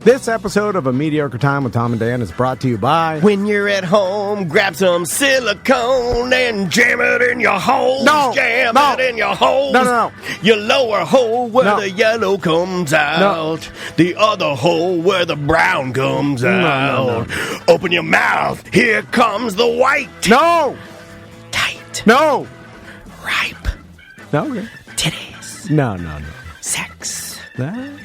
This episode of A Mediocre Time with Tom and Dan is brought to you by... When you're at home, grab some silicone and jam it in your hole. Jam it in your hole. No. Your lower hole where the yellow comes out. The other hole where the brown comes out. No. Open your mouth. Here comes the white. No. Tight. No. Ripe. No. Okay. Titties. No. Sex. No.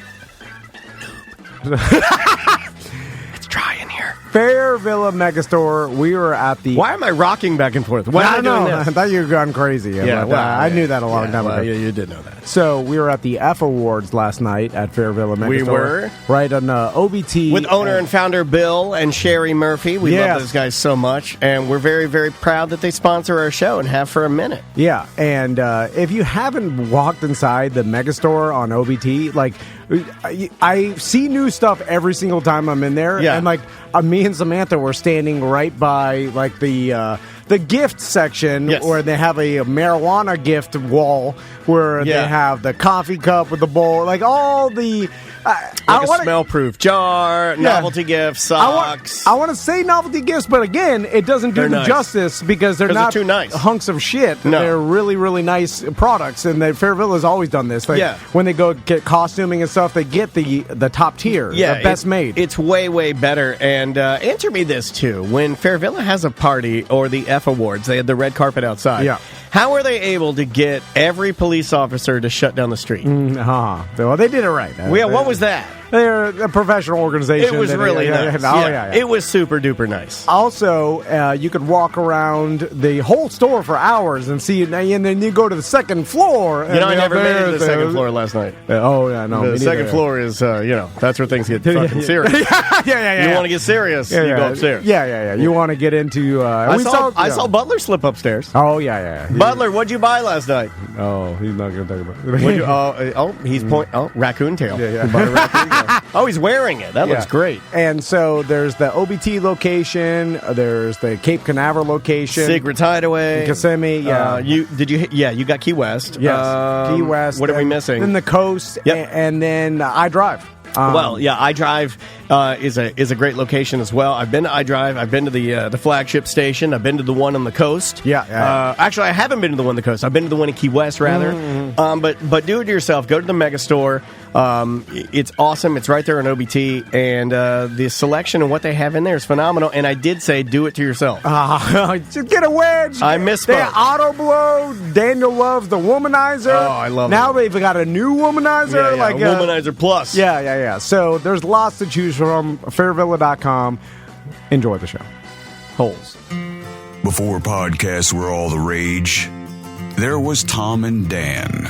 It's dry in here. Fair Villa Megastore. We were at the... Why am I rocking back and forth? Why am I doing this? I thought you were gone crazy. Yeah, I knew that a long time ago. Yeah, you did know that. So we were at the F Awards last night at Fair Villa Megastore. We were. Right on OBT. With owner and founder Bill and Sherry Murphy. We love those guys so much. And we're very, very proud that they sponsor our show and have for a minute. Yeah. And if you haven't walked inside the Megastore on OBT, like... I see new stuff every single time I'm in there, and like me and Samantha were standing right by like the gift section where they have a marijuana gift wall where they have the coffee cup with the bowl, like all the smell-proof jar, novelty gifts, socks. I want to say novelty gifts, but again, it doesn't do them justice because they're not too nice. Hunks of shit. No. They're really, really nice products, and Fair Villa's always done this. Like, when they go get costuming and stuff, they get the top tier, the best made. It's way, way better. And answer me this, too. When Fair Villa has a party or the F Awards, they had the red carpet outside. Yeah. How are they able to get every police officer to shut down the street? Well, they did it right. What was that? They're a professional organization. It was really nice. It was super duper nice. Also, you could walk around the whole store for hours and see, and then you go to the second floor. I never made it to the second floor last night. The second floor is, that's where things get fucking serious. You want to get serious, you go upstairs. Yeah. You want to get into... I saw Butler slip upstairs. Oh, yeah. Butler, what'd you buy last night? Oh, he's not going to talk about it. Raccoon tail. Yeah. Raccoon tail. Oh, he's wearing it. That looks great. And so there's the OBT location. There's the Cape Canaveral location. Secrets Hideaway. Kissimmee. Yeah. You got Key West. Yes. Key West. What are we missing? Then the coast. Yep. And then iDrive. iDrive is a great location as well. I've been to iDrive. I've been to the flagship station. I've been to the one on the coast. Actually, I haven't been to the one on the coast. I've been to the one in Key West, rather. Mm-hmm. But do it yourself. Go to the Megastore. It's awesome. It's right there on OBT, and the selection and what they have in there is phenomenal. And I did say, do it to yourself. Just get a wedge. I misspoke. They auto blow. Daniel loves the womanizer. Oh, I love it. Now they've got a new womanizer, Womanizer Plus. Yeah. So there's lots to choose from. Fairvilla.com. Enjoy the show. Holes. Before podcasts were all the rage, there was Tom and Dan.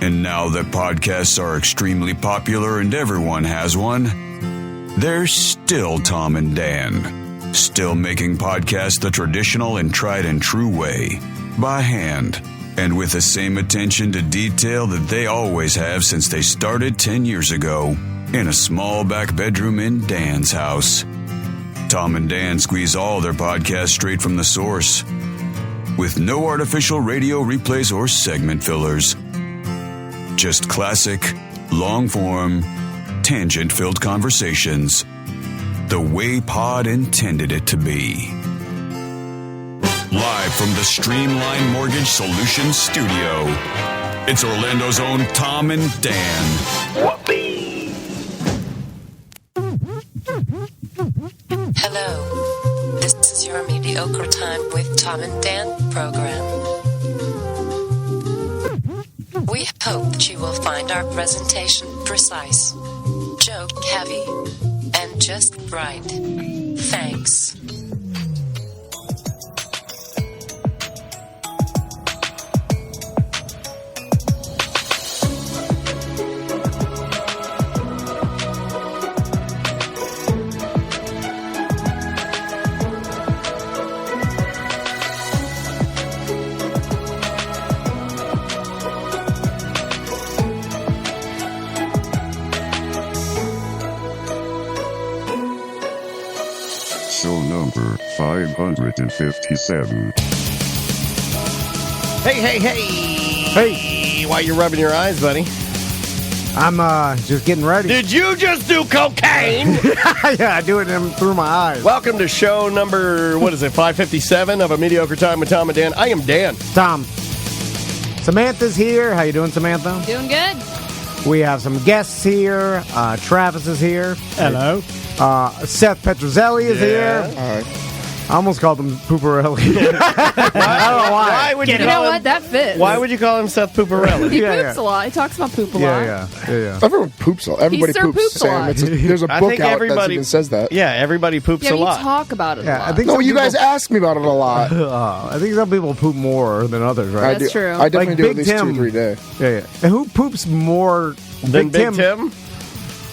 And now that podcasts are extremely popular and everyone has one, there's still Tom and Dan. Still making podcasts the traditional and tried and true way, by hand, and with the same attention to detail that they always have since they started 10 years ago, in a small back bedroom in Dan's house. Tom and Dan squeeze all their podcasts straight from the source, with no artificial radio replays or segment fillers. Just classic, long-form, tangent-filled conversations, the way Pod intended it to be. Live from the Streamline Mortgage Solutions studio, it's Orlando's own Tom and Dan. Whoopee! Hello, this is your Mediocre Time with Tom and Dan program. We hope that you will find our presentation precise, joke heavy, and just right. Thanks. Show number 557. Hey. Hey. Why you rubbing your eyes, buddy? I'm just getting ready. Did you just do cocaine? Yeah, I do it through my eyes. Welcome to show number, 557 of A Mediocre Time with Tom and Dan. I am Dan. Tom. Samantha's here. How you doing, Samantha? Doing good. We have some guests here. Travis is here. Hello. Seth Petrozelli is here. All right. I almost called him Pooparelli. I don't know why. Why would you know call him, what? That fits. Why would you call him Seth Pooparelli? He poops a lot. He talks about poop a lot. Yeah. Everyone poops a lot. Everybody He sure poops, poops a Sam. lot. There's a I book think out everybody that even says that. Yeah, everybody poops Yeah, a you lot. talk about it a lot. I think No, some you guys people- ask me about it a lot. I think some people poop more than others, right? That's true. I definitely Like do Big at least Tim. 2 or 3 days. Yeah. And who poops more Then Big Tim?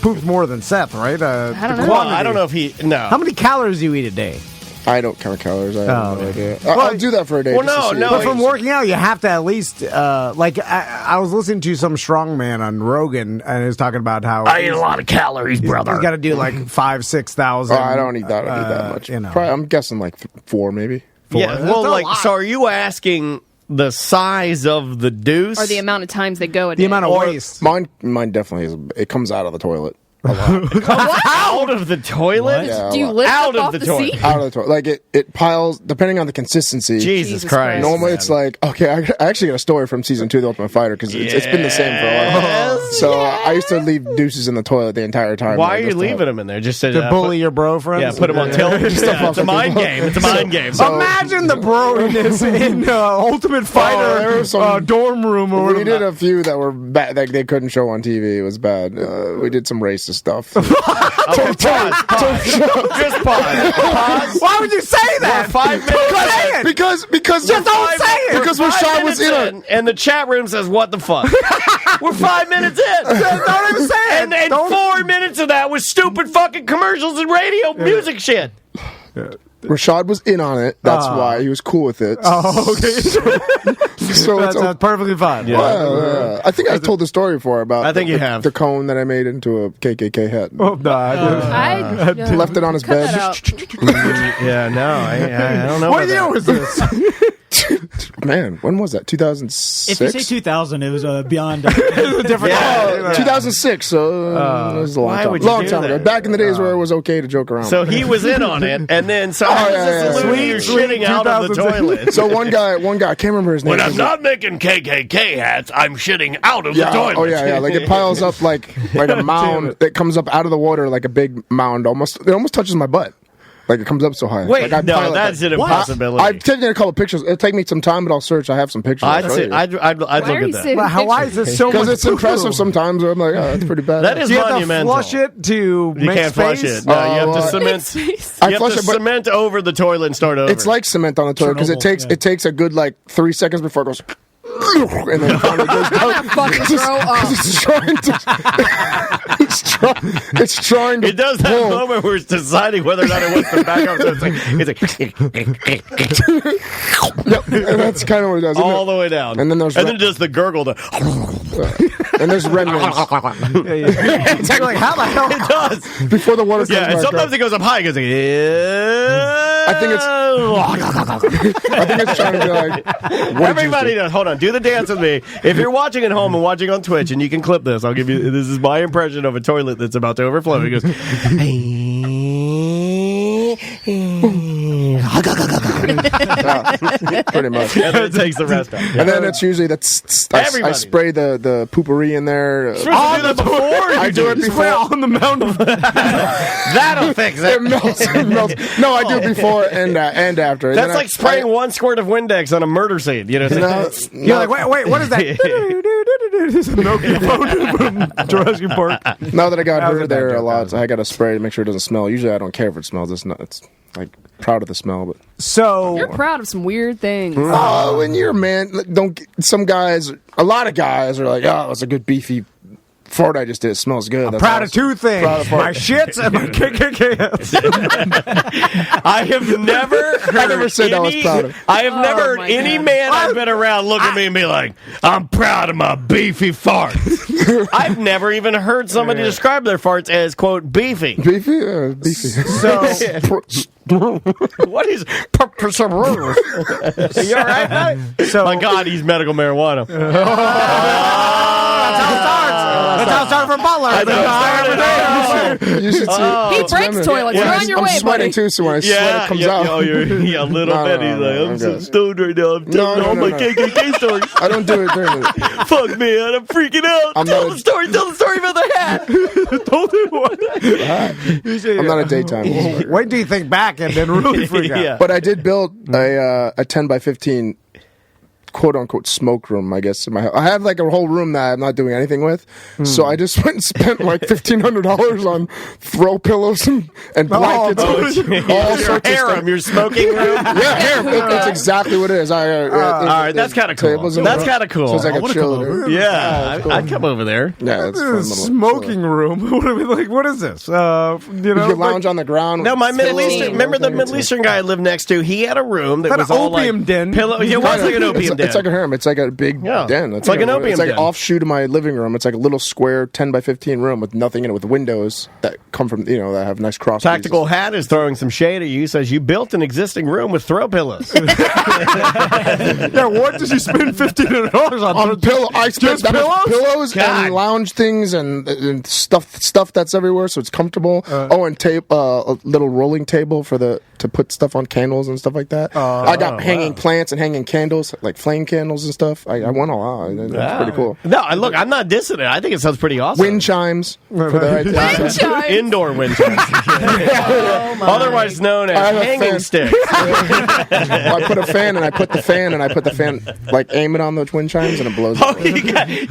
poops more than Seth, right? I don't know. Well, I don't know if he... No. How many calories do you eat a day? I don't count calories. I have no idea. Well, I'll do that for a day. well, just to no, see But it. from working out, you have to at least, I was listening to some strongman on Rogan, and he was talking about how I eat a lot of calories, brother. he's got to do like 5,000-6,000. I don't eat that. I don't eat that much. You know. Probably, I'm guessing like 4 maybe. Yeah, That's well, a like, lot. so are you asking the size of the deuce? Or the amount of times they go a day. The amount of Or- waste. Mine definitely is. It comes out of the toilet. out of the toilet? Yeah, Do you a lot. lift Out up of off the the toilet. seat? Out of the toilet. Like it piles depending on the consistency. Jesus Jesus Christ. Christ. Normally it's like, okay, I actually got a story from season 2 of The Ultimate Fighter because it's been the same for a while. Yes, So I used to leave deuces in the toilet the entire time. Why are like, you just to leaving have- them in there? Just to To bully your bro friends? Yeah, put them on tilt. Yeah, it's a mind game. It's a mind game. Imagine the bro-ness in Ultimate Fighter there was some- dorm room or We whatever. did a few that were bad, that they couldn't show on TV. It was bad. We did some racist stuff. Just pause. Why would you say that? We're 5 minutes Say it. because Just don't say it. Because We're Rashad 5 was minutes in it. and the chat room says, "What the fuck?" We're 5 minutes in. Don't even say it. And Don't- 4 minutes of that was stupid fucking commercials and radio music shit. Rashad was in on it. That's why he was cool with it. Oh, okay. So it's That's perfectly fine. I think I told the story before about I think you have. the cone that I made into a KKK hat. Oh, no, I didn't. I Left it on his cut bed. that out. Yeah, no, I don't know. What about year that. was this? Man, when was that? 2006? If you say 2000, it was beyond. Different. Yeah. 2006. So it was a long why time. would you Long do time ago. that? Back in the days where it was okay to joke around. So he was in on it, and then how does this allude to you shitting out of the 2006. toilet? So one guy, I can't remember his name. When I'm He's not making KKK hats, I'm shitting out of yeah, the toilet. oh yeah. Like it piles up like a mound that comes up out of the water like a big mound. It almost touches my butt. Like it comes up so high. Wait, like, I no, pile it that's back. an impossibility. I've taken a couple pictures. It'll take me some time, but I'll search. I have some pictures. I'd look Why at are that. you saving Well, why is pictures? this so much? Because it's poo-poo? impressive sometimes. Where I'm like, oh, that's pretty bad. That is Do you have to monumental. flush it to You make can't space? flush it. No, you have to well, cement. Space. I You have flush to it, but cement over the toilet and start over. it's like cement on the toilet because Chernobyl, it takes a good like 3 seconds before it goes. And then finally goes down. I'm gonna fucking throw up. It's trying to. It's trying to. It does that pull. moment where it's deciding whether or not it wants to back up. So it's like Yep, and that's kind of what it does. all the way down, And then there's it does the gurgle. And there's remnants It's like, how the hell? It does. before the water comes Yeah, and back sometimes up. it goes up high. It goes like, yeah. I think it's trying to be like. What did you Everybody do? does. Hold on. Do the dance with me. If you're watching at home and watching on Twitch, and you can clip this, I'll give you. This is my impression of a toilet that's about to overflow. He goes. Pretty much. And then it takes the rest out. And then it's usually that's I Everybody. spray the poopery in there. You're supposed to do that before. I do it before. on the mountain. That'll fix It it. melts. It melts. No, I do it before and after. And That's then like spraying one squirt of Windex on a murder scene. You know, it's like, You're like, wait, what is that? It's a Nokia phone from Jurassic Park. now that I got That was her a bad there a joke, lot, I got to spray to make sure it doesn't smell. Usually, I don't care if it smells. It's like proud of the smell, but So You're proud of some weird things. when you're a man, a lot of guys are like, oh, it's a good beefy fart I just did. It smells good. That's proud of awesome. two things: Proud of my fart. shits and my KKKs. I have never heard I never said I was proud of. I have never heard my any God. man I've been around look at me and be like, I'm proud of my beefy farts. I've never even heard somebody describe their farts as, quote, beefy. Beefy, beefy. So What is... You all right, buddy? So My God, he's medical marijuana. that's how it starts. That's how it started for Butler. You should see. He breaks toilets. You're on your way, I'm sweating buddy. too, so when I sweat, it comes out. Oh, you're a little bit. He's like, I'm so stoned right now. I'm telling all my KKK stories. I don't do it during the... Fuck, man, I'm freaking out. Tell the story about the hat. Don't do what? I'm not a daytime. Wait till you think back and then really freak out. Yeah. But I did build a 10 by 15 quote unquote smoke room, I guess, in my house. I have like a whole room that I'm not doing anything with. So I just went and spent like $1,500 on throw pillows and blankets. All sorts of stuff. Your smoking room? Yeah, harem. That's exactly what it is. All right, that's kind of cool. That's kind of cool. So it's like a chill. Yeah, I'd come over there. Yeah, it's fun. Smoking room. What is this? You can lounge on the ground. No, my Middle Eastern. Remember the Middle Eastern guy I lived next to? He had a room that was all opium like den. Pillow. It was like an opium den. It's like a harem. It's like a big den. It's like an opium It's like den. an offshoot of my living room. It's like a little square 10 by 15 room with nothing in it, with windows that come from, that have nice cross. Tactical Hat is throwing some shade at you. Says you built an existing room with throw pillows. Yeah, what did you spend $1,500 on? Pillow. I spent Just pillows God. and lounge things and stuff that's everywhere, so it's comfortable. And tape, a little rolling table to put stuff on, candles and stuff like that. I got hanging plants and hanging candles, like flame candles and stuff. I went all out. It's pretty cool. No, look, I'm not dissing it. I think it sounds pretty awesome. Wind chimes. Wind chimes. Indoor wind chimes. Otherwise known as hanging sticks. I put a fan and I put the fan like aim it on the wind chimes and it blows. You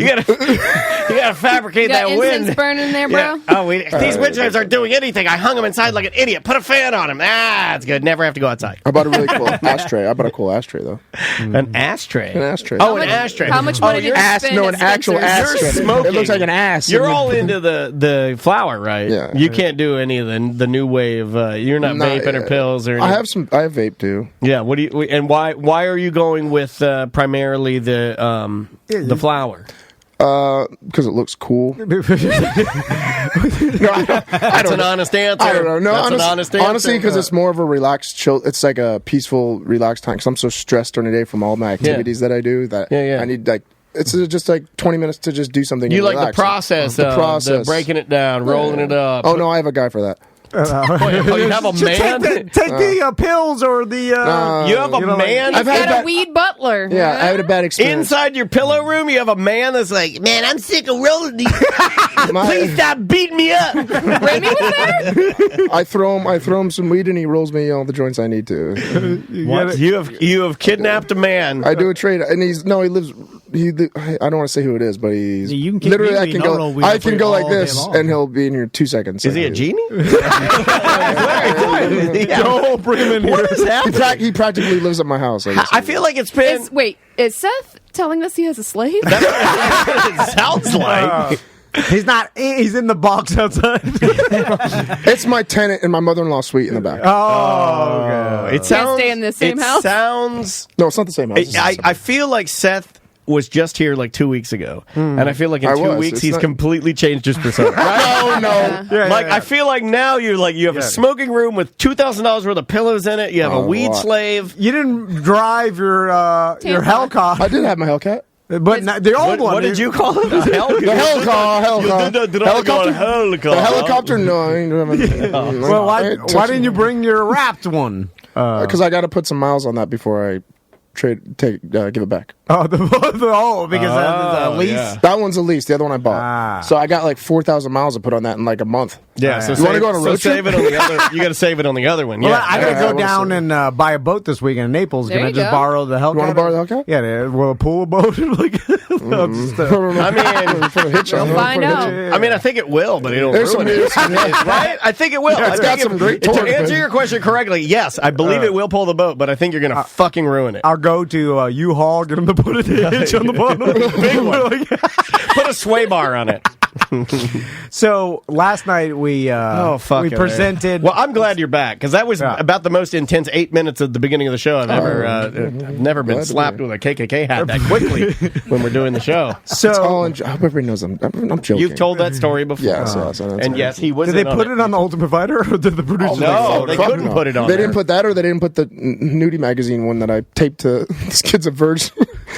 gotta fabricate You got that wind. incense burning there, bro? Yeah. These wind chimes aren't doing anything. I hung them inside like an idiot. Put a fan on them. It's good. Never have to go outside. I bought a really cool ashtray. I bought a cool ashtray though. An ashtray. An ashtray. Oh, an ashtray. How much money did you spend an at actual Spencer's? ashtray. You're smoking. It looks like an ass. You're all into the flower, right? Yeah. You can't do any of the new wave. You're not vaping or pills or anything. I have vape too. Yeah. What do you? And why are you going with primarily the flower? Because it looks cool. That's an honest answer. I don't know. No, That's an honest answer. Honestly, because it's more of a relaxed, chill. It's like a peaceful, relaxed time. Because I'm so stressed during the day from all my activities that I do that I need like. It's just like 20 minutes to just do something. You like relax. the process, the breaking it down, rolling it up. Oh no, I have a guy for that. You have a man? Take the pills or the... you have a man? He's got a weed butler. Yeah, I had a bad experience. Inside your pillow room, you have a man that's like, man, I'm sick of rolling these. Please stop beating me up. Remy was there? I throw him some weed and he rolls me all the joints I need to. What? You have kidnapped a man. I do a trade, and he lives. I don't want to say who it is, but he's literally. I can go like this, and he'll be in here 2 seconds. Is he a genie? Don't bring him in here. What is happening? He practically lives at my house. I feel like it's been. Is Seth telling us he has a slave? That's what it sounds like. He's not. He's in the box outside. It's my tenant and my mother-in-law's suite in the back. Oh, okay. It sounds. Can't stay in the same house? Sounds. No, it's not the same house. I feel like Seth was just here like 2 weeks ago, and I feel like in 2 weeks he's completely changed his persona. Right? No. I feel like now you have a smoking room with $2,000 worth of pillows in it. You have a weed slave. You didn't drive your Hellcat. I did have my Hellcat. But the old one. What did you call it? The Hellcat. The helicopter? No. I ain't doing Well, why didn't you bring your wrapped one? Because I got to put some miles on that before I give it back. Oh, because that's a lease. Yeah. That one's a lease. The other one I bought. So I got like 4,000 miles to put on that in like a month. Yeah. So you want to go on a road trip? Save it on the other. You got to save it on the other one. Well, Yeah. I got to go down and buy a boat this weekend in Naples. There Can I you just go. borrow the Hellcat? You want to borrow the Hellcat? Yeah, will a pool boat? Like, I mean, I think it will, but it'll ruin it. Right? I think it will. It's got some great torque. To answer your question correctly, yes, I believe it will pull the boat, but I think you're going to fucking ruin it. I'll go to U-Haul, get them to put a hitch on the bottom. Big one. Put a sway bar on it. So last night we presented. Well, I'm glad you're back because that was about the most intense 8 minutes at the beginning of the show I've ever. I've never been slapped with a KKK hat that quickly when we're doing the show. So everybody knows I'm joking. You've told that story before. Yes, and yes, he was. Did they put it on the Ultimate Fighter, or did the producers? No, they couldn't put it on. They didn't put that, or they didn't put the nudie magazine one that I taped to this kid's a virgin.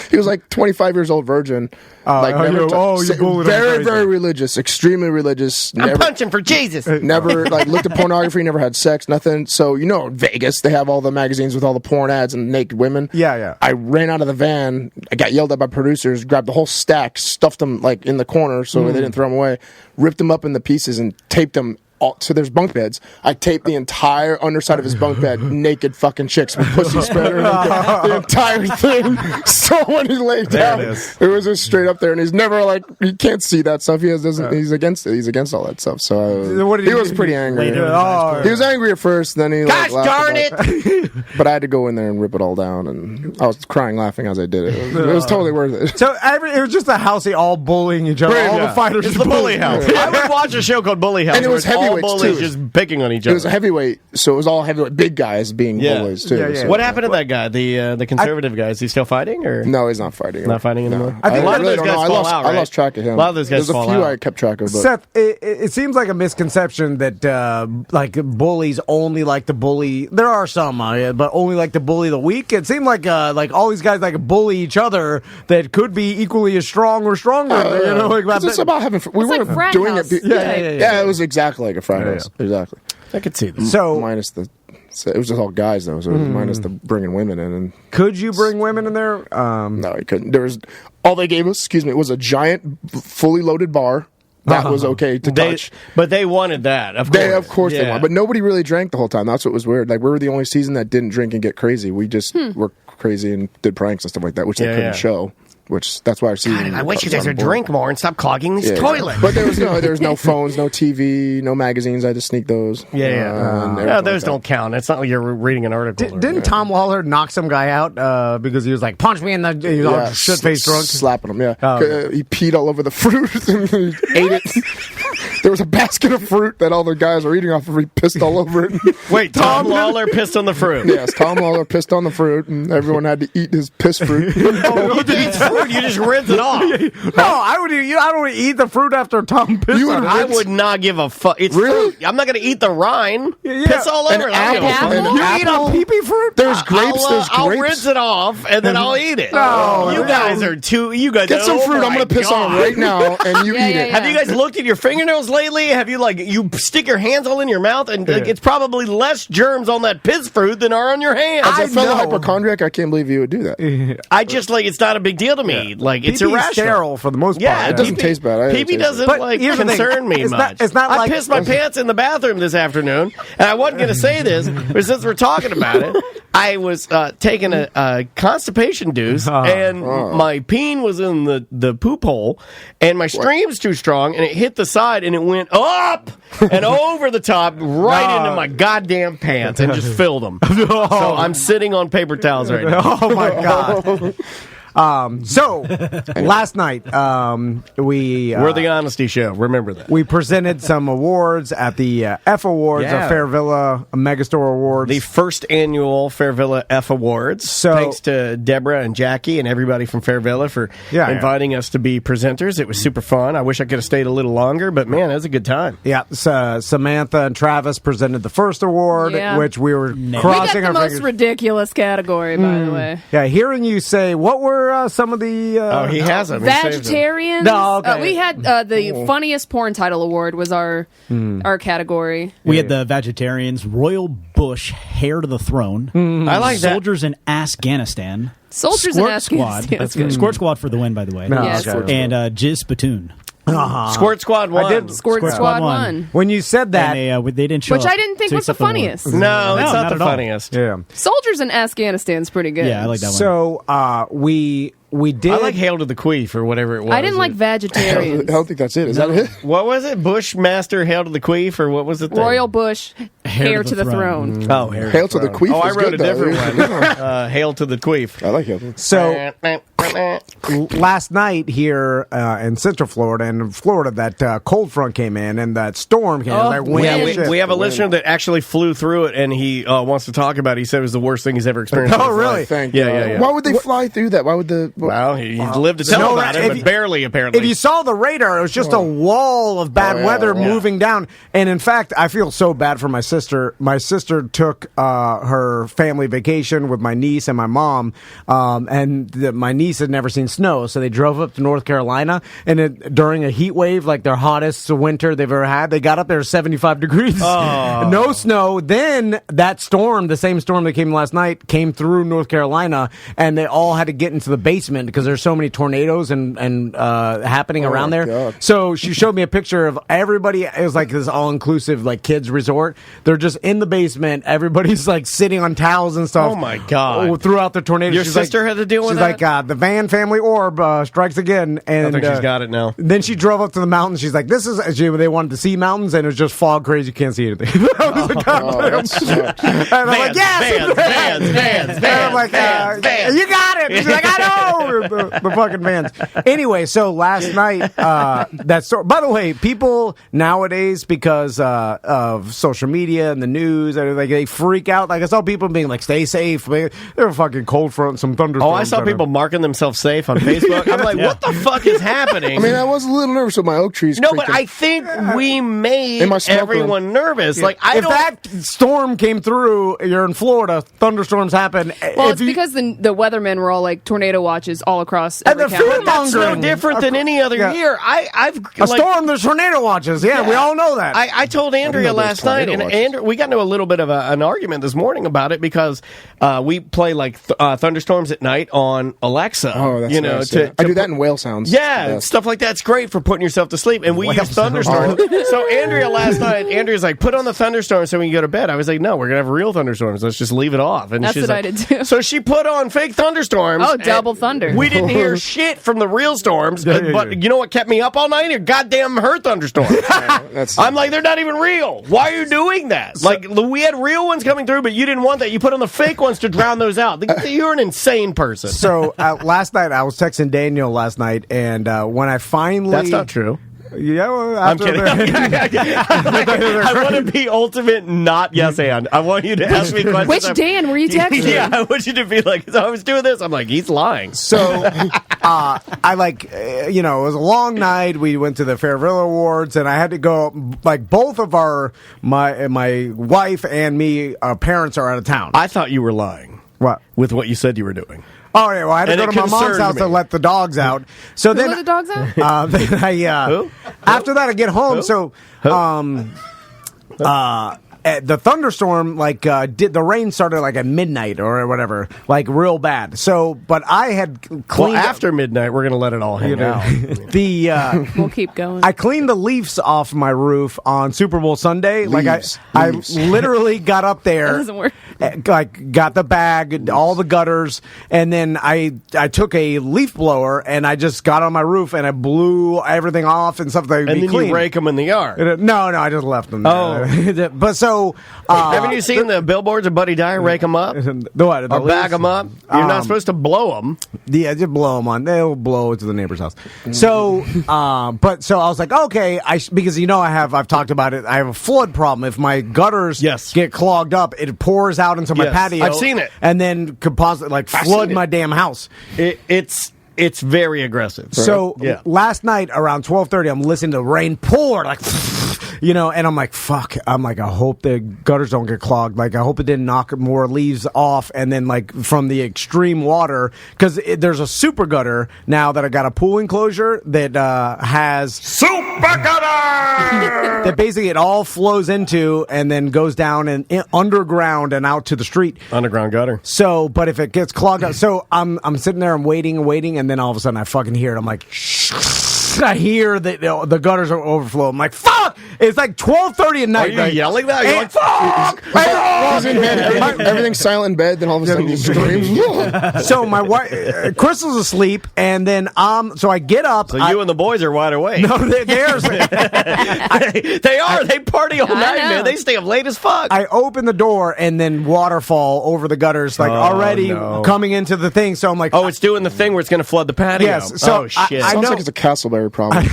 He was like 25 years old virgin. You bullied him very, crazy. very religious, extremely religious. I'm punching for Jesus. Never like looked at pornography, never had sex, nothing. So in Vegas, they have all the magazines with all the porn ads and naked women. Yeah. I ran out of the van. I got yelled at by producers. Grabbed the whole stack, stuffed them like in the corner so they didn't throw them away. Ripped them up into pieces and taped them. So there's bunk beds. I taped the entire underside of his bunk bed, naked fucking chicks with pussy spreader, the entire thing. So when he laid down, it was just straight up there, and he's never like he can't see that stuff. He's against it. He's against all that stuff. So he was pretty angry. He was angry at first, then he gosh darn it! But I had to go in there and rip it all down, and I was crying, laughing as I did it. It was totally worth it. So it was just a house they all bullying each other. All the fighters. It's the bully house. I would watch a show called Bully House, and it was heavyweights bullies too. just picking on each other. It was a heavyweight, so it was all heavyweight, big guys being bullies too. Yeah. So, what happened to that guy, the conservative guy? Is he still fighting, or no? He's not fighting. Not fighting anymore. I think a lot of really those guys don't know. fall out. Right? I lost track of him. A lot of those guys There's fall a few out. I kept track of. But. Seth, it seems like a misconception that like bullies only like to bully. There are some, but only like to bully the weak. It seemed like all these guys like bully each other that could be equally as strong or stronger. It's about having. We weren't frat doing house. it. Yeah, it was exactly like a frat house. Exactly. I could see that. So minus the. It was just all guys though, so it was minus the bringing women in. And could you bring women in there? No, you couldn't. There was all they gave us. Excuse me, was a giant, fully loaded bar. That was okay to touch. But they wanted that, of course. Of course they wanted. But nobody really drank the whole time. That's what was weird. Like, we were the only season that didn't drink and get crazy. We just were crazy and did pranks and stuff like that, which they couldn't show. That's why our season. I wish you guys would drink more and stop clogging this toilet. But there was no phones, no TV, no magazines. I had to sneak those. Yeah, those don't count. It's not like you're reading an article. Didn't Tom Lawler knock some guy out because he was like, punch me in the shit face drunk? Slapping him, he peed all over the fruit and he ate it. There was a basket of fruit that all the guys were eating off of. He pissed all over it. Wait, Tom Lawler pissed on the fruit? Yes, Tom Lawler pissed on the fruit, and everyone had to eat his piss fruit. You just rinse it off. No, I don't want to eat the fruit after Tom pissed on it. I would not give a fuck. It's fruit. I'm not going to eat the rind. Piss all over it. You eat a pee-pee fruit? There's grapes. I'll rinse it off, and then I'll eat it. No, you guys are too... You guys get some fruit. I'm going to piss on it right now, and you eat it. Have you guys looked at your fingernails lately? Have you, you stick your hands all in your mouth, and it's probably less germs on that piss fruit than are on your hands. As a fellow hypochondriac, I can't believe you would do that. I just, it's not a big deal to me. It's irrational. Sterile for the most part. Yeah, it doesn't taste bad. Pee-pee doesn't concern me much. It's not I pissed my pants in the bathroom this afternoon, and I wasn't going to say this, but since we're talking about it, I was taking a constipation deuce, and my peen was in the poop hole, and my stream's too strong, and it hit the side, and it went up and over the top, right into my goddamn pants, and just filled them. So I'm sitting on paper towels right now. Oh my god. So last night we're the Honesty Show. Remember that we presented some awards at the F Awards of Fair Villa Megastore Awards, the first annual Fair Villa F Awards. So thanks to Deborah and Jackie and everybody from Fair Villa for inviting us to be presenters. It was super fun. I wish I could have stayed a little longer, but man, it was a good time. Yeah, Samantha and Travis presented the first award, which we were crossing our fingers. We got the most ridiculous category, by the way. Yeah, hearing you say what were some of the he has them. Vegetarians. No, okay. We had the funniest porn title award was our category. We had the vegetarians, Royal Bush, Hair to the Throne. I like Soldiers in Afghanistan. Soldiers in Afghanistan. That's good. Squirt Squad for the win, by the way. Yes. And Jizz Spittoon. Squirt Squad won. Squirt Squad won. When you said that, and they didn't show which I didn't think was the funniest. No, it's not the funniest. Yeah, Soldiers in Afghanistan's pretty good. Yeah, I like that one. So we did. I like Hail to the Queef or whatever it was. I didn't like vegetarians. I don't think that's it. Is that it? What was it? Bushmaster Hail to the Queef or what was it? Royal Bush Hair to the Throne. Oh, Hail to the Queef. Oh, I wrote a different one. Hail to the Queef. I like Hail. So last night here in Central Florida and in Florida, that cold front came in and that storm came in. We have a listener that actually flew through it and he wants to talk about it. He said it was the worst thing he's ever experienced. Oh, really? Yeah. Why would they fly through that? Why would the... Well, he lived to tell about it, but barely, apparently. If you saw the radar, it was just a wall of bad weather moving down. And in fact, I feel so bad for my sister. My sister took her family vacation with my niece and my mom, and my niece niece had never seen snow, so they drove up to North Carolina, and during a heat wave, like their hottest winter they've ever had, they got up there 75 degrees, no snow. Then that storm, the same storm that came last night, came through North Carolina, and they all had to get into the basement because there's so many tornadoes and happening around there. God. So she showed me a picture of everybody. It was like this all-inclusive like kids resort. They're just in the basement. Everybody's like sitting on towels and stuff. Oh my God! Throughout the tornado. Your sister had to deal with that? She's like, the Vann family orb strikes again. And I think she's got it now. Then she drove up to the mountains. She's like, this is, they wanted to see mountains, and it was just fog crazy. You can't see anything. And I'm like, yes! Vans. And I'm like, you got it! She's like, I know! The fucking Vans. Anyway, so last night, by the way, people nowadays, because of social media and the news, like, they freak out. Like, I saw people being like, stay safe. They were fucking cold front, some thunderstorms. Oh, I saw people marking themselves safe on Facebook. I'm like, what the fuck is happening? I mean, I was a little nervous with my oak trees. No, but I think we made everyone nervous. Like, if that storm came through, you're in Florida, thunderstorms happen. Well, it's because the weathermen were all like tornado watches all across every county. That's no different than any other year. Storm, there's tornado watches. Yeah, we all know that. I told Andrea last night, and we got into a little bit of an argument this morning about it because we play like thunderstorms at night on Alexa. Oh, that's nice. I do that in whale sounds. Yeah, stuff like that's great for putting yourself to sleep. And we use thunderstorms. So Andrea last night, Andrea's like, put on the thunderstorm so we can go to bed. I was like, no, we're gonna have real thunderstorms. Let's just leave it off. And that's she's what like, I did too. So she put on fake thunderstorms. Oh, double thunder. We didn't hear shit from the real storms, but you know what kept me up all night? Your goddamn her thunderstorms. I'm like, they're not even real. Why are you doing that? Like, we had real ones coming through, but you didn't want that. You put on the fake ones to drown those out. You're an insane person. So last night, I was texting Daniel last night, and when I finally... That's not true. Yeah, well, I'm kidding. I want to be ultimate not yes and. I want you to ask me questions. Which Dan were you texting? Yeah, I want you to be like, so I was doing this. I'm like, he's lying. So I it was a long night. We went to the Fairville Awards, and I had to go. Like both of my wife and me, our parents are out of town. I thought you were lying. What? With what you said you were doing. Oh, yeah, well, I had to go to my mom's house to let the dogs out. So Who then let the dogs out? Who? After that, I get home. Who? The thunderstorm, the rain started like at midnight or whatever, like real bad. So, but I had cleaned. Well, after midnight, we're going to let it all hang out. We'll keep going. I cleaned the leaves off my roof on Super Bowl Sunday. Leaves. I literally got up there. That doesn't work. Like got the bag, all the gutters, and then I took a leaf blower and I just got on my roof and I blew everything off and stuff. And then you rake them in the yard. No, I just left them. Oh, but so haven't you seen the billboards of Buddy Dyer rake them up? Or bag them up? You're not supposed to blow them. Yeah, just blow them on. They'll blow it to the neighbor's house. So, so I was like, okay, because I've talked about it. I have a flood problem. If my gutters get clogged up, it pours out into my patio. I've seen it, and then could possibly flood my damn house. It's very aggressive. So last night around 12:30, I'm listening to rain pour and I'm like, fuck. I'm like, I hope the gutters don't get clogged. Like, I hope it didn't knock more leaves off. And then, from the extreme water, because there's a super gutter now that I got a pool enclosure that has super gutter that basically it all flows into and then goes down and underground and out to the street. Underground gutter. So, but if it gets clogged up, so I'm sitting there, I'm waiting, and then all of a sudden I fucking hear it. I'm like, I hear the gutters are overflowing. I'm like, fuck! It's like 12:30 at night. Are you yelling that? You're like, fuck! He's in bed. Everything's silent in bed. Then all of a sudden he screams. So my wife, Crystal's asleep, and then so I get up. So you and the boys are wide awake. No, they're they are. They party all night, man. They stay up late as fuck. I open the door, and then waterfall over the gutters, already coming into the thing. So I'm like, it's doing the thing where it's going to flood the patio. Yes. So shit. Sounds like it's a Castleberry problem.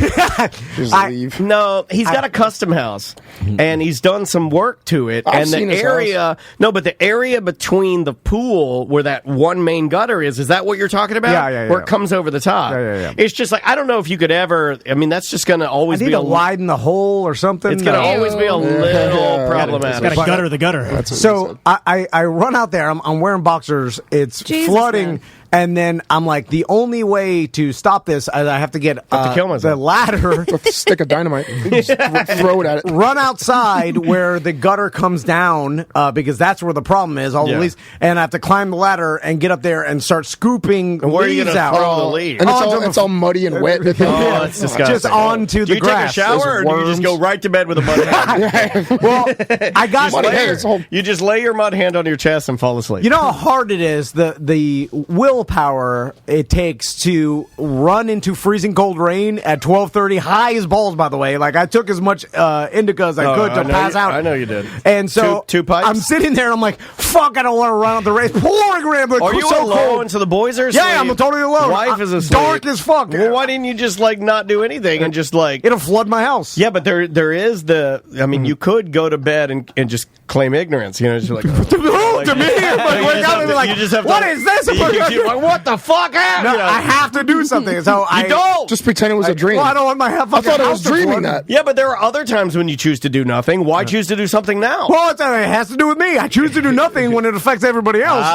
Just leave. No, he's got a custom house, and he's done some work to it. I've and seen the his area, house. but the area between the pool where that one main gutter is that what you're talking about? Yeah. Where it comes over the top. Yeah. It's just like, I don't know if you could ever, I mean, that's just going to always be widen the hole or something. It's going to always be a little problematic. It's got to gutter the gutter. So I run out there. I'm wearing boxers. It's Jesus, flooding. man. And then I'm like, the only way to stop this, I have to get to kill myself. the ladder. Stick of dynamite. Just throw it at it. Run outside where the gutter comes down, because that's where the problem is. All the leaves, and I have to climb the ladder and get up there and start scooping and where leaves are you gonna out. throw the leaves? And it's all muddy and wet. That's disgusting. Just onto the grass. Do you take a shower or do you just go right to bed with a mud hand? Well, I got you just lay your mud hand on your chest and fall asleep. You know how hard it is, the willpower it takes to run into freezing cold rain at 12:30, high as balls, by the way. Like, I took as much indica as I could to pass out. I know you did. And so two pipes? I'm sitting there and I'm like, fuck, I don't want to run out the race. Pouring rain. Are you so alone? cold. So the boys are asleep? Yeah, I'm totally alone. Wife is asleep. Dark as fuck. Well, why didn't you just not do anything and just it'll flood my house. Yeah, but there is you could go to bed and just claim ignorance. Just like to me. You just have to. What is this? What the fuck happened? No, I have to do something. So I don't just pretend it was a dream. Well, I don't want my fucking I thought I was house to dreaming flood. that. Yeah, but there are other times when you choose to do nothing. Why choose to do something now? Well, it has to do with me. I choose to do nothing when it affects everybody else. See,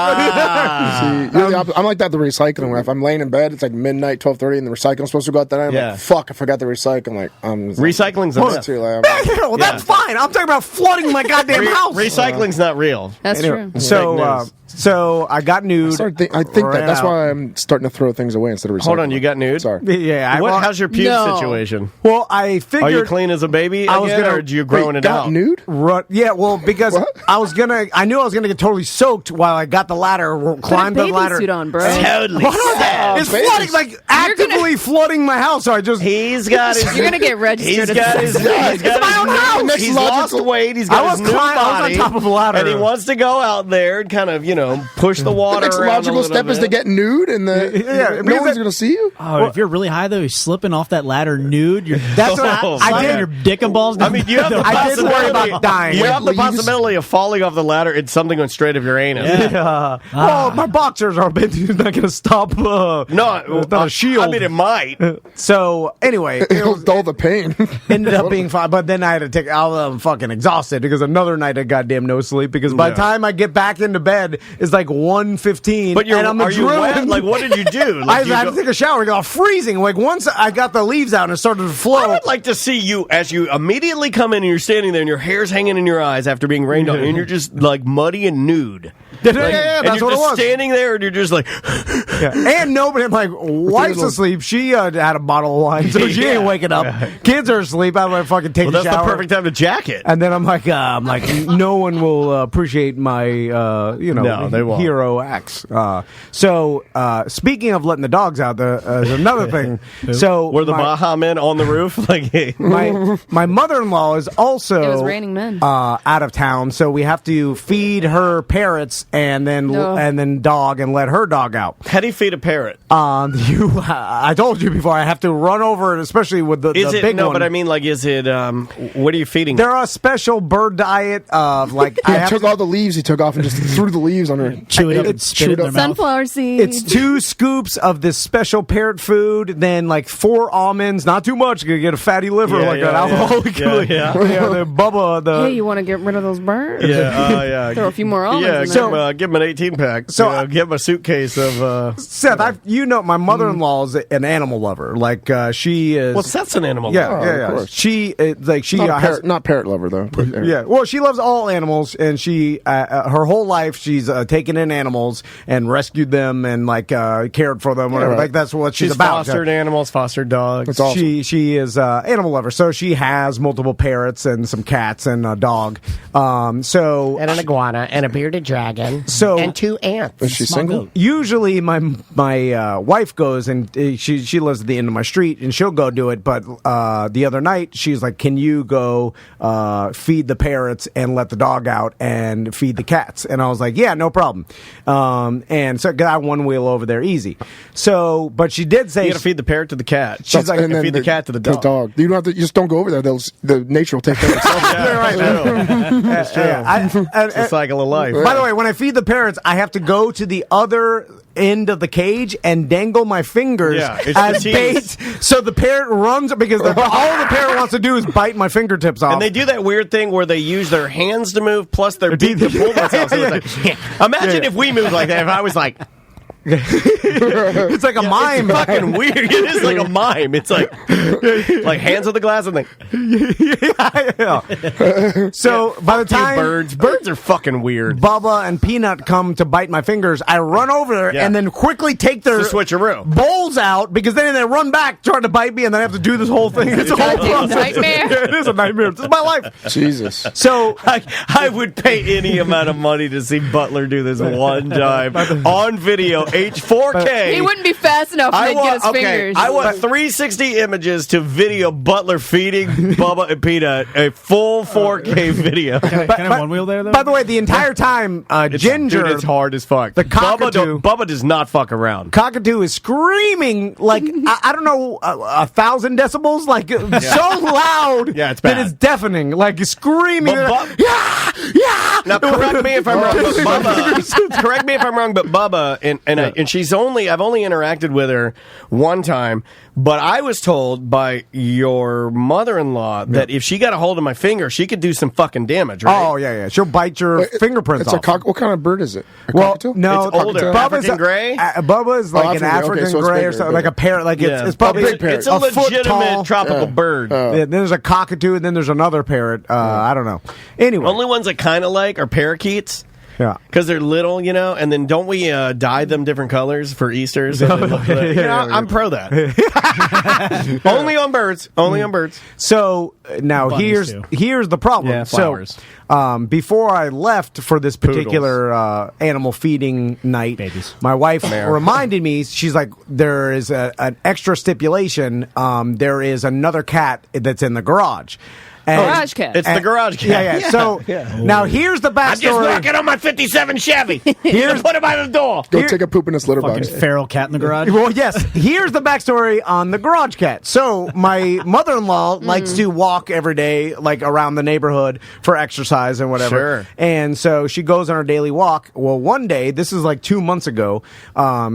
I'm like that. The recycling. Where if I'm laying in bed, it's like midnight, 12:30, and the recycling's supposed to go out that night. I'm like, fuck, I forgot to recycle. I'm like, recycling's too late. Well, that's fine. I'm talking about flooding my goddamn house. Recycling's not real. That's true. So I got nude. I think that's why I'm starting to throw things away instead of recycling. Hold on, you got nude? Sorry. Yeah. How's your pube situation? Well, I figured. Are you clean as a baby? Or are you growing it out? Nude? Yeah. Well, because I knew I was gonna get totally soaked while I got the ladder, climbed the ladder. Put a bathing suit on, bro. Totally. It's flooding, like actively flooding my house. So I just. He's got his. You're gonna get registered. He's got his own house. He's lost weight. He's got his new body. I was on top of a ladder, and he wants to go out there and kind of push the water. The next logical step is to get nude, and no one's going to see you. Oh, if you're really high though, you're slipping off that ladder nude. That's what I did. Your dick and balls. I mean, you have the I did worry about dying. You have the possibility of falling off the ladder and something going straight of your anus. Yeah. Well, my boxers are not going to stop. No, it's not a shield. I mean, it might. So anyway, it'll dull the pain. Ended up being fine, but then I had to take. I'm fucking exhausted because another night of goddamn no sleep. Because by the time I get back into bed, it's like 1:15. But are you wet? Like, what did you do? I had to take a shower. I got freezing. Like, once I got the leaves out and it started to flow. I would like to see you as you immediately come in and you're standing there and your hair's hanging in your eyes after being rained on, and you're just like muddy and nude. Yeah, that's what it was. Standing there and you're just like, and nobody. I'm like, wife's asleep. She had a bottle of wine, so she ain't waking up. Kids are asleep. I'm like, fucking take a shower. That's the perfect time to jack it. And then I'm like, no one will appreciate my, hero acts. So speaking of letting the dogs out, there's another thing. So were the Baja men on the roof? Like my mother-in-law is also it was raining men out of town, so we have to feed her parrots and then dog and let her dog out. How do you feed a parrot? I told you before. I have to run over it, especially with the big one. No, but I mean, like, is it? What are you feeding? They're a special bird diet of like. He took all the leaves he took off and just threw the leaves on her. Chew it up and spit it in their mouth. Sunflower seeds. It's 2 scoops of this special parrot food, then like 4 almonds. Not too much. You're gonna get a fatty liver an alcoholic. Yeah. The Bubba. Hey, you want to get rid of those birds? Yeah. Throw a few more almonds. Yeah, in there. give him an 18-pack. So give him a suitcase of. Seth, my mother-in-law is an animal lover. Like she is. Well, Seth's an animal lover. Yeah. She not parrot lover though. Yeah. Well, she loves all animals, and she her whole life she's taken in animals and rescued them and like cared for them. Whatever. Like that's what she's about. Fostered animals, fostered dogs. That's awesome. She is animal lover, so she has multiple parrots and some cats and a dog. And an iguana and a bearded dragon. And 2 ants. Is she single? Usually, my wife goes and she lives at the end of my street, and she'll go do it. But the other night, she's like, "Can you go feed the parrots and let the dog out and feed the cats?" And I was like, "Yeah, no problem." And so I got one wheel over there, easy. So, but she did say you got to feed the parrot to the cat. She's like, and feed the cat to the dog. You don't have to. You just don't go over there. The nature will take care of itself. That's true. It's the cycle of life. By the way, when I feed the parrots, I have to go to the other end of the cage and dangle my fingers as bait, so the parrot runs because all the parrot wants to do is bite my fingertips off. And they do that weird thing where they use their hands to move plus their beak to pull themselves. So it's like, imagine if we moved like that. If I was like. It's like a mime. It's fucking weird. It is like a mime. It's like hands on the glass and like. So by the time birds are fucking weird. Bubba and Peanut come to bite my fingers, I run over there and then quickly take their switcheroo bowls out because then they run back trying to bite me and then I have to do this whole thing. It's a whole process. Nightmare. It is a nightmare. This is my life. Jesus. So I would pay any amount of money to see Butler do this one time on video, H4K. He wouldn't be fast enough to get his fingers. I want 360 images to video Butler feeding Bubba and Peanut a full 4K video. Can I have one wheel there, though? By the way, the entire time, Ginger... Dude, it's hard as fuck. The cockatoo... Bubba does not fuck around. Cockatoo is screaming like, I don't know, 1,000 decibels? Like, so loud it's bad. that it's deafening. Like, screaming. Yeah! Now, correct me if I'm wrong, but Bubba... correct me if I'm wrong, but Bubba, and I've only interacted with her one time, but I was told by your mother-in-law that if she got a hold of my finger, she could do some fucking damage, right? Oh, yeah. She'll bite your fingerprints off. What kind of bird is it? Well, no. It's older. African gray? Bubba is like an African gray or something, like a parrot. Like it's probably a big parrot. It's a legitimate tropical bird. Then there's a cockatoo, and then there's another parrot. I don't know. Anyway. Only ones I kind of like are parakeets. Yeah, because they're little, and then don't we dye them different colors for Easter? So I'm pro that. Only on birds. Only on birds. So now here's the problem. Yeah, flowers. So before I left for this particular animal feeding night, my wife reminded me. She's like, there is an extra stipulation. There is another cat that's in the garage. Garage cat. It's the garage cat. Yeah. So now here's the backstory. I'm just walking on my 57 Chevy. Put it by the door. Go take a poop in this litter box. Fucking feral cat in the garage. Well, yes. Here's the backstory on the garage cat. So my mother-in-law likes to walk every day, like around the neighborhood for exercise and whatever. Sure. And so she goes on her daily walk. Well, one day, this is like 2 months ago,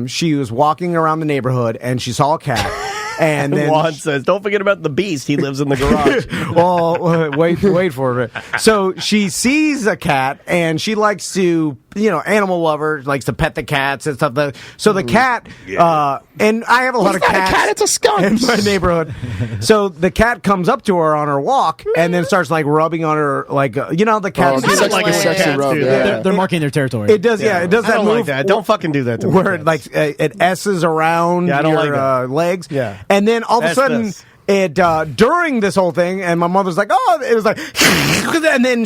she was walking around the neighborhood and she saw a cat. And then Juan says, "Don't forget about the beast. He lives in the garage." Well, wait for it. So she sees a cat, and she likes to, animal lover, likes to pet the cats and stuff. So the cat, and I have a lot of cats. It's not a cat; it's a skunk in my neighborhood. So the cat comes up to her on her walk, and then starts like rubbing on her, like the cat. It's like a sexy rub. They're marking their territory. It does, It does that I don't move. like that. Don't fucking do that to me. Where it S's around your legs. Yeah. And then all of a sudden, it during this whole thing, and my mother's like, it was like, and then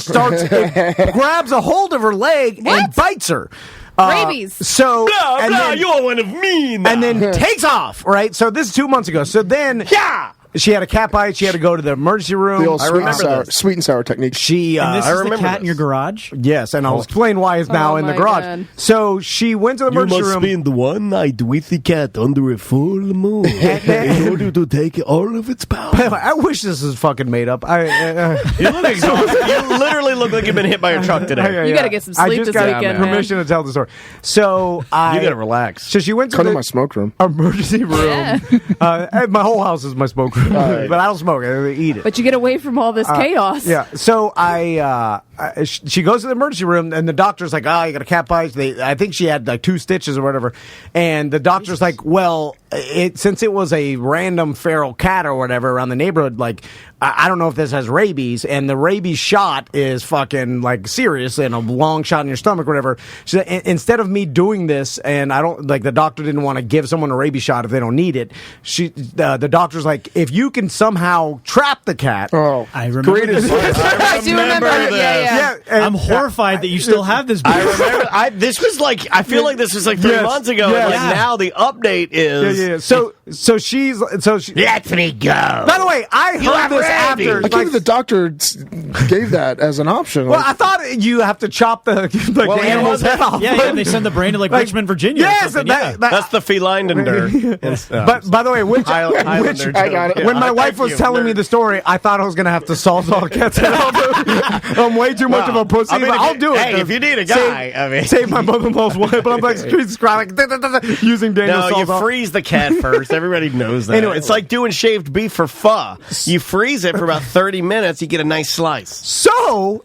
grabs a hold of her leg and bites her. Rabies. So you're one of me now. And then takes off, right? So this is 2 months ago. So then, she had a cat bite. She had to go to the emergency room. The old sweet and sour technique. And this is the cat in your garage? Yes, and I'll explain why it's now in the garage. God. So she went to the emergency room. You must spend one night with the cat under a full moon in order to take all of its power. I wish this was fucking made up. You look exhausted. You literally look like you've been hit by a truck today. You got to get some sleep this weekend. I just got permission to tell the story. So you got to relax. So she went to my smoke room. Emergency room. My whole house is my smoke room. But I don't smoke. I eat it. But you get away from all this chaos. Yeah. So she goes to the emergency room, and the doctor's like, "Oh, you got a cat bite." I think she had like 2 stitches or whatever. And the doctor's like, "Well, since it was a random feral cat or whatever around the neighborhood, like, I don't know if this has rabies, and the rabies shot is fucking like serious and a long shot in your stomach or whatever." So instead of me doing this, and I don't like, the doctor didn't want to give someone a rabies shot if they don't need it. The doctor's like, if you can somehow trap the cat. Oh, I remember this. I do remember this. Yeah. I'm horrified that you still have this. I remember. This was like, I feel like this was like 3 months ago. Yes. And like now the update is. Yeah. So she. Let me go. By the way, I heard this after. I think the doctor gave that as an option. Well, I thought you have to chop the animal's head off. Yeah, they send the brain to like Richmond, Virginia. Yes, that's the felinander. But by the way, I got it. When my wife was telling me the story, I thought I was going to have to sawzall a cat's head off. I'm way too much of a pussy, but I'll do it. Hey, if you need a guy, save my mother-in-law's wife. But I'm like using Daniel Sawzall. You freeze the cat first. Everybody knows that. Anyway, it's like doing shaved beef for pho. You freeze squeeze it for about 30 minutes, you get a nice slice. So,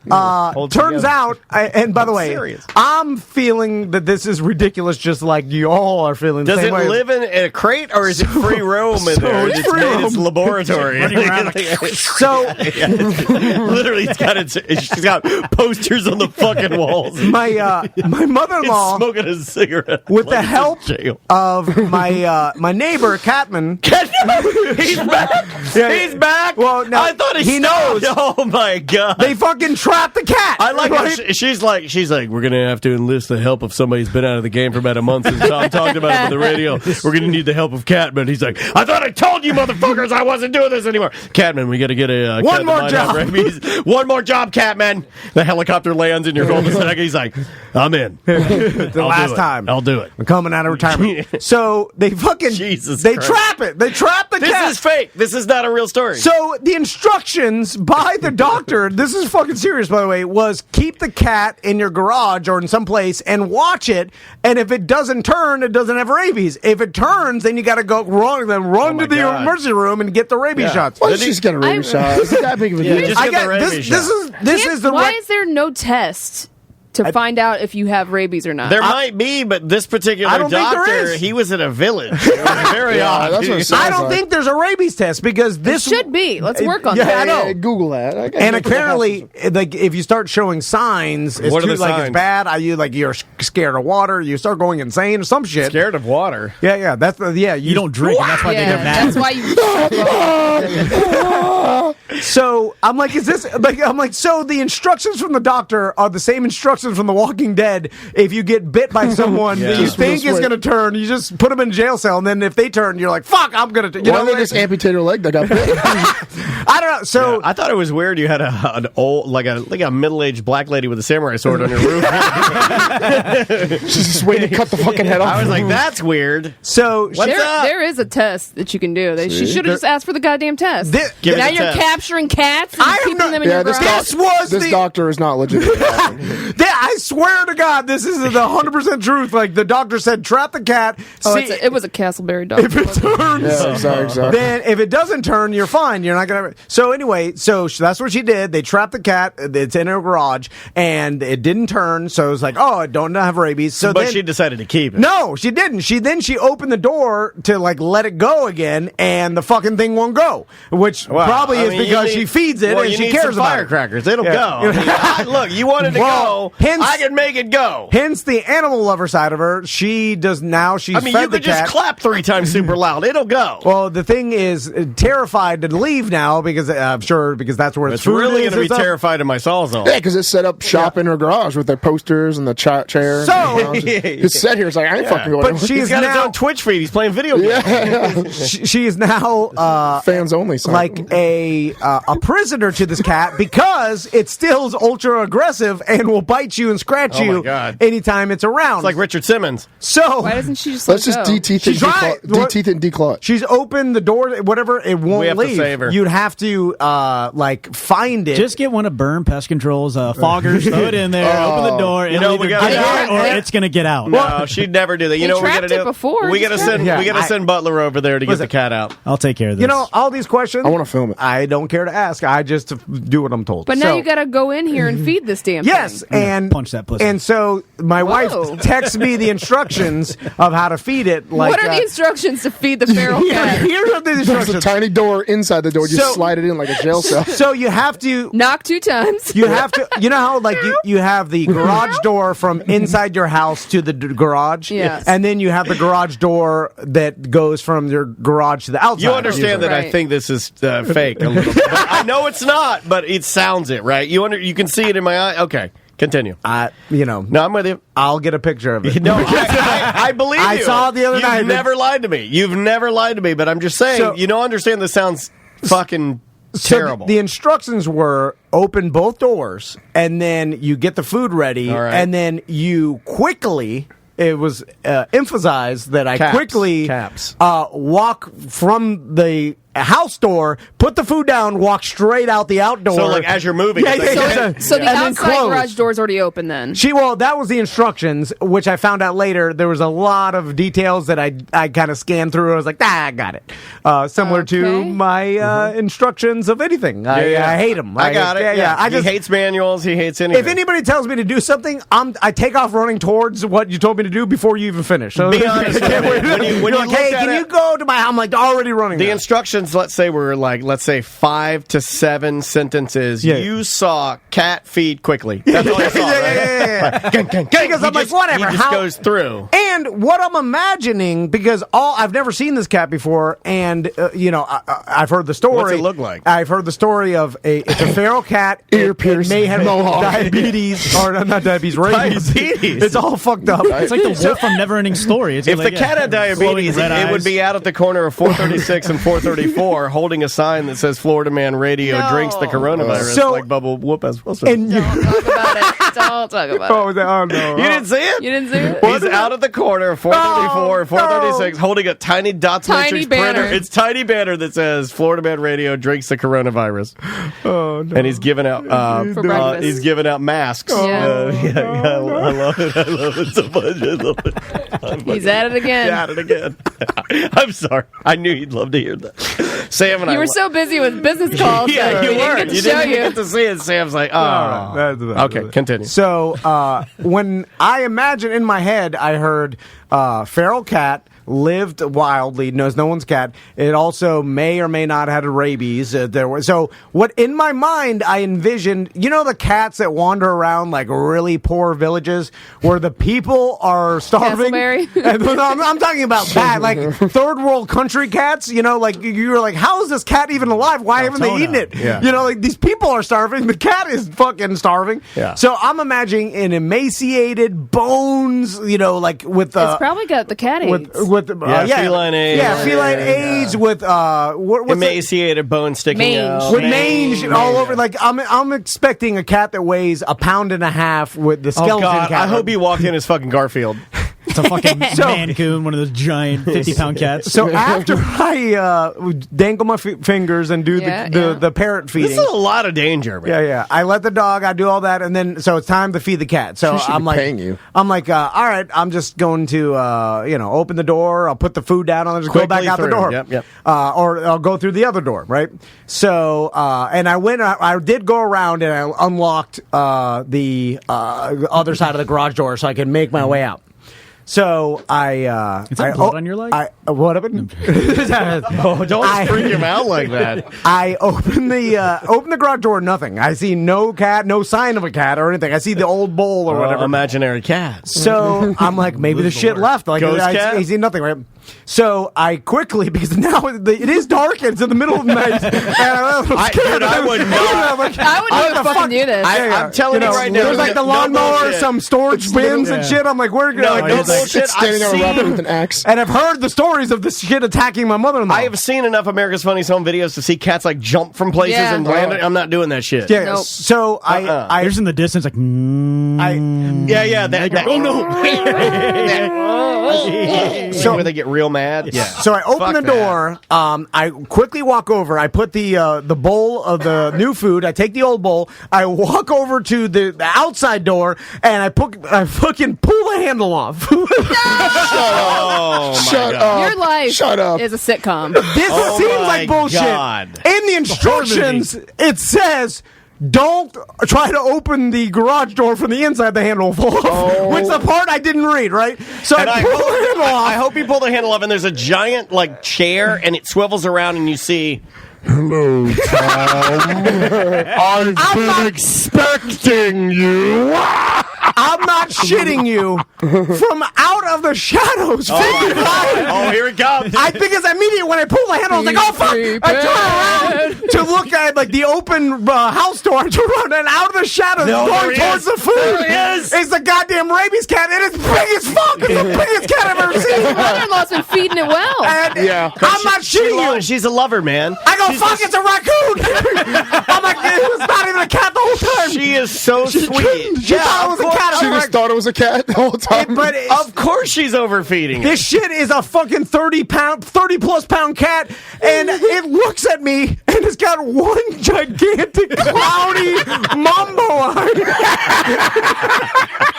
turns out, and by the way, serious. I'm feeling that this is ridiculous, just like you all are feeling the Does same it way. live in a crate, or is it free roam in there? it's It's free made roam. its laboratory. So, Literally, she's got posters on the fucking walls. my mother-in-law, smoking a cigarette. with the help of my neighbor, Catman. He's back. He's back. Well, no, I thought he knows. Oh my god! They fucking trapped the cat. I like right? how she's like, we're gonna have to enlist the help of somebody who's been out of the game for about a month since Tom talked about it on the radio. We're gonna need the help of Catman. He's like, I thought I told you motherfuckers I wasn't doing this anymore. Catman, we gotta get a one more job. One more job, Catman. The helicopter lands in your cul-de-sac. He's like, I'm in. The last time. I'll do it. I'm coming out of retirement. So they fucking they trap it. They trap the cat. This is fake. This is not a real story. So the instructions by the doctor, this is fucking serious, by the way, was keep the cat in your garage or in some place and watch it. And if it doesn't turn, it doesn't have rabies. If it turns, then you got to go run to the emergency room and get the rabies shots. Why does she just get a rabies shot? Is it that big of a deal? This is the Why is there no test to find out if you have rabies or not? There might be, but this particular I don't think there doctor, is. he was in a village. It was very odd. That's what it sounds I don't think there's a rabies test because this should be. Let's work on yeah, that. I know. Yeah, Google that. And apparently, like if you start showing signs, it's What are too, the like signs? it's bad. You're scared of water. You start going insane or some shit. Scared of water. Yeah. That's You don't drink, and that's why they get mad. That's why you. So I'm like, is this like? I'm like, so the instructions from the doctor are the same instructions from The Walking Dead. If you get bit by someone that you think is going to turn, you just put them in a jail cell, and then if they turn, you're like, fuck, I'm going to. Why don't they just amputate her leg that got bit? I don't know. So I thought it was weird. You had an old, like a middle-aged black lady with a samurai sword on your roof. She's just waiting to cut the fucking head off. I was like, that's weird. So there is a test that you can do. She should have just asked for the goddamn test. Give now us a you're test. capturing cats and keeping them in your garage. This doctor is not legitimate. I swear to God, this is the 100% truth. Like the doctor said, trap the cat. Oh, it was a Castleberry doctor. If it turns, exactly. then if it doesn't turn, you're fine. You're not gonna. So anyway, so that's what she did. They trapped the cat. It's in her garage, and it didn't turn. So it was like, oh, I don't have rabies. So, but she decided to keep it. No, she didn't. She opened the door to like let it go again, and the fucking thing won't go. Which probably is because she feeds it and she cares about firecrackers. It'll go. I mean, look, you wanted to go. Hence, I can make it go. Hence the animal lover side of her. She does now. She's I mean, fed you could the cat. just clap 3 times super loud. It'll go. Well, the thing is terrified to leave now because I'm sure because that's where it's food really is going to be and stuff. terrified in my Sawzall. Yeah, because it's set up shop in her garage with their posters and the chair. So it's set here. It's like I ain't fucking going. But she's got now his own Twitch feed. He's playing video games. she is now fans only. Like a prisoner to this cat because it still is ultra aggressive and will bite you and scratch you anytime it's around. It's like Richard Simmons. So why doesn't she just let's just de-teeth and declaw it. She's opened the door, whatever, it won't We have leave. to save her. You'd have to like find it. Just get one of Burn Pest Control's foggers, throw it in there, open the door, and we got or it's going to get out. No, she'd never do that. You know what we got to do? Before, we got to send Butler over there to get the cat out. I'll take care of this. You know, all these questions. I want to film it. I don't care to ask. I just do what I'm told. But now you got to go in here and feed this damn yes, thing. and punch that pussy. And so my wife texts me the instructions of how to feed it. Like, what are the instructions to feed the feral cat? Here's the There's instructions. a tiny door inside the door. You slide it in like a jail cell. So you have to knock 2 times. You have to. You know how like you have the garage door from inside your house to the garage. Yes. And then you have the garage door that goes from your garage to the outside. You understand that I think this is fake a little bit. But I know it's not, but it sounds it, right? You can see it in my eye. Okay, continue. No, I'm with you. I'll get a picture of it. No, I believe you. I saw it the other night. You've never lied to me. You've never lied to me, but I'm just saying, So- you don't understand this sounds fucking So terrible. the instructions were open both doors, and then you get the food ready, and then you quickly. It was emphasized that I quickly walk from the house door, put the food down, walk straight out the outdoor. So, like, as you're moving. So the outside garage door's already open then? That was the instructions, which I found out later. There was a lot of details that I kind of scanned through. I was like, I got it. Similar to my instructions of anything. I hate them. I got it. He hates manuals. He hates anything. If anybody tells me to do something, I take off running towards what you told me to do before you even finish. So be honest. When you like, hey, can you go to my... I'm like, already running. The instructions, let's say, were like, 5 to 7 sentences. Yeah. You saw cat feed quickly. That's all you saw, right? Because I'm like, whatever. He just goes through. And what I'm imagining, because I've never seen this cat before, and I've heard the story. What's it look like? I've heard the story of it's a feral cat. Ear piercing, may have diabetes, or not diabetes, rabies. It's all fucked up. It's like the wolf from Neverending Story. It's if the cat had diabetes, it would be out at the corner of 436 and 434 holding a sign that says Florida Man Radio drinks the coronavirus, like Bubba Whoop has. Don't talk about it. Don't talk about it. Oh, no. You didn't see it? You didn't see it? He's out at the corner of 434 and 436 holding a tiny Dots Matrix printer. It's tiny banner that says Florida Man Radio drinks the coronavirus. Oh, no. And he's giving out he's giving out masks. I love it. I love it so much. I love it. He's at it again. At it again. I'm sorry. I knew you'd love to hear that. Sam and I. You were so busy with business calls. Yeah, you were. You didn't get to see it. Sam's like, okay, continue. So when I imagine in my head, I heard feral cat. Lived wildly, knows no one's cat. It also may or may not have had rabies. So what in my mind I envisioned, the cats that wander around like really poor villages where the people are starving. I'm talking about bad, like third world country cats. Like you're like, how is this cat even alive? Why haven't they eaten it? Yeah. Like these people are starving. The cat is fucking starving. Yeah. So I'm imagining an emaciated bones. Like with it's probably got the cat AIDS. Feline AIDS. Yeah, feline AIDS with emaciated bone sticking out. With mange all over. Like I'm expecting a cat that weighs 1.5 pounds with the skeleton cat. I hope he walked in as fucking Garfield. It's a fucking mancoon, one of those giant 50-pound cats. So after I dangle my fingers and do the parrot feeding. This is a lot of danger, man. Yeah. I let the dog, I do all that, and then so it's time to feed the cat. So I'm like, paying you. I'm like, all right, I'm just going to open the door. I'll put the food down. I'll just go back out the door. Yep. Or I'll go through the other door, right? So and I did go around and I unlocked the other side of the garage door so I could make my way out. So Is that blood on your leg? What happened? Don't freak him out like that. I open the garage door. Nothing. I see no cat, no sign of a cat or anything. I see the old bowl or whatever. Imaginary cat. So I'm like, maybe the shit left. Like I see nothing. Right. So I quickly, because now it is dark and it's in the middle of the night. And I would not. I wouldn't even fucking do this. I'm telling you right now. There's like the lawnmower, some storage bins and shit. I'm like, we're no bullshit. Standing there rubbing with an axe. And I've heard the stories of this shit attacking my mother-in-law. I have seen enough America's Funniest Home Videos to see cats like jump from places and land. I'm not doing that shit. Yeah. Nope. So I there's in the distance like. That. Oh no. So where they get real mad. Yeah. So I open the door. I quickly walk over. I put the bowl of the new food. I take the old bowl. I walk over to the outside door and I fucking pull the handle off. Shut up. Your life Shut up. is a sitcom. This seems like bullshit. God. In the instructions, it says, don't try to open the garage door from the inside. The handle will fall off. Which the part I didn't read, right? So I pull the handle off. I hope you pull the handle off, and there's a giant chair, and it swivels around, and you see. Hello, Tom. I've been expecting you. I'm not shitting you. From out of the shadows. Here it comes. Because immediately when I pull the handle, I was like, oh, fuck. I turn around to look at the open house door. I turn around and out of the shadows going towards the food. There he is. It's the goddamn rabies cat, and it's big as fuck. It's the biggest cat I've ever seen. Your mother-in-law's been feeding it well. And I'm not shitting you. She's a lover, man. I go, fuck, it's a raccoon. I'm like, it was not even a cat the whole time. She is so sweet. She thought it was a cat. She just thought it was a cat the whole time. Of course she's overfeeding. This shit is a fucking 30-plus pound cat, and it looks at me, and it's got one gigantic cloudy mumbo eye.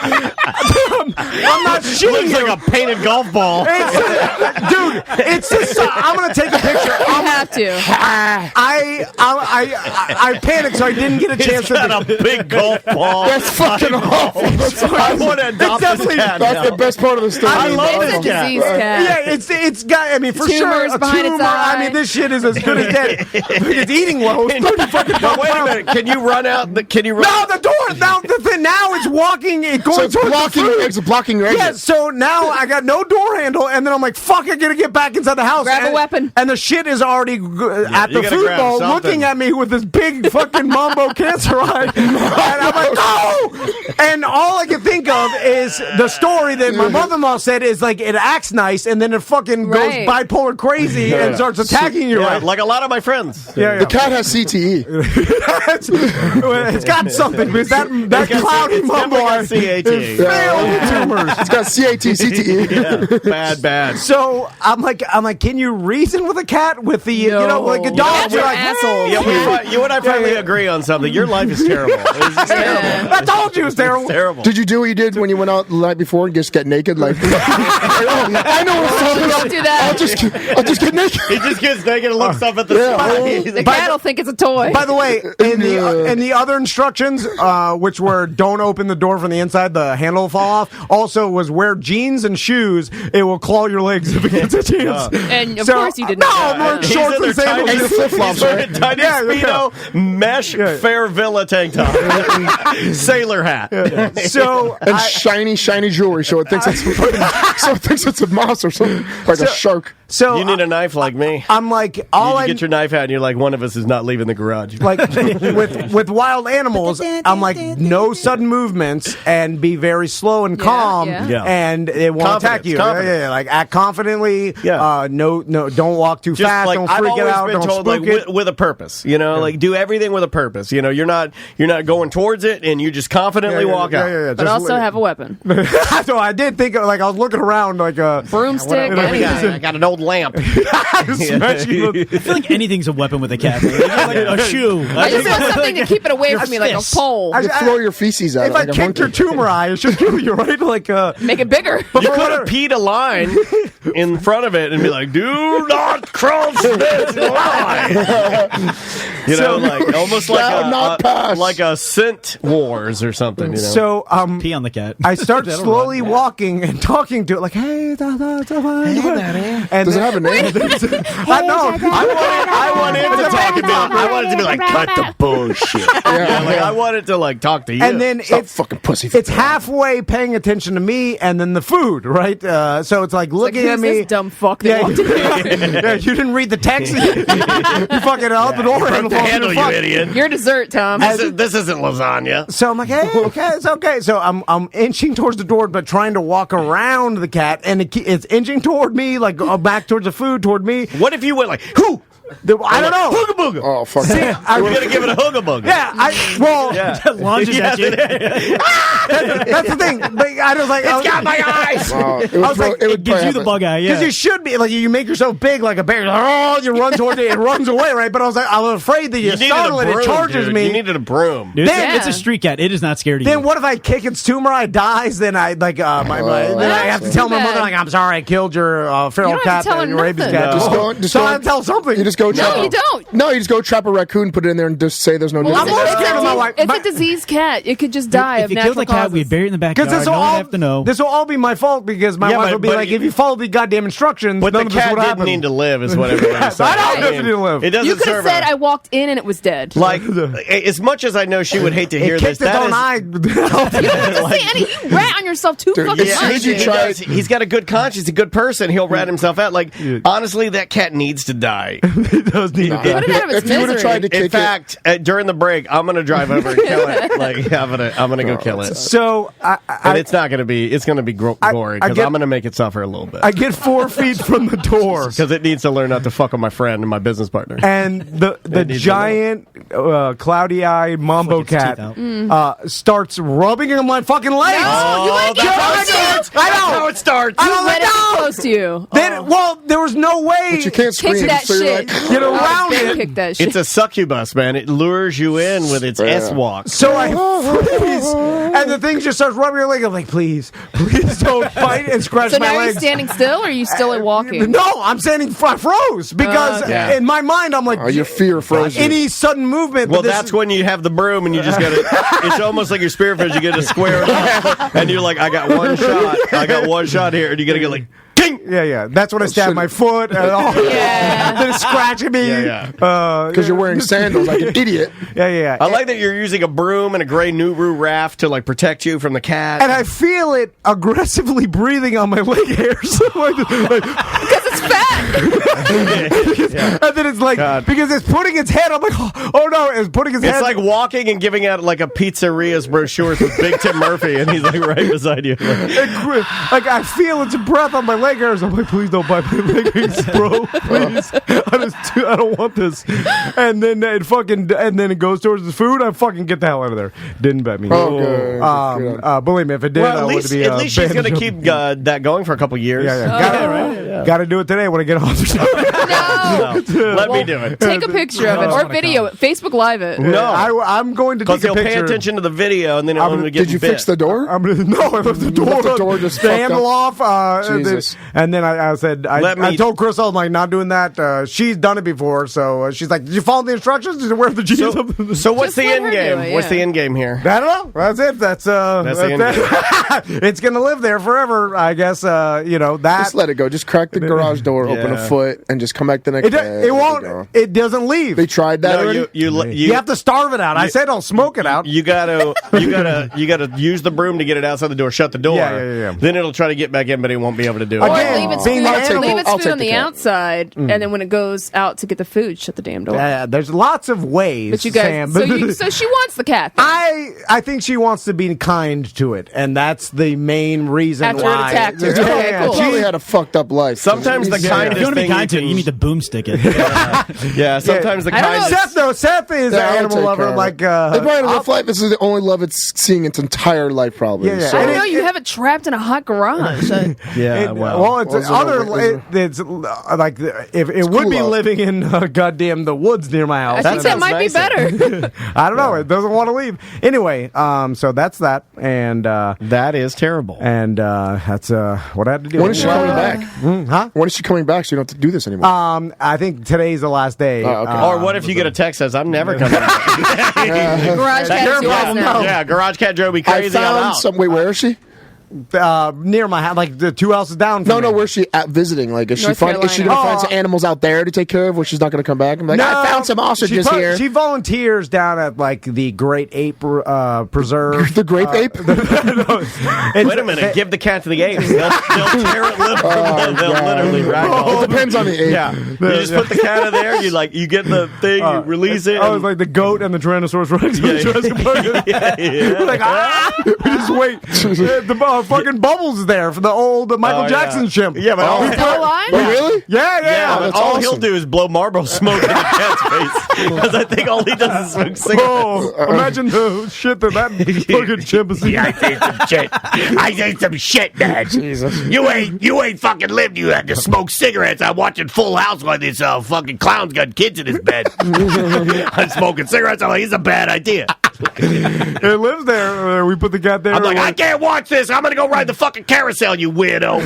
I'm not shitting Looks you. like a painted golf ball. Dude, it's just. I'm gonna take a picture. You have to. I panicked, so I didn't get a chance to. A big golf ball. That's fucking awful. I want to adopt this cat. That's the best part of the story. I mean, love It's a this cat. disease cat. Yeah, it's got. I mean, for sure, Tumors a behind its tumor. I eye. mean, this shit is as good as dead. It's eating low. It's 30 fucking Now, wait a pounds. minute. Can you run out? Can you run? No, the door. Now it's walking. It's going So towards the food. it's blocking your exit. Yeah, so now I got no door handle, and then I'm like, fuck, I gotta get back inside the house. Grab a and, weapon. And the shit is already at you the gotta food grab bowl something. looking at me with this big fucking mumbo cancer eye. And I'm like, no! And all I can think of is the story that my mother-in-law said is like, it acts nice, and then it fucking goes Right. bipolar crazy and starts attacking you. Yeah, Right? like a lot of my friends. Yeah, The cat has CTE. it's got something, because that cloudy mumbo eye. CAT. Failed tumors. It's got CAT, CTE. Bad. So I'm like, can you reason with a cat with the, like a dog? Cats are You're like, assholes. Yeah, you and I finally agree on something. Your life is terrible. It's terrible. I told you it was terrible. Terrible. Did you do what you did when you went out the night before and just get naked? Like, I know what's talking about. Don't do that. I'll just get naked. He just gets naked and looks up at the sky. The cat will think it's a toy. By the way, in the other instructions, which were don't open the door from the inside, the handle will fall off. Also was wear jeans and shoes. It will claw your legs if it gets a chance. And of course you didn't. No, I'm wearing shorts and sandals and flip-flops. Tiny Speedo, mesh Fair Villa tank top, sailor hat. So And shiny jewelry, so it thinks it's a mouse or something, like a shark. So You need a knife like me. I'm like, You I get your knife out and you're like, one of us is not leaving the garage. like with wild animals, I'm like, no sudden movements and be very slow and calm, Yeah. and it won't attack you. Confidence. Like act confidently. Yeah. No, don't walk too Just fast. like Don't I've freak it always out. been Don't told, spook like it. with a purpose. Like do everything with a purpose. You're not going towards it, and you just confidently walk out. Yeah. But also have a weapon. So I did think I was looking around like a Broomstick, anything. I got an old lamp. I feel like anything's a weapon with a cat. Like a shoe. I just want something to keep it away from me, like a pole. You throw your feces at If it I like a kicked your monkey. tumor eye, it should kill you, right? Like Make it bigger. You could have peed a line in front of it and be like, "Do not cross this line." Like almost like a scent wars or something. So Pee on the cat. I start slowly walking and talking to it, like, "Hey, and Does it have a name? I know. I want it to talk to me. I want it to be like, "Cut the bullshit." I want it to like talk to you. And then Stop fucking pussy. it's halfway paying attention to me and then the food, right? So it's like looking at Who's me. this dumb fuck that walked in here? Yeah, you didn't read the text. You fucking out the door. broke the handle, you idiot. Your dessert, Tom. This isn't lasagna. So I'm like, hey, okay, it's okay. So I'm inching towards the door, but trying to walk around the cat, and it's inching toward me, like back towards the food, toward me. What if you went like, who? I don't know. Hooga booga. Oh, fuck. I'm going to give it a hooga booga. Yeah, Lunges at you. that's the thing. But I was like, It's got my eyes. It gives you the bug eye, yeah. Because you should be like, you make yourself big like a bear. Oh, you run towards it, it runs away, right? But I was afraid that you startle it, it charges me. You needed a broom. Dude, Then- it's a street cat. It is not scared of you. Then what if I kick its tumor eye, dies? Then I like then I have to tell my mother like, I'm sorry, I killed your feral You don't have cat, to tell her your rabies nothing. cat. Just So go- I tell something. You just go trap. No, you don't. No, you just go trap a raccoon, put it in there, and just say there's no news. I'm more scared of my wife. It's a diseased cat. It could just die if of you natural killed the cat, causes. we'd bury it in the backyard. Because No one would have to know. this will all be my fault because my wife will be like, if you follow the goddamn instructions, But none the of this cat would didn't happen. need to live, is what everybody's saying. I know it doesn't need to live. It doesn't You could have serve said a- I walked in and it was dead. Like, as much as I know she would hate to hear It this, kicked its that own is... eye. You don't have to say any. You rat on yourself too Dude, fucking as soon much. as you dude. try- He's got a good conscience, a good person. He'll rat himself out. Like, honestly, that cat needs to die. It does need to Put it out of its If you would have tried to kick In fact, during the break, I'm going to drive over and kill it. Like I'm going to go kill it. So, And it's not going to be. It's going to be gory because I'm going to make it suffer a little bit. I get 4 feet from the door because it needs to learn not to fuck with my friend and my business partner. And the giant, cloudy-eyed Mambo cat starts rubbing on my fucking legs. No, you let it get close to you. I know. That's how it starts. You let it get close to you. Then, well, there was no way But you can't scream. Kick that so you're shit. like, get around it. Kick that shit. It's a succubus, man. It lures you in with its S-walk. So I freeze, and the thing just starts rubbing your leg. I'm like, please don't bite and scratch So my now legs. you're standing still, or are you still walking? No, I'm standing. I froze because in my mind I'm like, your fear froze you. any sudden movement. Well, that's when you have the broom and you just got to. It's almost like your spearfish. You get a square, and you're like, I got one shot. I got one shot here, and you got to get like. Ding! Yeah. That's when I stab my foot. And then it's scratching me. Because you're wearing sandals like an idiot. Yeah. I like that you're using a broom and a gray Nuru raft to like protect you from the cat. And I feel it aggressively breathing on my leg hairs. Because it's fat. And then it's like, because it's putting its head, I'm like, oh no, it's putting its head. It's like walking and giving out like a pizzeria's brochures with Big Tim Murphy, and he's like right beside you. Like I feel its breath on my leg hairs. I'm like, please don't bite my leg hairs, bro. Please, I don't want this. And then it goes towards the food. I fucking get the hell out of there. Didn't bet me. Believe me, if it did, Well, I would be. At least she's going to keep that going for a couple years. Got to do it today when I get off. Let me do it. Take a picture of it or video it. Facebook Live it. No, I'm going to take a picture. Because he'll pay attention to the video, and then he'll get Did you fix the door? No, I left the door. The door just the handle off. Jesus. And then I said, I told Crystal, I'm like, not doing that. She's done it before, so she's like, did you follow the instructions? Did you wear the jeans? So what's the end game? What's the end game here? I don't know. That's it. That's the end game. It's going to live there forever, I guess. That. Just let it go. Just crack the garage door, open a foot, and just come back the next day. It won't. It doesn't leave. They tried that already? You have to starve it out. I said don't smoke it out. You gotta use the broom to get it outside the door. Shut the door. Yeah. Then it'll try to get back in, but it won't be able to do it. Or leave its food on the outside, and then when it goes out to get the food, shut the damn door. Yeah, there's lots of ways. But you guys, Sam. so she wants the cat. I think she wants to be kind to it, and that's the main reason After why. it attacked her. Okay, cool. She really had a fucked up life. Sometimes the kindest If you want to thing be kind to it, you need to boomstick it. Sometimes the kindest. Seth is an animal lover. Like, they probably had a rough life. This is the only love it's seeing its entire life, probably. Yeah. So. I don't know. You have it trapped in a hot garage. It's like if it would be living in goddamn the woods near my house. I think that might be better. I don't know. It doesn't want to leave. Anyway, so that's that, and that is terrible. And that's what I had to do. When is she coming back? Huh? When is she coming back? So you don't have to do this anymore. I think today's the last day. Or what if you get a text that says, "I'm never coming back." Garage cat Yeah, Garage Cat drove me crazy. I found some. Wait, where is she? Near my house, like the 2 houses down. No, where's she at visiting? Like, is she going to find some animals out there to take care of, where she's not going to come back? I'm like, I found some ostriches here. She volunteers down at like the Great Ape Preserve. The Great Ape? Wait a minute, give the cat to the apes. They'll tear it they'll literally ragdoll. It depends on the ape. Yeah, you just put the cat in there. You get the thing, you release it. Oh, it's like the goat and the Tyrannosaurus Rex. We just wait. The fucking Bubbles is there for the old Michael Jackson chimp. Yeah, but still alive? Oh, really? Yeah. But all he'll do is blow Marlboro smoke in the cat's face, because I think all he does is smoke cigarettes. Imagine the shit that fucking chimp is. Yeah, I say some shit. I say some shit, man. Jesus. You ain't fucking lived. You had to smoke cigarettes. I'm watching Full House while this fucking clown's got kids in his bed. I'm smoking cigarettes. I'm like, it's a bad idea. It lives there. We put the cat there. I'm like, I can't watch this. I'm gonna go ride the fucking carousel, you weirdo.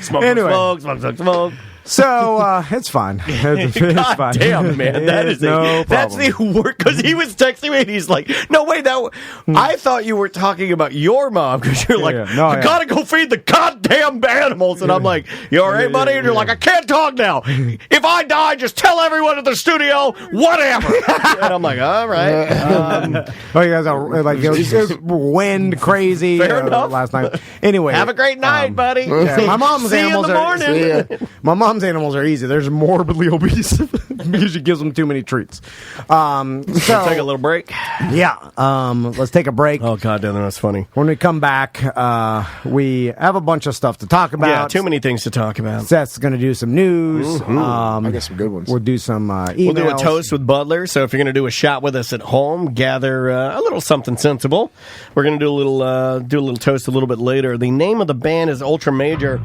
Smoke. So it's fine. It's God fine. damn, man, that's the worst. Because he was texting me and he's like, "No, wait, I thought you were talking about your mom because you're like, I gotta go feed the goddamn animals." And I'm like, "You all right, buddy?" And you're like, "I can't talk now. If I die, just tell everyone at the studio, whatever." And I'm like, "All right." You guys are like it was wind crazy last night. Anyway, have a great night, buddy. My mom's See you in animals the morning. My mom's Tom's animals are easy. They're morbidly obese because she gives them too many treats. So take a little break. Yeah. Let's take a break. Oh God, that's funny. When we come back, we have a bunch of stuff to talk about. Yeah, too many things to talk about. Seth's going to do some news. I got some good ones. We'll do some emails. We'll do a toast with Butler. So if you're going to do a shot with us at home, gather a little something sensible. We're going to do a little toast a little bit later. The name of the band is Ultra Major.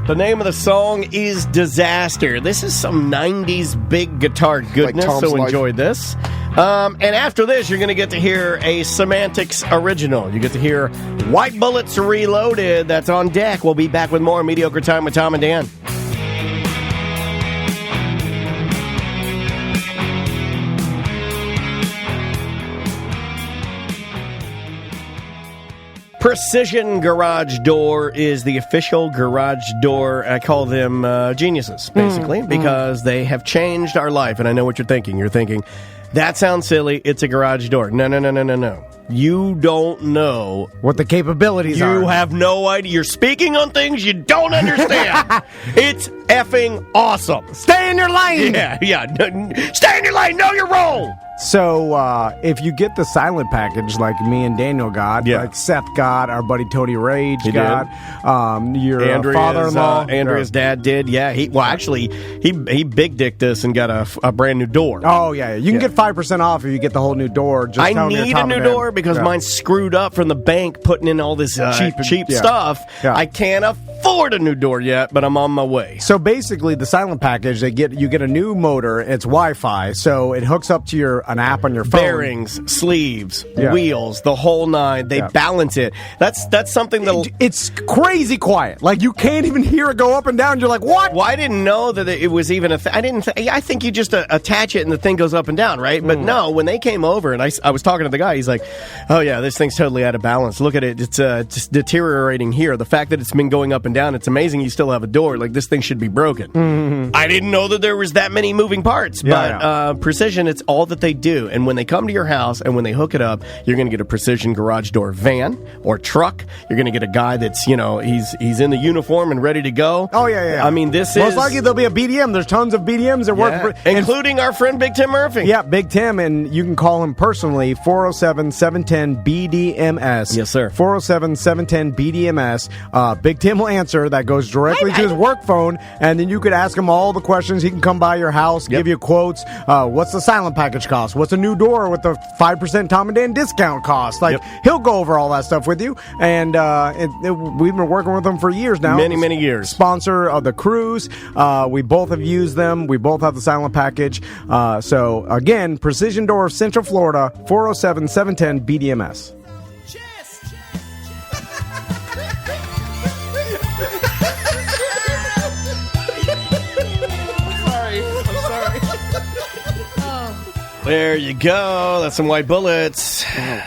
The name of the song is Disaster. This is some 90s big guitar goodness, like so enjoy this. And after this, you're going to get to hear a Semantics original. You get to hear White Bullets Reloaded. That's on deck. We'll be back with more Mediocre Time with Tom and Dan. Precision Garage Door is the official garage door. I call them geniuses, basically, because they have changed our life. And I know what you're thinking. You're thinking, that sounds silly. It's a garage door. No. You don't know what the capabilities are. You have no idea. You're speaking on things you don't understand. It's effing awesome. Stay in your lane. Yeah. Stay in your lane. Know your role. So, if you get the silent package like me and Daniel got, like Seth got, our buddy Tony Rage got, your father-in-law. Andrea's dad did, yeah. He big dicked us and got a brand new door. Oh, yeah. You can get 5% off if you get the whole new door. Just I need a new door because mine's screwed up from the bank putting in all this cheap stuff. Yeah. I can't afford a new door yet, but I'm on my way. So, basically, the silent package, you get a new motor. It's Wi-Fi, so it hooks up to an app on your phone. Bearings, sleeves, wheels, the whole nine. They balance it. That's something that it's crazy quiet. Like you can't even hear it go up and down. You're like, what? Well, I didn't know that it was even I think you just attach it and the thing goes up and down, right? But no, when they came over and I was talking to the guy, he's like, oh yeah, this thing's totally out of balance. Look at it. It's just deteriorating here. The fact that it's been going up and down, it's amazing you still have a door. Like this thing should be broken. Mm-hmm. I didn't know that there was that many moving parts, but Precision, it's all that they do. And when they come to your house and when they hook it up, you're going to get a Precision garage door van or truck. You're going to get a guy that's, he's in the uniform and ready to go. Oh, yeah. I mean, this most likely there'll be a BDM. There's tons of BDMs that work. Including our friend Big Tim Murphy. Yeah, Big Tim. And you can call him personally, 407-710-BDMS. Yes, sir. 407-710-BDMS. Big Tim will answer. That goes directly to his work phone. And then you could ask him all the questions. He can come by your house, give you quotes. What's the silent package cost? What's a new door with the 5% Tom and Dan discount cost? Like, he'll go over all that stuff with you. And we've been working with them for years now. Many years. Sponsor of the cruise. We both have used them. We both have the silent package. So, again, Precision Door of Central Florida, 407-710-BDMS. There you go. That's some White Bullets.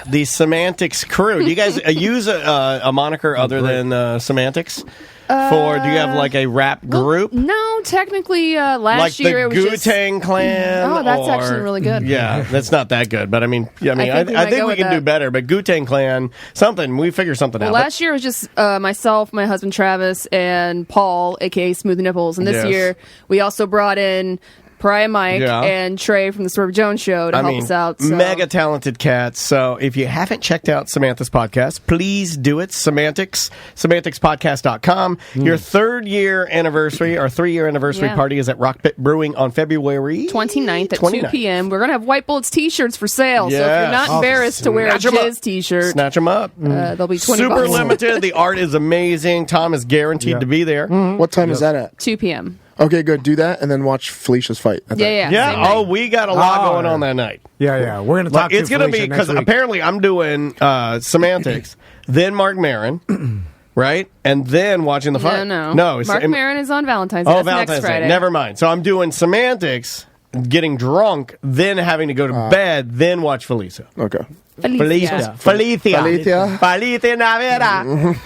The Semantics crew. Do you guys use a moniker other than Semantics? Do you have like a rap group? Well, no, technically last year it was like the Wu-Tang Clan. Oh, that's actually really good. Yeah, that's not that good, but I think we can do better. But Wu-Tang Clan, we figure something out. Last year it was just myself, my husband Travis, and Paul, aka Smooth Nipples, and this year we also brought in Pariah Mike and Trey from the Storm Jones Show to help us out. So. Mega talented cats. So if you haven't checked out Samantha's podcast, please do it. Semanticspodcast.com. Your 3-year anniversary, our 3-year anniversary party is at Rock Pit Brewing on February 29th at 2 p.m. We're going to have White Bullets t-shirts for sale. Yes. So if you're not embarrassed to wear a Jizz t-shirt, snatch them up. They'll be $20. Super limited. The art is amazing. Tom is guaranteed to be there. What time is that at? 2 p.m. Okay, good. Do that and then watch Felicia's fight. Yeah. Oh, we got a lot going on that night. Yeah. We're going to talk. It's going to be because apparently I'm doing Semantics, then Mark Maron, right, and then watching the fight. No. Mark Maron is on Valentine's Day. Oh, Valentine's Day. Friday. Never mind. So I'm doing Semantics, getting drunk, then having to go to bed, then watch Felicia. Okay. Felicia Navidad.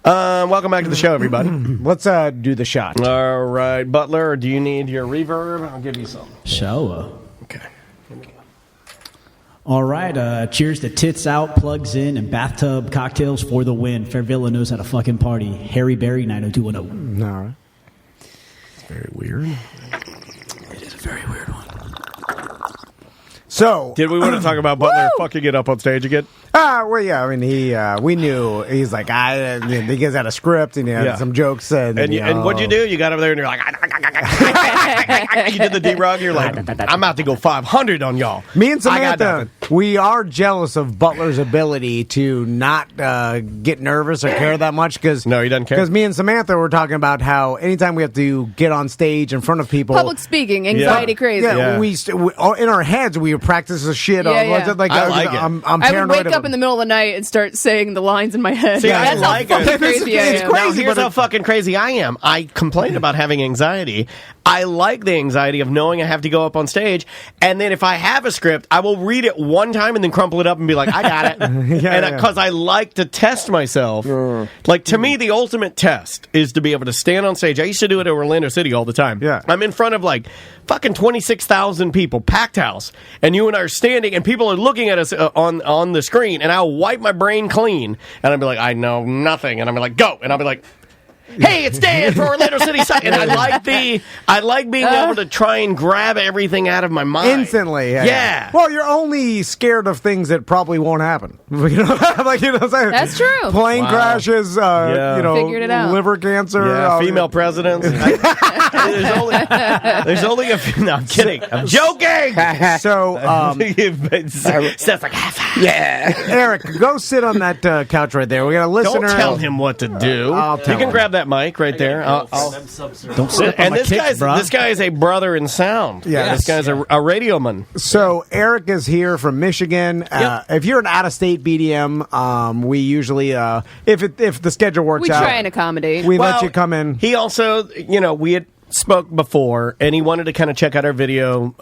Welcome back to the show, everybody. Let's do the shot. All right, Butler, do you need your reverb? I'll give you some. So, okay. All right, cheers to Tits Out, Plugs In, and Bathtub Cocktails for the win. Fairvilla knows how to fucking party. Harry Berry, 90210. All right. very weird. It is a very weird one. So, did we want to talk about Butler fucking it up on stage again? Well, yeah. I mean, we knew he's like, he gets out a script and he had some jokes and what'd you do? You got over there and you're like, you did the D-Rug. You're like, I'm about to go 500 on y'all. Me and Samantha, we are jealous of Butler's ability to not get nervous or care that much because no, he doesn't care. Because me and Samantha were talking about how anytime we have to get on stage in front of people, public speaking, anxiety, crazy. Yeah, we in our heads we practice the shit. Like, I like it. I'm I paranoid. would wake up in the middle of the night and start saying the lines in my head. See, I like it. Crazy it's I am. crazy. Now, here's how fucking crazy I am. I complain about having anxiety. I like the anxiety of knowing I have to go up on stage, and then if I have a script, I will read it one time and then crumple it up and be like, I got it. Because I like to test myself. Like, to me, the ultimate test is to be able to stand on stage. I used to do it at Orlando City all the time. Yeah. I'm in front of, like, fucking 26,000 people, packed house, and you and I are standing, and people are looking at us on the screen, and I'll wipe my brain clean, and I'll be like, I know nothing, and I'll be like, go, and I'll be like, hey, it's Dan for Orlando City. And I like being able to try and grab everything out of my mind instantly. Yeah. Well, you're only scared of things that probably won't happen. Like, you know what I'm saying? That's true. Plane crashes. Figured it out. Liver cancer. Female presidents. There's only a few. No, I'm kidding. I'm joking. So, Seth's like, Erik, go sit on that couch right there. We got a listener. Don't tell him what to do. You can grab that mic right there. Don't slip on and my kicks, bro. This guy is a brother in sound. Yeah, this guy's a radio man. So Erik is here from Michigan. If you're an out-of-state BDM, we usually, if the schedule works out, we try and accommodate. We let you come in. He also, we had spoke before, and he wanted to kind of check out our video,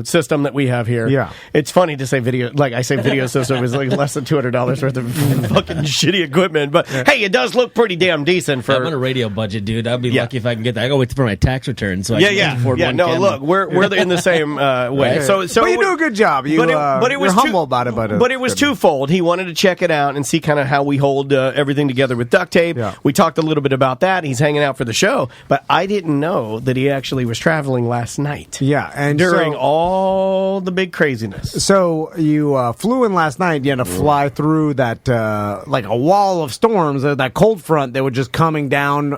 system that we have here. Yeah, it's funny to say video, like I say video system is like less than $200 worth of fucking shitty equipment, but hey, it does look pretty damn decent for. I'm on a radio budget, dude. I'd be lucky if I can get that. I gotta wait for my tax return, so I can afford one camera. Look, we're in the same way. So but you do a good job. But it was humble about it. But it was twofold. He wanted to check it out and see kind of how we hold everything together with duct tape. Yeah. We talked a little bit about that. He's hanging out for the show, but I didn't know that he actually was traveling last night. Yeah, and during all the big craziness. So you flew in last night. You had to fly through that like a wall of storms, that cold front that was just coming down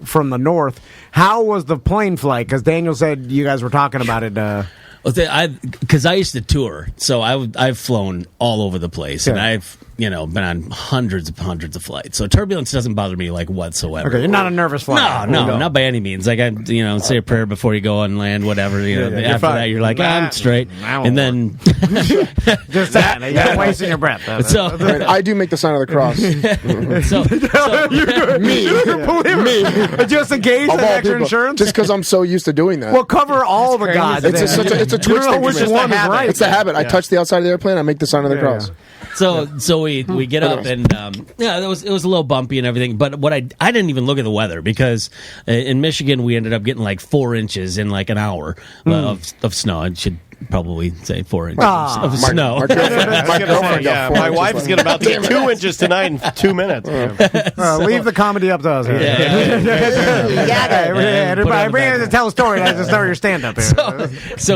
from the north. How was the plane flight? Because Daniel said you guys were talking about it. Because I used to tour, so I've flown all over the place, and I've been on hundreds of flights. So turbulence doesn't bother me like whatsoever. Okay, you're not a nervous flyer. No, not by any means. Like I, say a prayer before you go on land, whatever. After that, you're like, I'm straight, and then just that you're wasting your breath. So I do make the sign of the cross. me, just in case extra insurance. Just because I'm so used to doing that. Well, cover all the gods. It's a Twitch thing. Which one is right? It's the habit. I touch the outside of the airplane. I make the sign of the cross. So we get up and it was a little bumpy and everything. But what I didn't even look at the weather because in Michigan we ended up getting like 4 inches in like an hour of snow. I should probably say 4 inches of snow. My wife is about to get 2 inches tonight in 2 minutes. Leave the comedy up to us. Everybody bring in to tell a story. That's the story of your stand-up here.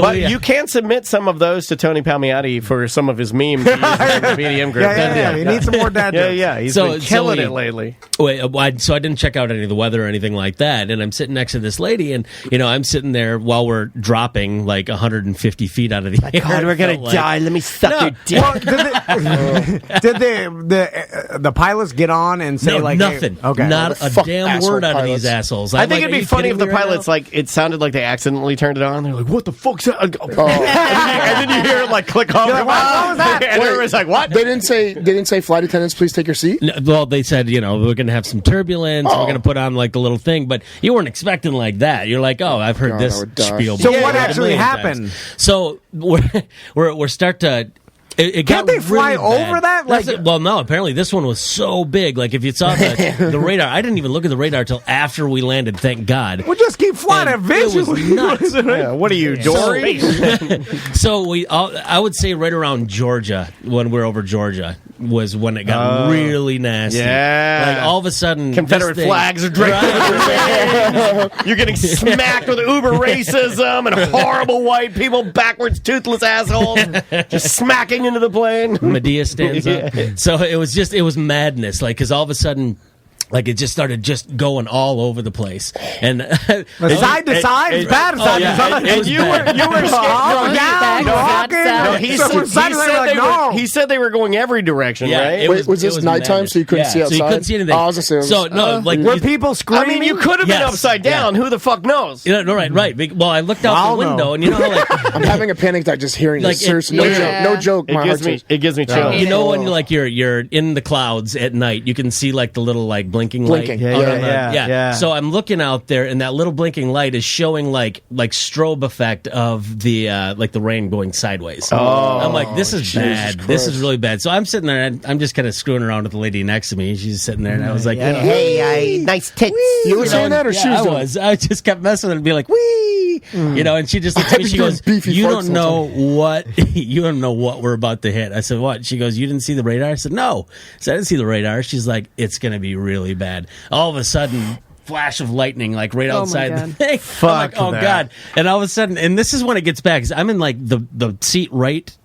But you can submit some of those to Tony Palmiotti for some of his memes in the BDM group. Yeah. You need some more dad jokes. He's been killing it lately. So I didn't check out any of the weather or anything like that, and I'm sitting next to this lady, and I'm sitting there while we're dropping like 150 feet out of the air. God, we're gonna die. Let me suck your dick. Well, did the pilots get on and say nothing? Hey, okay, not a damn word out of these assholes. I think it'd be funny if the pilots it sounded like they accidentally turned it on. They're like, "What the fuck's that?" And then you hear it click off. What was that? And everyone's like, "What?" They didn't say, "Flight attendants, please take your seat." No, well, they said we're gonna have some turbulence. We're gonna put on like the little thing, but you weren't expecting like that. You're like, "Oh, I've heard this spiel." So what actually happened? So we're start to. Can't they fly over that? Well, no. Apparently, this one was so big. Like if you saw the radar, I didn't even look at the radar till after we landed. Thank God. We'll just keep flying it visually. It was nuts. What are you, Dory? So I would say right around Georgia when we're over Georgia. was when it got really nasty. Yeah. Like all of a sudden, Confederate flags are draped. You're getting smacked with Uber racism and horrible white people, backwards, toothless assholes, just smacking into the plane. Medea stands up. So it was madness. Like, because all of a sudden, like, it just started just going all over the place, and side to side, it's bad side to side. And you were down, walking. He said they were going every direction, right? Wait, was this nighttime so you couldn't see outside? So you couldn't see anything. I was assuming. So no, like were people screaming? I mean, you could have been upside down. Who the fuck knows? No, right. Well, I looked out the window, and you know how like I'm having a panic attack just hearing this. Seriously, no joke. It gives me chills. You know when you're in the clouds at night, you can see like the little like blinking light. Yeah. So I'm looking out there, and that little blinking light is showing like strobe effect of the like the rain going sideways. I'm like, this is bad. Christ. This is really bad. So I'm sitting there, and I'm just kind of screwing around with the lady next to me. She's sitting there, and I was like, hey, nice tits. You were saying that, or she was? I just kept messing with her and be like, wee, and she just looked at me. She goes, you don't know what we're about to hit. I said, what? She goes, you didn't see the radar? I said, no. So I didn't see the radar. She's like, it's going to be really bad. All of a sudden, flash of lightning, like right outside the thing. Fuck, I'm like, oh God. And all of a sudden, and this is when it gets bad, because I'm in like the seat right,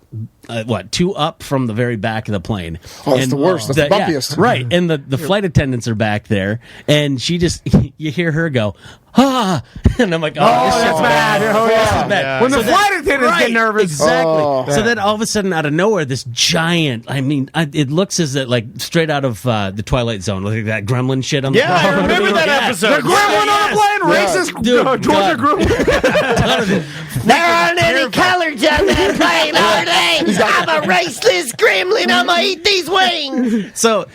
2 up from the very back of the plane. Oh, it's the worst. That's the bumpiest. Yeah, right. And the flight attendants are back there, and she just, you hear her go, ah, and I'm like, oh, that's bad. Oh, yeah. Bad. When the flight attendants get nervous. Exactly. So then all of a sudden, out of nowhere, this giant, it looks as if like straight out of the Twilight Zone, like that gremlin shit on the plane. I remember that episode. The gremlin on the plane, racist Georgia gremlin. There aren't any colors on that plane, are they? I'm a raceless gremlin. I'm going to eat these wings. So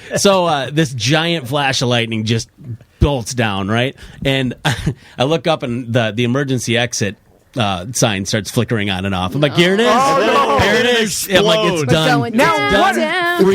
this giant flash of lightning just bolts down, right? And I look up, and the emergency exit sign starts flickering on and off. I'm like, here it is. Here it is. I'm like, it's done. Now, you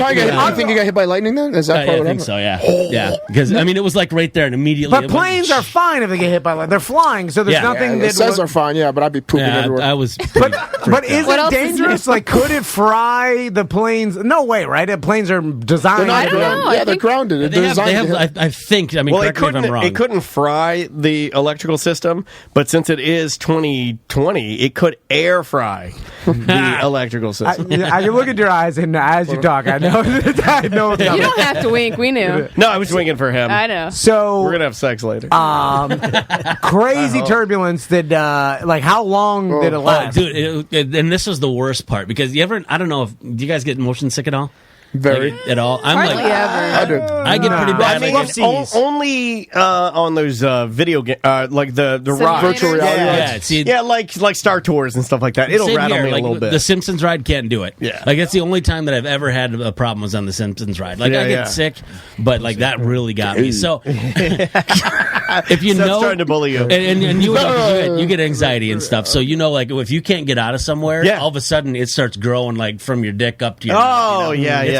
think you got hit by lightning then? Is that I think so, yeah. Because, it was like right there, and immediately. But planes are fine if they get hit by lightning. They're flying, so there's nothing that. It says they're fine, but I'd be pooping everywhere. I was. But is it dangerous? Like, could it fry the planes? No way, right? The planes are designed. I don't know. Yeah, they're grounded. I think. I mean, correct me if I'm wrong. It couldn't fry the electrical system, but since it is 2020, it could air fry the electrical system. I can look at your eyes, and as you talk, I know. I know. You don't have to wink. We knew. No, I was winking for him. I know. So we're gonna have sex later. Crazy turbulence. Like how long did it last, dude? And this was the worst part, because I don't know if do you guys get motion sick at all? Very at all. I'm hardly like, ever. I get pretty bad. Only on those video games, like the ride, virtual reality. Like Star Tours and stuff like that. It'll rattle me a little bit. The Simpsons ride can't do it. Yeah, like that's the only time that I've ever had a problem was on the Simpsons ride. Like I get sick, but like that really got me. So if you know, starting to bully you, and you get anxiety and stuff. So like if you can't get out of somewhere, all of a sudden it starts growing like from your dick up to your.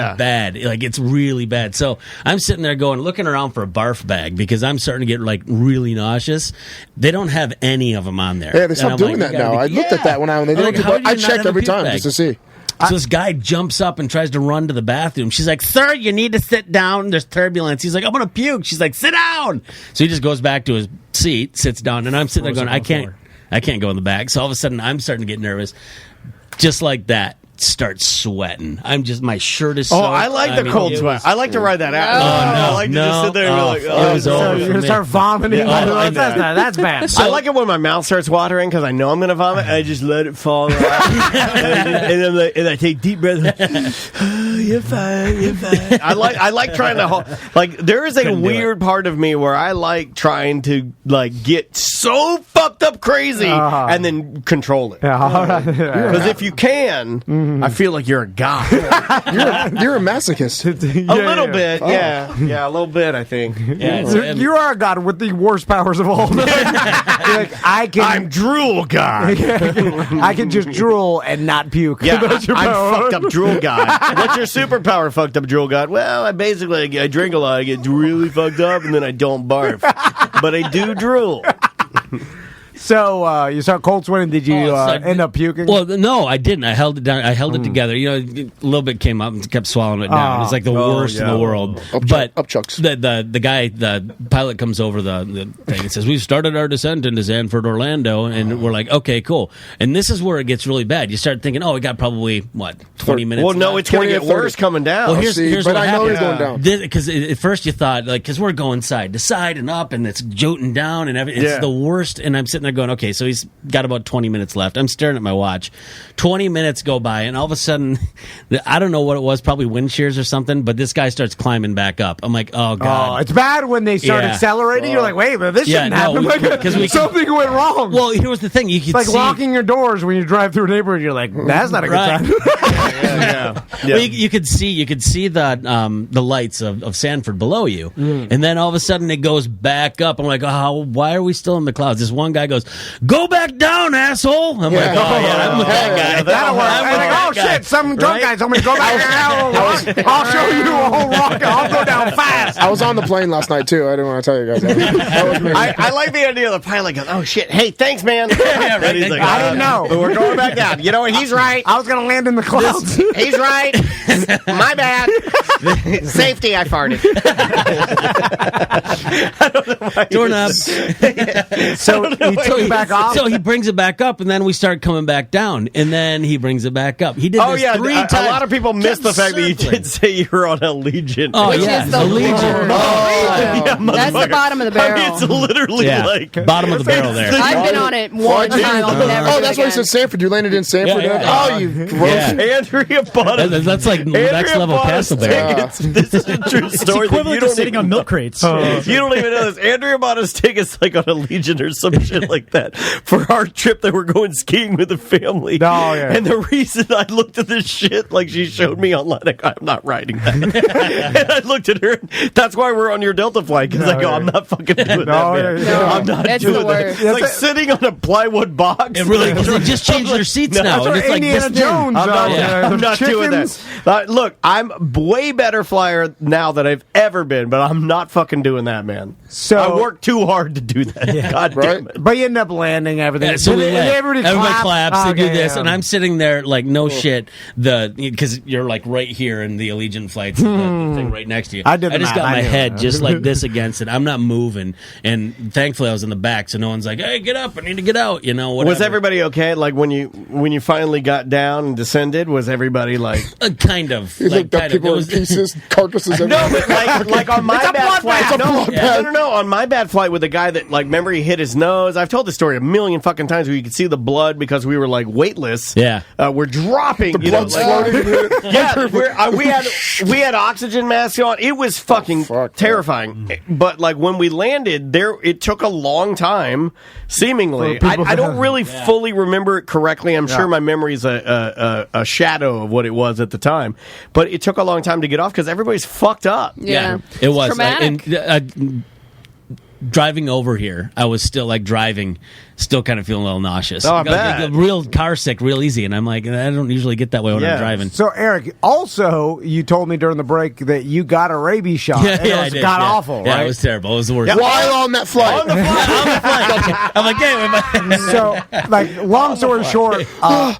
It's bad. Like it's really bad. So I'm sitting there looking around for a barf bag, because I'm starting to get like really nauseous. They don't have any of them on there. Yeah, they stopped doing that now. I looked at that when they did it. I checked every time just to see. So this guy jumps up and tries to run to the bathroom. She's like, sir, you need to sit down. There's turbulence. He's like, I'm going to puke. She's like, sit down. So he just goes back to his seat, sits down, and I'm sitting there going, I can't go in the back. So all of a sudden I'm starting to get nervous. Just like that. Start sweating. My shirt is soaked. I like the cold sweat. I like to ride that out. I like to just sit there and be like, it was over. You're going to start vomiting. That's bad. I like it when my mouth starts watering because I know I'm going to vomit. I just let it fall out. and I take deep breaths. You're fine. I like trying to there is a weird part of me where I like trying to get so fucked up crazy and then control it. Because if you can, I feel like you're a god. You're a masochist. A little bit, yeah, a little bit. I think. Yeah, you are a god with the worst powers of all. I'm drool god. I can just drool and not puke. Yeah, I'm fucked up drool god. What's your superpower, fucked up drool god? Well, I drink a lot. I get really fucked up, and then I don't barf, but I do drool. So you saw cold sweat, and did you end up puking? Well, no, I didn't. I held it down. I held it together. You know, a little bit came up and kept swallowing it down. It's like the worst in the world. Upchucks. The guy, the pilot comes over the thing and says, "We've started our descent into Sanford, Orlando," and we're like, "Okay, cool." And this is where it gets really bad. You start thinking, "Oh, we got probably 20 minutes." Well, no, it's going to get worse coming down. Well, here's what I know happened. it's going down. Because at first you thought, like, because we're going side to side and up, and it's jolting down, and it's the worst. And I'm sitting there going, "Okay, so he's got about 20 minutes left." I'm staring at my watch. 20 minutes go by, and all of a sudden, I don't know what it was, probably wind shears or something, but this guy starts climbing back up. I'm like, "Oh God!" Oh, it's bad when they start accelerating. You're like, "Wait, but this shouldn't happen." Because something went wrong. Well, here was the thing: you could it's like locking your doors when you drive through a neighborhood. You're like, "That's not a good time." Well, you could see the lights of Sanford below you, and then all of a sudden it goes back up. I'm like, "Oh, why are we still in the clouds?" This one guy goes, "Go back down, asshole!" I'm like, "Oh yeah, I'm that guy." That'll work. I'm like, "Oh shit, some drunk guy told me to go back down. I'll show you a whole rocket. I'll go down fast." I was on the plane last night too. I didn't want to tell you guys that was me. I like the idea of the pilot goes, "Oh shit, hey, thanks, man." Right. He's like, I didn't know. But we're going back down. You know what? He's right. I was going to land in the clouds. He's right. My bad. Safety, I farted. Doorknob. So he took it back off. So he brings it back up, and then we start coming back down, and then he brings it back up. He did this 3 times. A lot of people miss the fact that you did say you were on a Legion. Oh, Which yeah. is the Legion. That's the bottom of the barrel. I mean, it's literally like bottom of the barrel there. I've been on it one time. I'll never do it that's why he said Sanford. You landed in Sanford. Oh, you gross. Andrea bought us. That's like next level Castleberry. This is a true story. It's equivalent to sitting on milk crates. You don't even know this. Andrea bought us tickets like on a Legion or some shit like that for our trip that we're going skiing with the family. Oh, yeah. And the reason I looked at this shit like she showed me online, I go, "I'm not riding that." And I looked at her. That's why we're on your Delta flight, because I go, "I'm not fucking doing that, man. I'm not doing that." It's like sitting on a plywood box. It really they just changed their seats now. That's It's like Indiana this Jones. I'm not doing that. Look, I'm way better flyer now than I've ever been, but I'm not fucking doing that, man. So I worked too hard to do that. God damn it. But you end up landing everything. Yeah, so everybody claps. They do this, and I'm I'm sitting there like, no shit, because you're like right here in the Allegiant flights, the thing right next to you. I just got my head just like this against it. I'm not moving, and thankfully I was in the back, so no one's like, "Hey, get up! I need to get out." You know, whatever. Was everybody okay? Like when you finally got down and descended, was everybody like kind of? You like, that people in pieces, carcasses. No, but like on my bad flight. No, on my bad flight with the guy that like, remember he hit his nose. I've told this story a million fucking times where you could see the blood because we were like weightless. Yeah, we're dropping. The blood's floating. Yeah, we had oxygen masks on. It was fucking terrifying. But like when we landed there, it took a long time. Seemingly, I don't really fully remember it correctly. I'm sure my memory is a shadow of what it was at the time. But it took a long time to get off because everybody's fucked up. Yeah. It was. Traumatic. Driving over here, I was still like driving, still kind of feeling a little nauseous. Oh, I bet. Real car sick, real easy, and I'm like, I don't usually get that way when I'm driving. So, Eric, also, you told me during the break that you got a rabies shot. Yeah, I did. God awful, right? Yeah, it was terrible. It was the worst. While on that flight. On the flight. I'm like, hey, so, like, long story short, a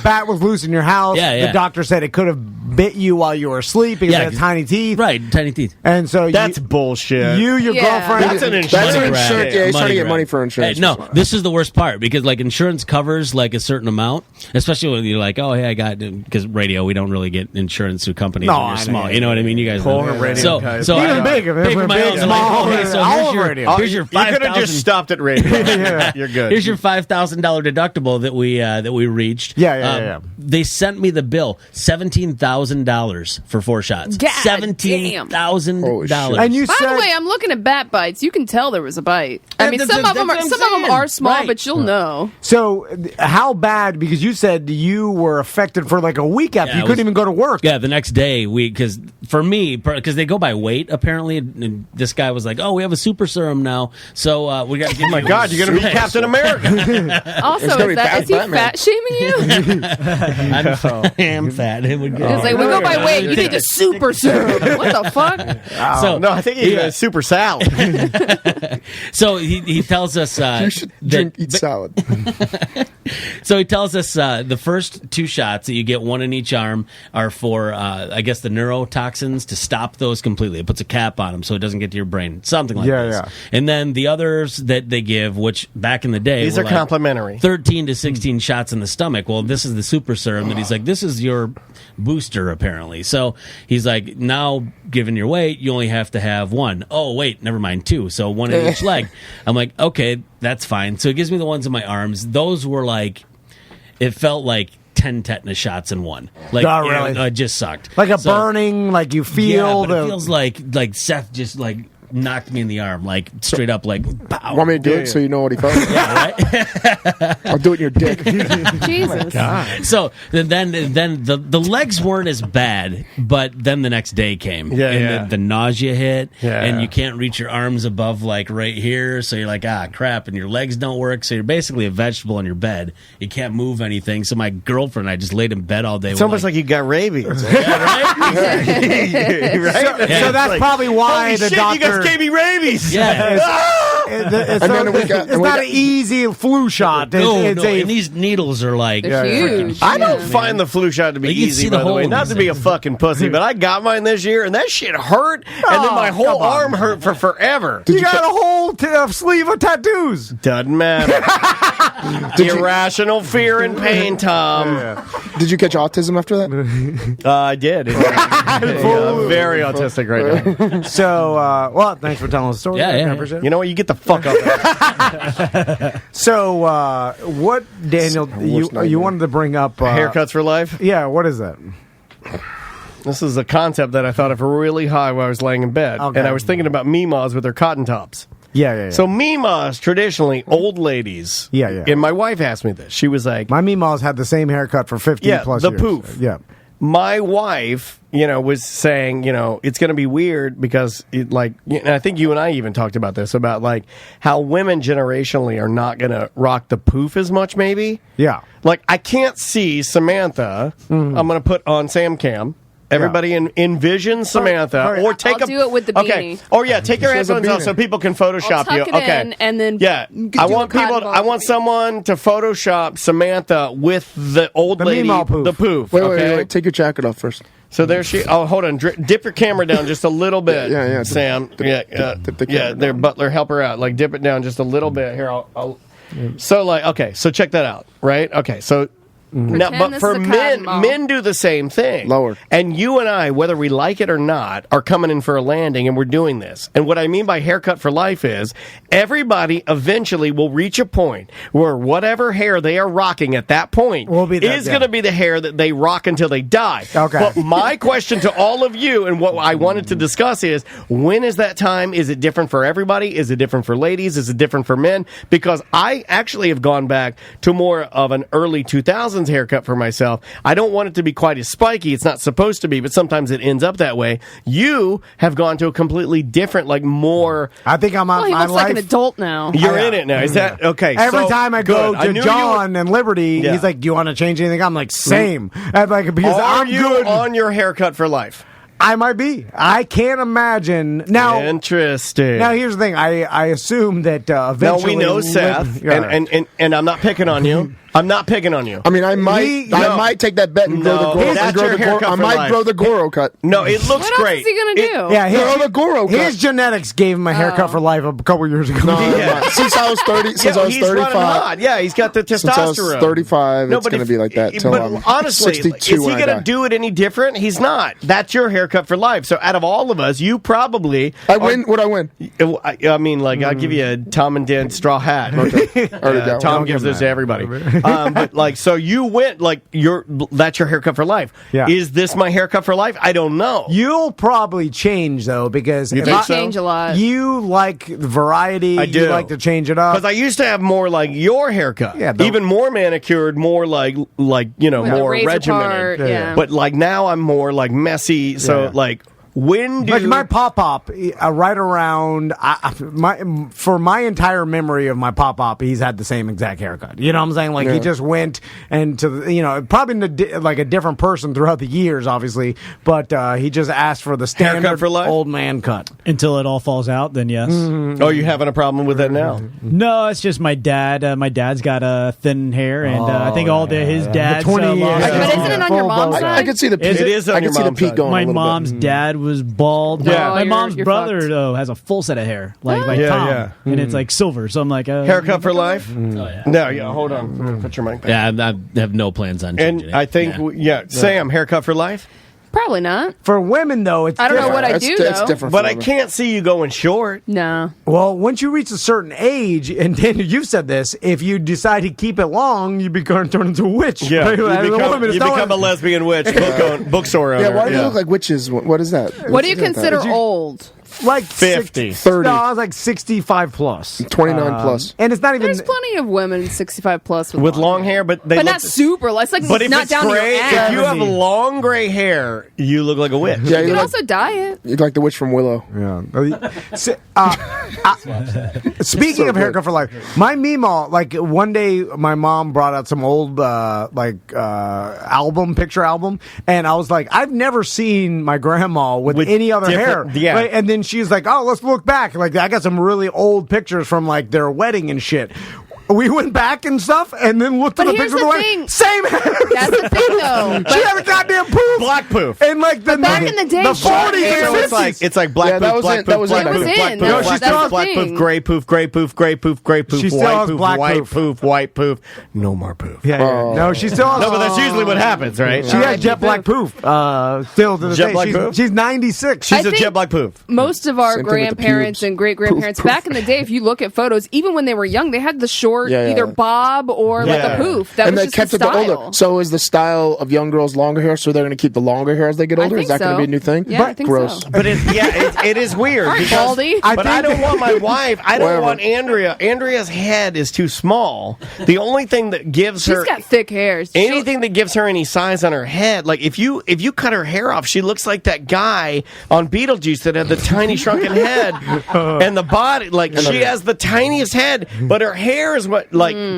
bat was loose in your house. Yeah. The doctor said it could have bit you while you were asleep because it had tiny teeth. Right, tiny teeth. And so that's bullshit. Your girlfriend. That's an insurance. That's an insurance. Yeah, he's trying to get money for insurance. Hey, no, this is the worst part because like insurance covers like a certain amount, especially when you're like, oh, hey, I got because radio, we don't really get insurance through companies when you're small. You know what I mean? You guys know. Radio so even big. Pay for my own. Small. Okay, so here's your $5,000. You could have just stopped at radio. You're good. Here's your $5,000 deductible that we reached. Yeah. They sent me the bill, $17,000 for 4 shots. $17,000. And you By said, the way, I'm looking at bat bites. You can tell there was a bite. I mean, some of them are small, but you'll know. So, how bad? Because you said you were affected for like a week after you couldn't even go to work. Yeah, the next day because for me, because they go by weight, apparently, and this guy was like, "Oh, we have a super serum now, so we got to give." Oh my God, you're going to be Captain America. Also, is he fat shaming you? I am fat. It would go. It's like we go by weight. You need a super serum. What the fuck? So no, I think he's a super salad. So he tells us you should eat salad. So he tells us the first 2 shots that you get, one in each arm, are for I guess the neurotoxins, to stop those completely. It puts a cap on them so it doesn't get to your brain. Something like this. Yeah. And then the others that they give, which back in the day, these are like complimentary. 13 to 16 shots in the stomach. Well, this is the super serum that he's like, this is your booster, apparently. So he's like, now, given your weight, you only have to have 1. Oh, wait, never mind, 2. So 1 in each leg. I'm like, okay, that's fine. So he gives me the ones in my arms. Those were like, it felt like 10 tetanus shots in one. Like, really? It just sucked. Like a burning, like you feel. Yeah, but it feels like Seth just like knocked me in the arm, like straight up, like. Pow. Want me to do it so you know what he felt? Yeah, right. I'll do it in your dick. Jesus. Oh, so then the legs weren't as bad, but then the next day came. Yeah, and the nausea hit, yeah. And you can't reach your arms above like right here, so you're like, crap, and your legs don't work, so you're basically a vegetable on your bed. You can't move anything. So my girlfriend and I just laid in bed all day. It's almost like you got rabies. Yeah, right? Right? So that's like, probably why the doctor gave me rabies. Yeah. It's not an easy flu shot. And these needles are like huge. I don't find the flu shot to be easy, by the way. Not to be a fucking pussy, but I got mine this year, and that shit hurt, and then my whole arm hurt for forever. You got a whole sleeve of tattoos. Doesn't matter. Irrational fear and pain, Tom. Did you catch autism after that? I did. I'm very autistic right now. So, well, thanks for telling us the story. Yeah. You know what? You get the fuck up. So, what, Daniel, you wanted to bring up... haircuts for life? Yeah, what is that? This is a concept that I thought of really high while I was laying in bed. Okay. And I was thinking about Mimas with their cotton tops. Yeah. So Mimas, traditionally, old ladies. Yeah. And my wife asked me this. She was like... My Mimas had the same haircut for 50 plus years. The poof. Yeah. My wife, was saying, it's going to be weird because, and I think you and I even talked about this, about, like, how women generationally are not going to rock the poof as much, maybe. Yeah. Like, I can't see Samantha. I'm going to put on Sam Cam. Everybody envision Samantha, or take do it with the beanie. Okay. Or take your headphones off so people can Photoshop you. Okay. In, and then I want someone to Photoshop Samantha with the old lady, the poof. Wait. Take your jacket off first. So there she. Oh, hold on. Dip your camera down just a little bit. Yeah. Sam. Dip the camera Their butler, help her out. Like dip it down just a little bit. Here, I'll. So check that out. Right. Okay. So. Now, but for men do the same thing. Lower. And you and I, whether we like it or not, are coming in for a landing, and we're doing this. And what I mean by haircut for life is everybody eventually will reach a point where whatever hair they are rocking at that point is going to be the hair that they rock until they die. Okay. But my question to all of you, and what I wanted to discuss is, when is that time? Is it different for everybody? Is it different for ladies? Is it different for men? Because I actually have gone back to more of an early 2000s haircut for myself. I don't want it to be quite as spiky. It's not supposed to be, but sometimes it ends up that way. You have gone to a completely different, more... I think I'm on he my looks life. like an adult now. You're in it now. Is that... Okay. Every time I go to John and Liberty, Yeah. he's like, do you want to change anything? I'm like, same. I'm like, because Are I'm you good. on your haircut for life? I might be. I can't imagine. Now, interesting. Now, here's the thing. I assume that eventually... Now, we know Seth, and I'm not picking on you. I'm not picking on you. I mean, I might take that bet and grow the Goro. I might grow the Goro cut. No, it looks what great. What else is he going to do? Yeah, grow the Goro cut. His genetics gave him a haircut for life a couple years ago. Since I was 30, since I was 35. Yeah, he's got the testosterone. Since I was 35, it's going to be like that till I'm honestly, 62 is he going to do it any different? He's not. That's your haircut for life. So out of all of us, you probably... Would I win? I mean, I'll give you a Tom and Dan straw hat. Okay. Tom gives this to everybody. But so you went, that's your haircut for life. Yeah. Is this my haircut for life? I don't know. You'll probably change, though, because... You think so? Change a lot. You like variety. I do. You like to change it up. Because I used to have more like your haircut. Yeah, even more manicured, more more razor regimented. part, yeah. But now I'm more messy. So When do like my pop right around for my entire memory of my pop, he's had the same exact haircut. You know what I'm saying? Like he just went and probably like a different person throughout the years, obviously, but he just asked for the standard haircut for life? Old man cut until it all falls out. Then yes. Mm-hmm. Oh, you having a problem with that now? No, it's just my dad. My dad's got thin hair, and I think all his dad's 20 years. But isn't it on your mom's side? I can see the peak. It is on your mom's side. Going my mom's dad was bald. Yeah. My mom's you're brother fucked. though has a full set of hair, like Tom, and it's like silver. So I'm like, haircut for life. Oh, yeah. No, hold on. Put your mic back. Yeah, I have no plans on changing And I think, Sam, haircut for life. Probably not. For women, though, it's I don't know different. what I do, It's though. different. But I can't see you going short. No. Well, once you reach a certain age, and Daniel, you've said this, if you decide to keep it long, you turn into a witch. Yeah, you become a lesbian witch, bookstore owner. Yeah, why do you look like witches? What is that? What do you consider old? Like 50. 30. No, I was like 65 plus. 29 plus. And it's not even... There's plenty of women 65 plus with long hair, but they but look, not super. It's like but if not it's down gray, to your ass. if you have long gray hair, you look like a witch. Yeah, You can look also dye it. you're like the witch from Willow. Yeah. Speaking of haircut for life, my Meemaw, like one day my mom brought out some old picture album, and I was like, I've never seen my grandma with any other hair. Yeah. Right? And then she's like, oh, let's look back. Like I got some really old pictures from like their wedding and shit. We went back and stuff, and then looked at the picture of the wedding. Same hair. That's the thing, though. She had a goddamn poof. Black poof. And like the back in the day, the short 40s hair and was 50s. It's like black poof, black poof, black poof, black poof, No, she still has black thing. poof, gray poof, gray poof, gray poof, gray poof, She still white has poof, black white poof. poof, white poof. No more poof. Yeah. No, she still has. No, but that's usually what happens, right? She has jet black poof. Still to the Jet day. black poof? She's 96. She's a think jet black poof. Most of our Same thing with the grandparents pubes. and great grandparents back in the day, if you look at photos, even when they were young, they had the short either bob or like a poof. That and was they just kept the it the style. older. So is the style of young girls longer hair? So they're going to keep the longer hair as they get I older? Is think that going so. to be a new thing? Yeah, I think Gross. so. But it is weird. All right, because, Baldy. but I don't want my wife. I don't want Andrea. Andrea's head is too small. The only thing that gives She's her got thick hair. anything that gives her any size on her head, like if you cut her hair off, she looks like that guy on Beetlejuice that had the tiny shrunken head and the body. Like she has the tiniest head, but her hair is what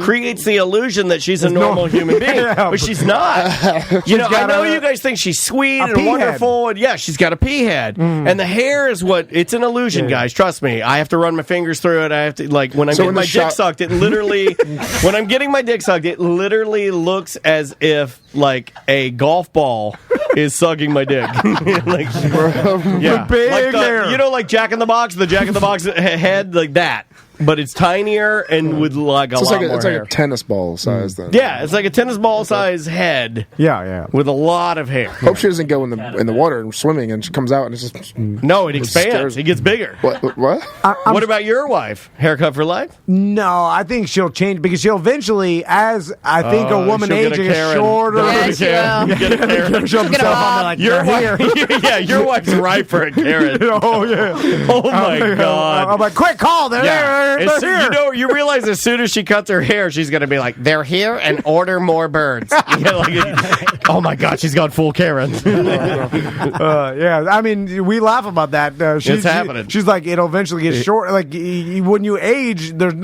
creates the illusion that she's a normal human being, but she's not. I know you guys think she's sweet and wonderful, and she's got a pea head, and the hair is it's an illusion, guys. Trust me. I have to run my fingers through it. I have to when I'm getting my dick sucked, it literally when I'm getting my dick sucked, it literally looks as if like a golf ball is sucking my dick. Like hair. Like Jack in the Box, the Jack in the Box head, like that. But it's tinier and with like a lot more it's hair. like a tennis ball size then. Yeah, it's like a tennis ball size head. Yeah. With a lot of hair. Hope she doesn't go in the water and swimming and she comes out and it's just no, it expands. It gets bigger. What? What about your wife? Haircut for life? No, I think she'll change because she'll eventually, as I think a woman ages shorter, Get a Karen. she'll get like your wife. Your wife's right for a Karen. Oh yeah. Oh my god. I'm like, quick call. They're here. You realize as soon as she cuts her hair, she's going to be like, they're here and order more birds. Oh my god, she's gone full Karen. I mean, we laugh about that. It's happening. She's like, it'll eventually get short. Like when you age, there's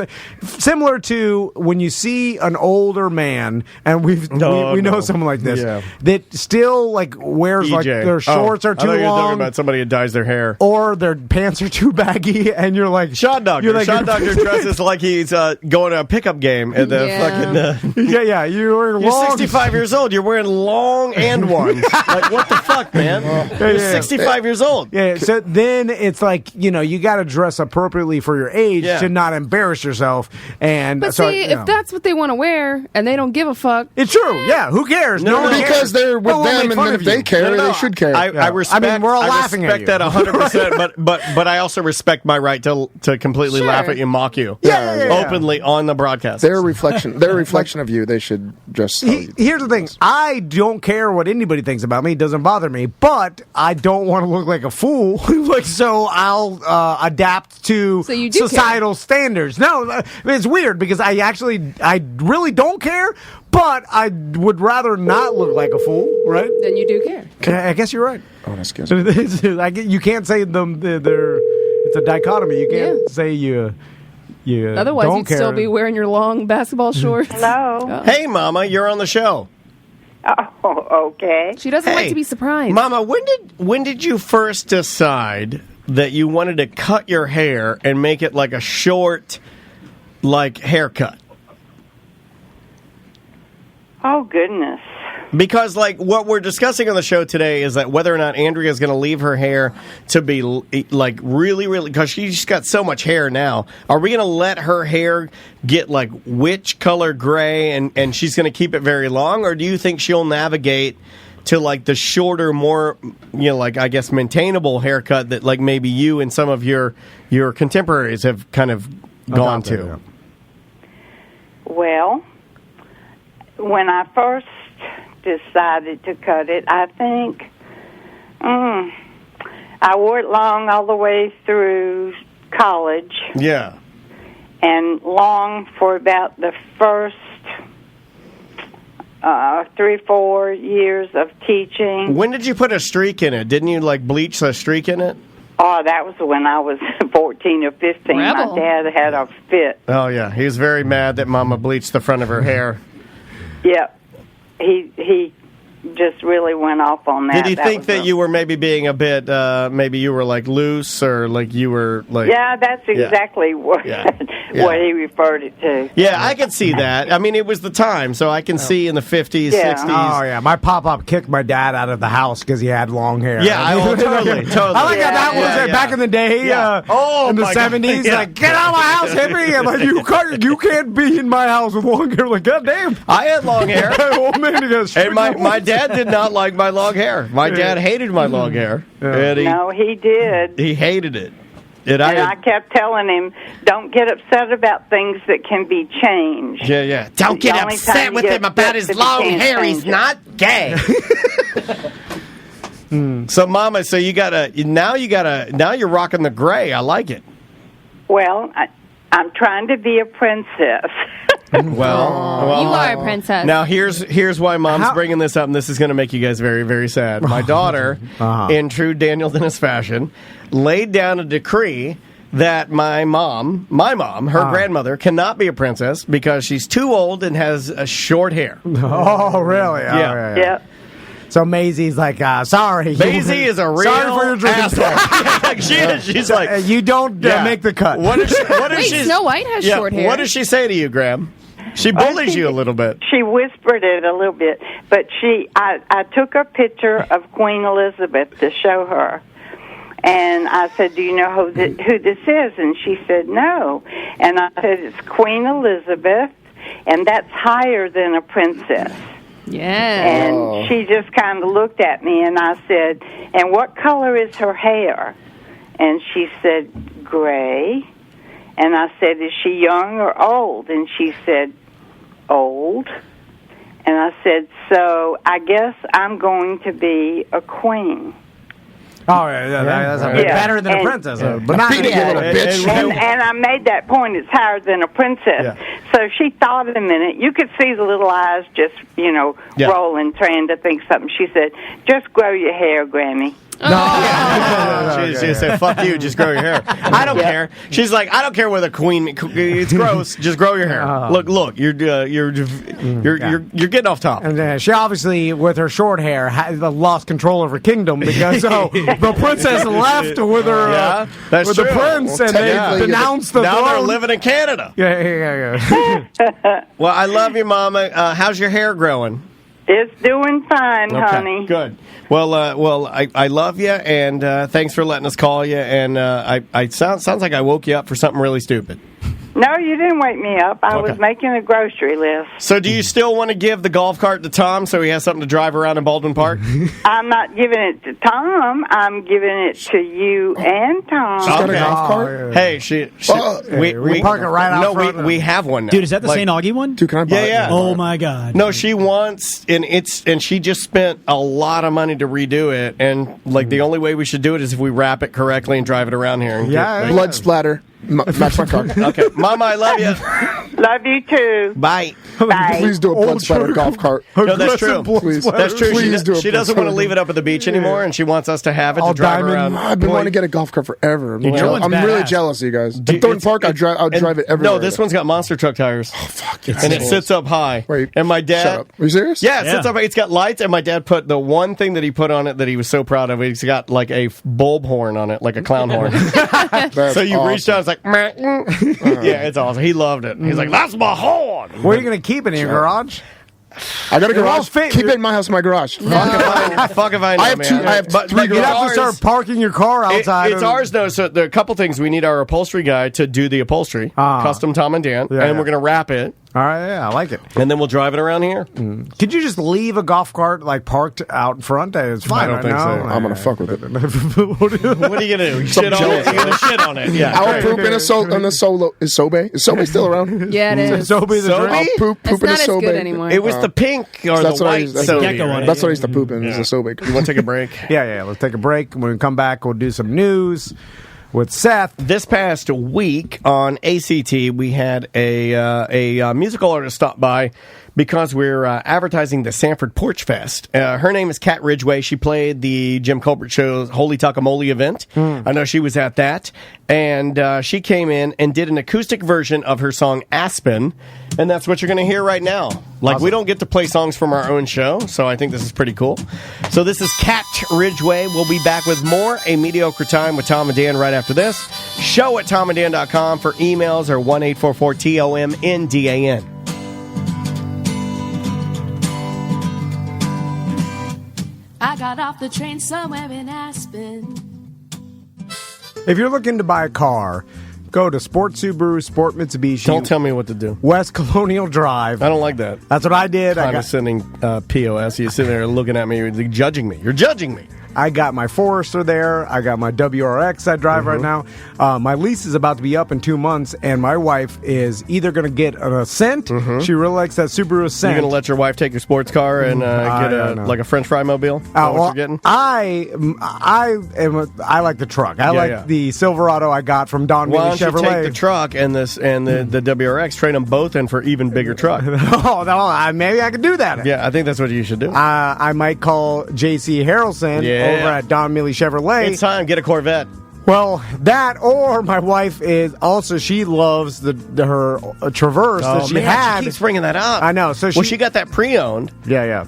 similar to when you see an older man, and we know someone like this that still like wears like their shorts are too long. You're talking about somebody who dyes their hair, or their pants are too baggy, and you're like Sean Doctor. Doctor dresses like he's going to a pickup game and the fucking You're 65 years old. You're wearing long and ones. Like what the fuck, man? You're 65 years old. Yeah. So then it's like you got to dress appropriately for your age to not embarrass yourself. And but if that's what they want to wear and they don't give a fuck, it's true. Yeah. Who cares? No, because they're with them, and if they care, they should care. I respect. I mean, we're all laughing at you. I respect that 100%. But I also respect my right to completely laugh at you and mock you openly on the broadcast. Their reflection of you, they should just here's the thing. I don't care what anybody thinks about me. It doesn't bother me, but I don't want to look like a fool. So I'll adapt to societal standards. No, it's weird because I really don't care, but I would rather not look like a fool, right? Then you do care. I guess you're right. Oh, that's good. You can't say it's a dichotomy. You can't say you otherwise don't you'd care. Still be wearing your long basketball shorts. Hello. Oh. Hey, Mama, you're on the show. Oh, okay. She doesn't like to be surprised. Mama, when did you first decide that you wanted to cut your hair and make it like a short, haircut? Oh, goodness. Because, what we're discussing on the show today is that whether or not Andrea is going to leave her hair to be, really, really... Because she's got so much hair now. Are we going to let her hair get, witch color gray and she's going to keep it very long? Or do you think she'll navigate to, the shorter, more, I guess, maintainable haircut that, maybe you and some of your contemporaries have kind of gone to? Well, when I first decided to cut it, I think I wore it long all the way through college. Yeah. And long for about the first 3-4 years of teaching. When did you put a streak in it? Didn't you bleach a streak in it? Oh, that was when I was 14 or 15. Rebel. My dad had a fit. Oh, yeah. He was very mad that Mama bleached the front of her hair. Yep. He just really went off on that. Did he think that you were maybe being a bit, maybe you were loose or you were Yeah, that's exactly what he referred it to. Yeah, I can see that. I mean, it was the time, so I can see in the 50s, 60s. Oh, yeah. My pop-up kicked my dad out of the house because he had long hair. Yeah, totally. I like how that was back in the day, in the 70s. Yeah. Get out of my house, hippie! I'm like, you can't be in my house with long hair. Like, goddamn. I had long hair. Old man, and my dad did not like my long hair. My dad hated my long hair. And No, he did. He hated it. And I kept telling him, don't get upset about things that can be changed. Yeah. Don't get upset with him about his long hair. He's not gay. So, Mama, now you're rocking the gray. I like it. Well, I'm trying to be a princess. Well, you are a princess. Now, here's why Mom's bringing this up, and this is going to make you guys very, very sad. My daughter, in true Daniel Dennis fashion, laid down a decree that my mom, her grandmother, cannot be a princess because she's too old and has short hair. Oh, really? Yeah. Yep. So Maisie's like, sorry. Maisie is a real sorry for your drinking asshole. She is. She's like, you don't make the cut. Wait, Snow White has short hair. What does she say to you, Graham? She bullies you a little bit. She whispered it a little bit, but I took a picture of Queen Elizabeth to show her. And I said, do you know who this is? And she said, no. And I said, it's Queen Elizabeth, and that's higher than a princess. Yeah. And she just kind of looked at me, and I said, and what color is her hair? And she said, gray. And I said, is she young or old? And she said, old. And I said, so I guess I'm going to be a queen. Oh, that's a bit better than a princess. But not beat it, you little bitch. And I made that point, it's higher than a princess. Yeah. So she thought a minute. You could see the little eyes just, rolling, trying to think something. She said, just grow your hair, Grammy. She said, fuck you, just grow your hair. I don't care. She's like, I don't care whether it's gross, just grow your hair. Look, you're getting off top. And she obviously, with her short hair, lost control of her kingdom because the princess left with her with the prince, and they denounced the now throne. They're living in Canada. Yeah. Well, I love you, Mama. How's your hair growing? It's doing fine, honey. Good. Well, I love you, and thanks for letting us call you. And I sounds like I woke you up for something really stupid. No, you didn't wake me up. I was making a grocery list. So do you still want to give the golf cart to Tom so he has something to drive around in Baldwin Park? I'm not giving it to Tom. I'm giving it to you and Tom. She's got a golf cart? Hey, we park it right out front. We have one now. Dude, is that the St. Augie one? Dude, can I buy it? Yeah. Oh, my God. No, she wants, and she just spent a lot of money to redo it, and the only way we should do it is if we wrap it correctly and drive it around here. And blood splatter. Match my car. Okay, Mama, I love you. Love you too. Bye. Bye. Please do a blood splatter golf cart. No, that's true. Please. That's true. Please She doesn't want to leave it up at the beach anymore, and she wants us to have it to drive around. I've been wanting to get a golf cart forever. I'm really jealous of you guys. In Thornton Park, I'll drive it everywhere. No, this one's got monster truck tires. Oh, fuck. And it sits up high. Wait, and my dad. Shut up. Are you serious? Yeah, it sits up high. It's got lights, and my dad put the one thing that he put on it that he was so proud of. He's got like a bulb horn on it, like a clown horn. So you reached out, it's like, yeah, it's awesome. He loved it. He's like, that's my horn. Where are you going to keep it in your garage? I got a garage. Keep it in my house, my garage. Fuck if I know, I have man. two. I have three You have to start parking your car outside. It's ours, though. So there are a couple things. We need our upholstery guy to do the upholstery, custom Tom and Dan, and we're going to wrap it. All right, yeah, I like it. And then we'll drive it around here. Could you just leave a golf cart parked out in front? It's fine. I don't think so. I'm gonna fuck with it. What are you gonna do? You shit on it? You're gonna shit on it? Yeah. I'll poop in a solo. Is Sobe? Is Sobe still around? Yeah, it is. Sobe the drink? I'll poop It's in a not as Sobe. good anymore. It was the pink or That's the what I white. used. That's what I used to poop in. Is a Sobe. You want to take a break? Yeah. Let's take a break. When we come back, we'll do some news with Seth. This past week on ACT, we had a musical artist stop by because we're advertising the Sanford Porch Fest. Her name is Kat Ridgway. She played the Jim Colbert Show's Holy Takamoli event. I know she was at that. And she came in and did an acoustic version of her song Aspen. And that's what you're going to hear right now. Like, we don't get to play songs from our own show, so I think this is pretty cool. So this is Kat Ridgway. We'll be back with more A Mediocre Time with Tom and Dan right after this. Show at tomanddan.com for emails or 1-844-TOMNDAN. I got off the train somewhere in Aspen. If you're looking to buy a car, go to Sport Subaru, Sport Mitsubishi. Don't tell me what to do. West Colonial Drive. I don't like that. That's what I did. Condescending POS. You're sitting there looking at me, you're judging me. You're judging me. I got my Forester there. I got my WRX I drive right now. My lease is about to be up in 2 months, and my wife is either going to get an Ascent. She really likes that Subaru Ascent. You're going to let your wife take your sports car and get a French fry mobile? What you're getting? I like the truck. I like the Silverado I got from Don Mini Chevrolet. Why don't you take the truck and the WRX, trade them both in for even bigger truck? Maybe I could do that. Yeah, I think that's what you should do. I might call J.C. Harrelson over at Don Millie Chevrolet. It's time. Get a Corvette. Well, that or my wife is also, she loves her Traverse that she had. She keeps bringing that up. I know. So she got that pre-owned. Yeah.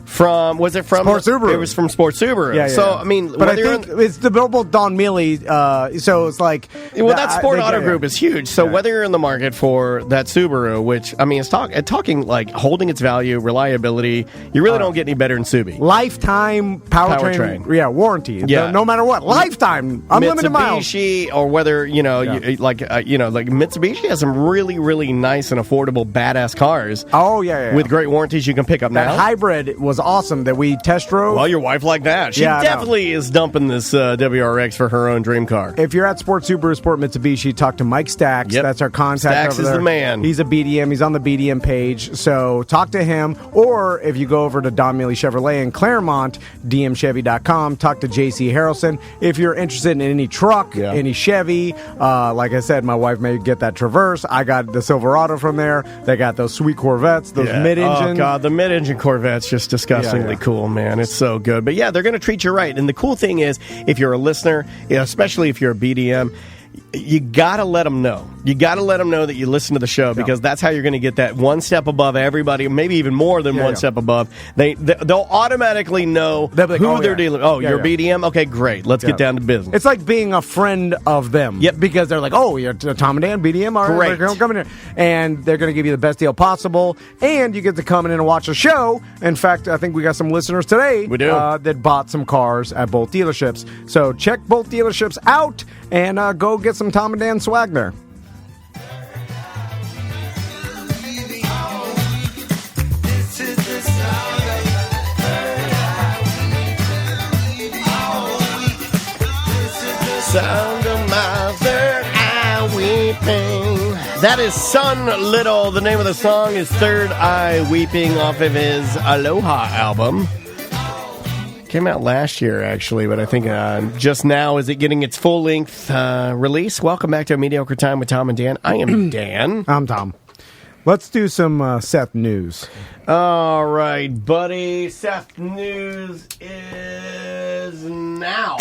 Was it from Sport Subaru? It was from Sport Subaru. Yeah. So I mean, but I think it's the both Don Millie. So it's like, well, that Sport Auto Group is huge. So whether you're in the market for that Subaru, which I mean, it's talking like holding its value, reliability, you really don't get any better than Subi. Lifetime powertrain. Yeah, warranty. Yeah. No matter what, lifetime, unlimited miles. Or whether like Mitsubishi has some really, really nice and affordable badass cars. Oh yeah. With great warranties you can pick up now. That hybrid was awesome that we test drove. Well, your wife liked that. She definitely is dumping this WRX for her own dream car. If you're at Sport Subaru, Sport Mitsubishi, talk to Mike Stacks. Yep. That's our contact. Stacks over is there. the man. He's a BDM. He's on the BDM page. So talk to him. Or if you go over to Don Millie Chevrolet in Claremont, dmchevy.com, talk to J.C. Harrelson. If you're interested in any truck, any Chevy, like I said, my wife may get that Traverse. I got the Silverado from there. They got those sweet Corvettes, those mid-engine. Oh, God, the mid-engine Corvette's just disgustingly cool, man. It's so good. But, yeah, they're going to treat you right. And the cool thing is, if you're a listener, especially if you're a BDM, you got to let them know. You got to let them know that you listen to the show because that's how you're going to get that one step above everybody, maybe even more than one step above. They'll automatically know who they're dealing with. Oh, you're BDM? Okay, great. Let's get down to business. It's like being a friend of them. Yep. Because they're like, oh, you're Tom and Dan, BDM? All right, great. They're coming in. And they're going to give you the best deal possible. And you get to come in and watch the show. In fact, I think we got some listeners today that bought some cars at both dealerships. So check both dealerships out and go get some Tom and Dan swag there. Sound of my third eye weeping. That is Sun Little. The name of the song is Third Eye Weeping off of his Aloha album. Came out last year, actually, but I think just now is it getting its full-length release. Welcome back to A Mediocre Time with Tom and Dan. I am Dan. I'm Tom. Let's do some Seth news. All right, buddy. Seth news is now.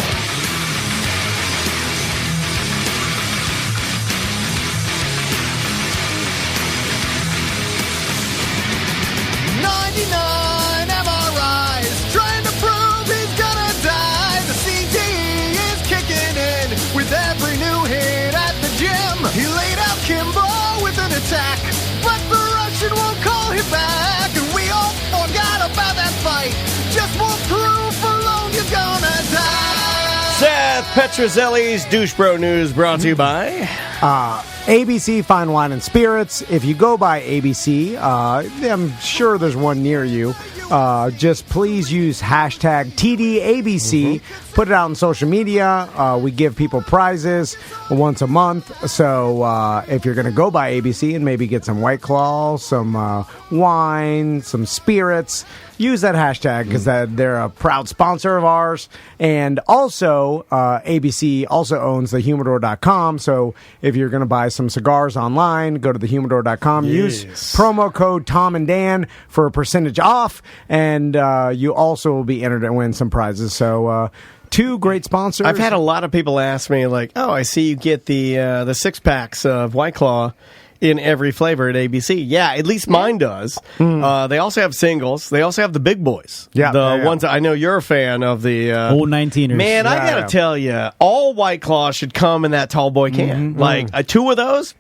99 MRIs trying to prove he's gonna die. The CTE is kicking in with every new hit at the gym. He laid out Kimbo with an attack, but the Russian won't call him back. And we all forgot about that fight. Just won't prove for long you're gonna die. Seth Petrozelli's Douche Bro News brought to you by ABC Fine Wine and Spirits. If you go by ABC, I'm sure there's one near you. Just please use hashtag TDABC. Put it out on social media. We give people prizes once a month. So if you're going to go by ABC and maybe get some White Claw, some wine, some spirits, use that hashtag because they're a proud sponsor of ours. And also, ABC also owns thehumidor.com. So if you're going to buy some cigars online, go to thehumidor.com. Yes. Use promo code Tom and Dan for a percentage off. And you also will be entered to win some prizes. So, two great sponsors. I've had a lot of people ask me, like, oh, I see you get the 6-packs of White Claw in every flavor at ABC. Yeah, at least mine does. They also have singles. They also have the big boys. Yeah, the ones I know you're a fan of. The old 19ers. Man, I gotta tell you, all White Claw should come in that tall boy can. Like 2 of those.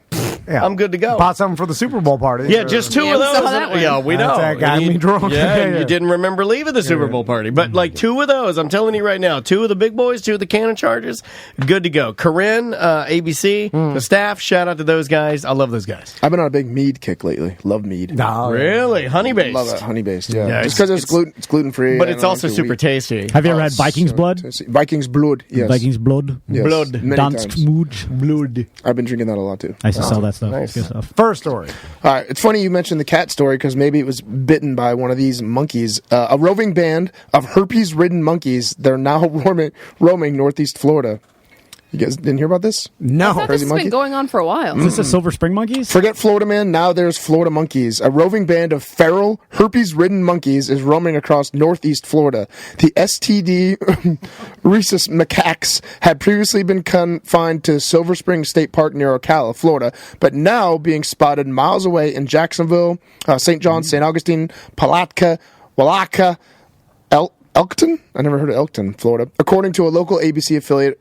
I'm good to go. Bought something for the Super Bowl party. Yeah, just 2 of those. Yeah, we know. That got me drunk. Yeah, you didn't remember leaving the Super Bowl party. But like 2 of those, I'm telling you right now, 2 of the big boys, 2 of the Cannon Chargers, good to go. Corinne, ABC, the staff, shout out to those guys. I love those guys. I've been on a big mead kick lately. Love mead. No, really? Honey based? Love that honey based, yeah. Just because it's gluten free. But it's also super tasty. Have you ever had Viking's blood? Viking's blood, yes. Viking's blood? Yes. Blood. Dansk mood. Blood. I've been drinking that a lot, too. I used to sell that stuff. Nice. Good stuff. First story. All right, it's funny you mentioned the cat story because maybe it was bitten by one of these monkeys. A roving band of herpes-ridden monkeys. They're now roaming northeast Florida. You guys didn't hear about this? No. I thought this has been going on for a while. Is this the Silver Spring monkeys? Forget Florida Man. Now there's Florida monkeys. A roving band of feral, herpes-ridden monkeys is roaming across northeast Florida. The STD rhesus macaques had previously been confined to Silver Spring State Park near Ocala, Florida, but now being spotted miles away in Jacksonville, St. John, St. Augustine, Palatka, Wallaka, Elkton? I never heard of Elkton, Florida. According to a local ABC affiliate,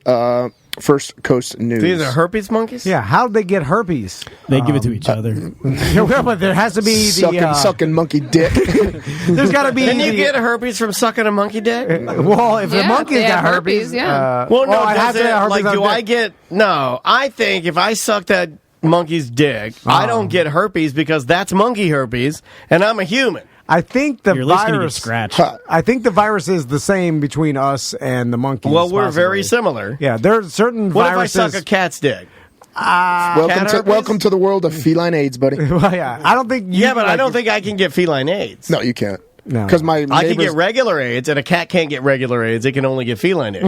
First Coast News. These are herpes monkeys? Yeah, how did they get herpes? They give it to each other. But there has to be sucking monkey dick. There's got to be. Can you get herpes from sucking a monkey dick? Well, if the monkey's got herpes, yeah. Well, no, I have to have herpes. Like, do I get? No, I think if I suck that monkey's dick, I don't get herpes because that's monkey herpes, and I'm a human. I think the You're at least gonna get virus. scratched. I think the virus is the same between us and the monkeys. Well, we're possibly. very similar. Yeah, there are certain What viruses. if I suck a cat's dick? Welcome to the world of feline AIDS, buddy. Well, yeah, I don't think. I don't think I can get feline AIDS. No, you can't. No, because I can get regular AIDS, and a cat can't get regular AIDS. It can only get feline AIDS.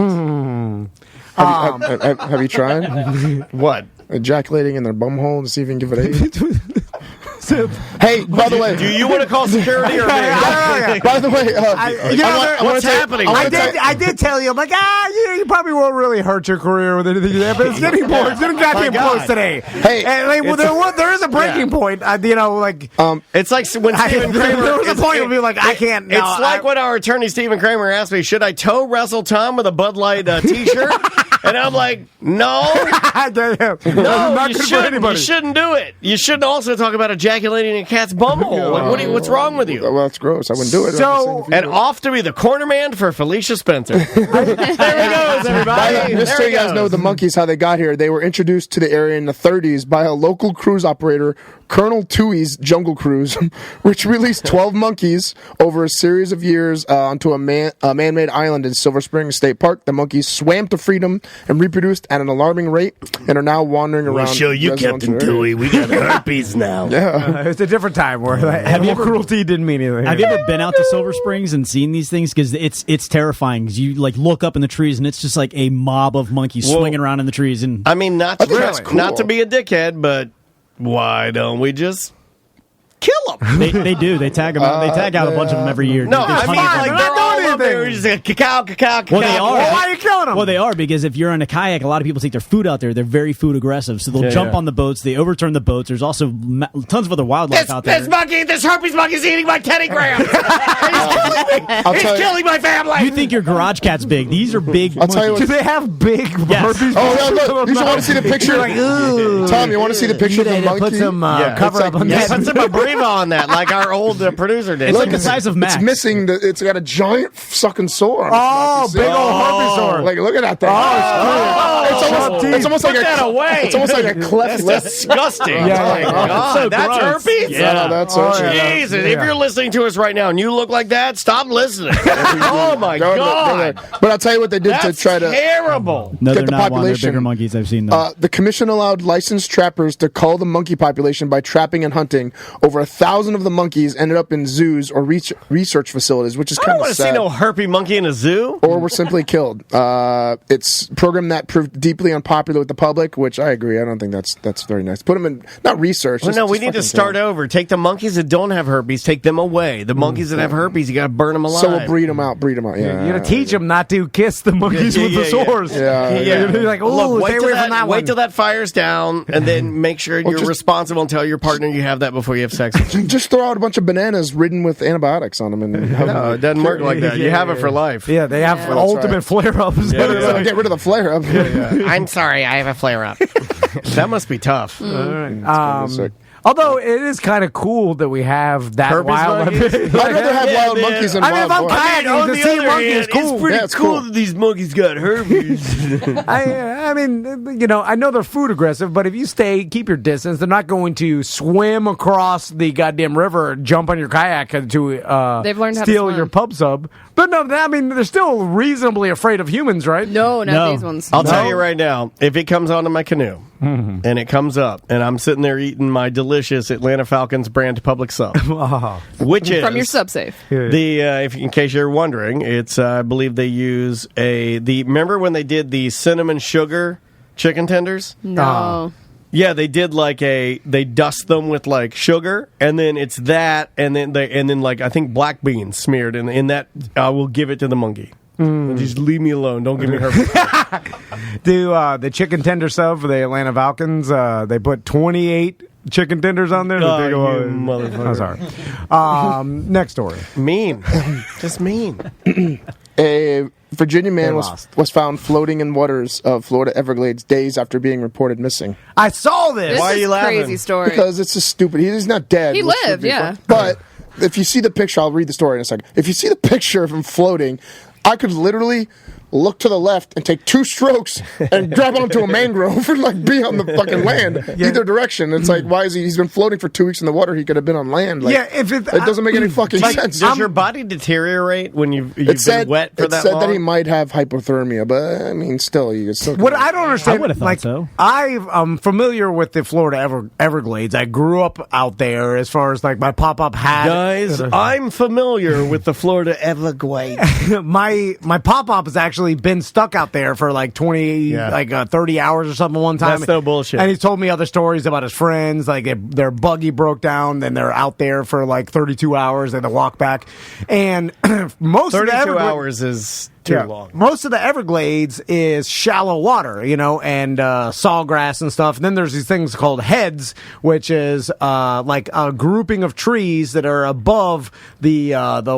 Have you tried? What? Ejaculating in their bumhole to see if you can give it AIDS? Hey, by the way, do you want to call security or me? By the way, what's happening? I did tell you, I'm like, you probably won't really hurt your career with anything like that, but it's getting more. It's getting goddamn close today. Hey, there is a breaking point. It's like when Stephen Kramer. There was a point where you're like, I can't. It's like when our attorney Stephen Kramer asked me, should I toe wrestle Tom with a Bud Light T-shirt? And I'm like, no, you shouldn't do it. You shouldn't also talk about ejaculating in a cat's bumhole. Like, what's wrong with you? Well, that's gross. I wouldn't do it. And off to be the corner man for Felicia Spencer. There he goes, everybody. Just so you guys know the monkeys, how they got here. They were introduced to the area in the 30s by a local cruise operator Colonel Tui's Jungle Cruise, which released 12 monkeys over a series of years onto a man-made island in Silver Spring State Park. The monkeys swam to freedom and reproduced at an alarming rate and are now wandering around. We'll show you, Captain Tui. We got herpes now. Yeah. It's a different time where animal cruelty didn't mean anything. Have you ever been out to Silver Springs and seen these things? Because it's terrifying. 'Cause you like look up in the trees and it's just like a mob of monkeys swinging around in the trees. And I mean, not to be a dickhead, but why don't we just kill them? They do. They tag them out. They tag out a bunch of them every year. No, I mean, like, they're all up there. Just like, cacao. Well, they are. Well, why are you killing them? Well, they are, because if you're on a kayak, a lot of people take their food out there. They're very food aggressive, so they'll jump on the boats. They overturn the boats. There's also tons of other wildlife out there. This herpes monkey's eating my Teddy Graham. He's killing my family. You think your garage cat's big? These are big. I'll tell you what. Do they have big herpes? Oh, yeah, look. You just want to see the picture? Like, ooh. Tom, you want to see the picture of the monkey? Put some cover up on that. Put some Abreva on that, like our old producer did. It's like the size of Max. It's missing. It's got a giant sucking sore on it. Big old herpes sore. Like, look at that thing. It's almost like it's almost like a cleft lip. Disgusting. Yeah. That's herpes? Yeah, that's herpes. Jesus, if you're listening to us right now and you look like that, stop listening. Oh, my God. But I'll tell you what they did to try to terrible. No, get they're the not one. They're population. bigger monkeys. I've seen them. The commission allowed licensed trappers to cull the monkey population by trapping and hunting. Over 1,000 of the monkeys ended up in zoos or research facilities, which is kind of sad. I don't want to see no herpy monkey in a zoo. Or were simply killed. It's a program that proved deeply unpopular with the public, which I agree. I don't think that's very nice. Put them in, not research. Well, no, we need to start over. Take the monkeys that don't have herpes, take them away. The monkeys that have herpes, you got to burn them alive. So we'll breed them out. Yeah. You got to teach them not to kiss the monkeys with the sores. Yeah. You're like, oh, stay away from that one. Wait till that fire's down, and then make sure you're responsible and tell your partner you have that before you have sex. Just throw out a bunch of bananas ridden with antibiotics on them. No, it doesn't work like that. You have it for life. Yeah, they have ultimate flare-ups. Get rid of the flare-up. I'm sorry, I have a flare-up. That must be tough. Although it is kind of cool that we have that wild. I'd rather have wild monkeys than wild boars. On the other hand, it's pretty cool that these monkeys got herpes. I mean, I know they're food aggressive, but if you keep your distance, they're not going to swim across the goddamn river, jump on your kayak to They've learned how steal to swim. your pub sub. But no, I mean, they're still reasonably afraid of humans, right? No, not these ones. I'll tell you right now, if it comes onto my canoe and it comes up and I'm sitting there eating my delicious Atlanta Falcons brand public sub, which is from your sub safe. In case you're wondering, it's I believe they use remember when they did the cinnamon sugar chicken tenders? No. Yeah, they did they dust them with like sugar, and then it's that, and then like I think black beans smeared, and in that I will give it to the monkey. Just leave me alone. Don't give me herpes. Do the chicken tender sub for the Atlanta Falcons? They put 28 chicken tenders on there. Oh, you motherfucker! I'm sorry. Next story. Mean, just mean. A Virginia man was found floating in waters of Florida Everglades days after being reported missing. I saw this. Why are you laughing? Crazy story. Because it's just stupid. He's not dead. He lived, yeah. But if you see the picture, I'll read the story in a second. If you see the picture of him floating, I could literally look to the left and take 2 strokes and grab onto a mangrove and be on the fucking land either direction. It's like, why is he's been floating for 2 weeks in the water? He could have been on land. It doesn't make any fucking sense. Does your body deteriorate when you've been wet for that long? It said that he might have hypothermia, but I mean, still, you still. What I don't understand, I would have thought so. I'm familiar with the Florida Everglades. I grew up out there. As far as my pop-up hat, guys, I'm familiar with the Florida Everglades. my pop-up has actually been stuck out there for 30 hours or something one time. That's no bullshit. And he's told me other stories about his friends, their buggy broke down, then they're out there for 32 hours, and they walk back. And most 32 hours is too long. Most of the Everglades is shallow water, and sawgrass and stuff. And then there's these things called heads, which is a grouping of trees that are above the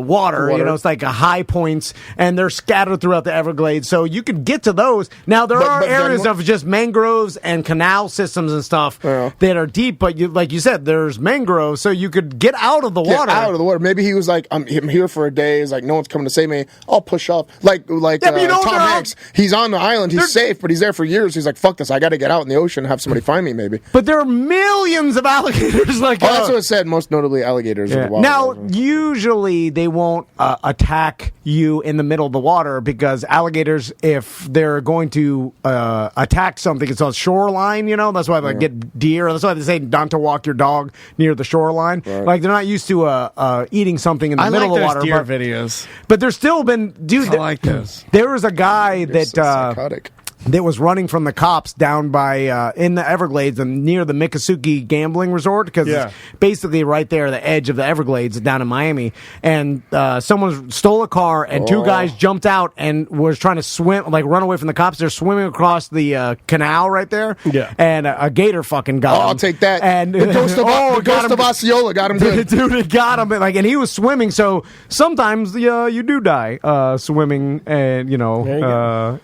water. It's like a high points, and they're scattered throughout the Everglades. So you could get to those. Now there are areas of just mangroves and canal systems and stuff that are deep, but like you said, there's mangroves, so you could get out of the water. Maybe he was like, I'm here for a day. He's like, no one's coming to save me. I'll push up. like Tom Hanks. He's on the island. He's safe, but he's there for years. He's like, fuck this. I got to get out in the ocean and have somebody find me, maybe. But there are millions of alligators. That's what it said. Most notably, alligators. Yeah. Now, usually they won't attack you in the middle of the water because alligators, if they're going to attack something, it's on shoreline. That's why they get deer. That's why they say not to walk your dog near the shoreline. Right. Like they're not used to eating something in the middle of the water. Deer videos, but there's still been I like those. There was a guy that psychotic. That was running from the cops down by in the Everglades and near the Miccosukee gambling resort because it's basically right there, the edge of the Everglades down in Miami. And someone stole a car and two guys jumped out and was trying to swim, like run away from the cops. They're swimming across the canal right there. Yeah, and a gator fucking got him. I'll take that. And the ghost of Osceola got him good. Dude, it got him. And he was swimming. So sometimes you do die swimming, and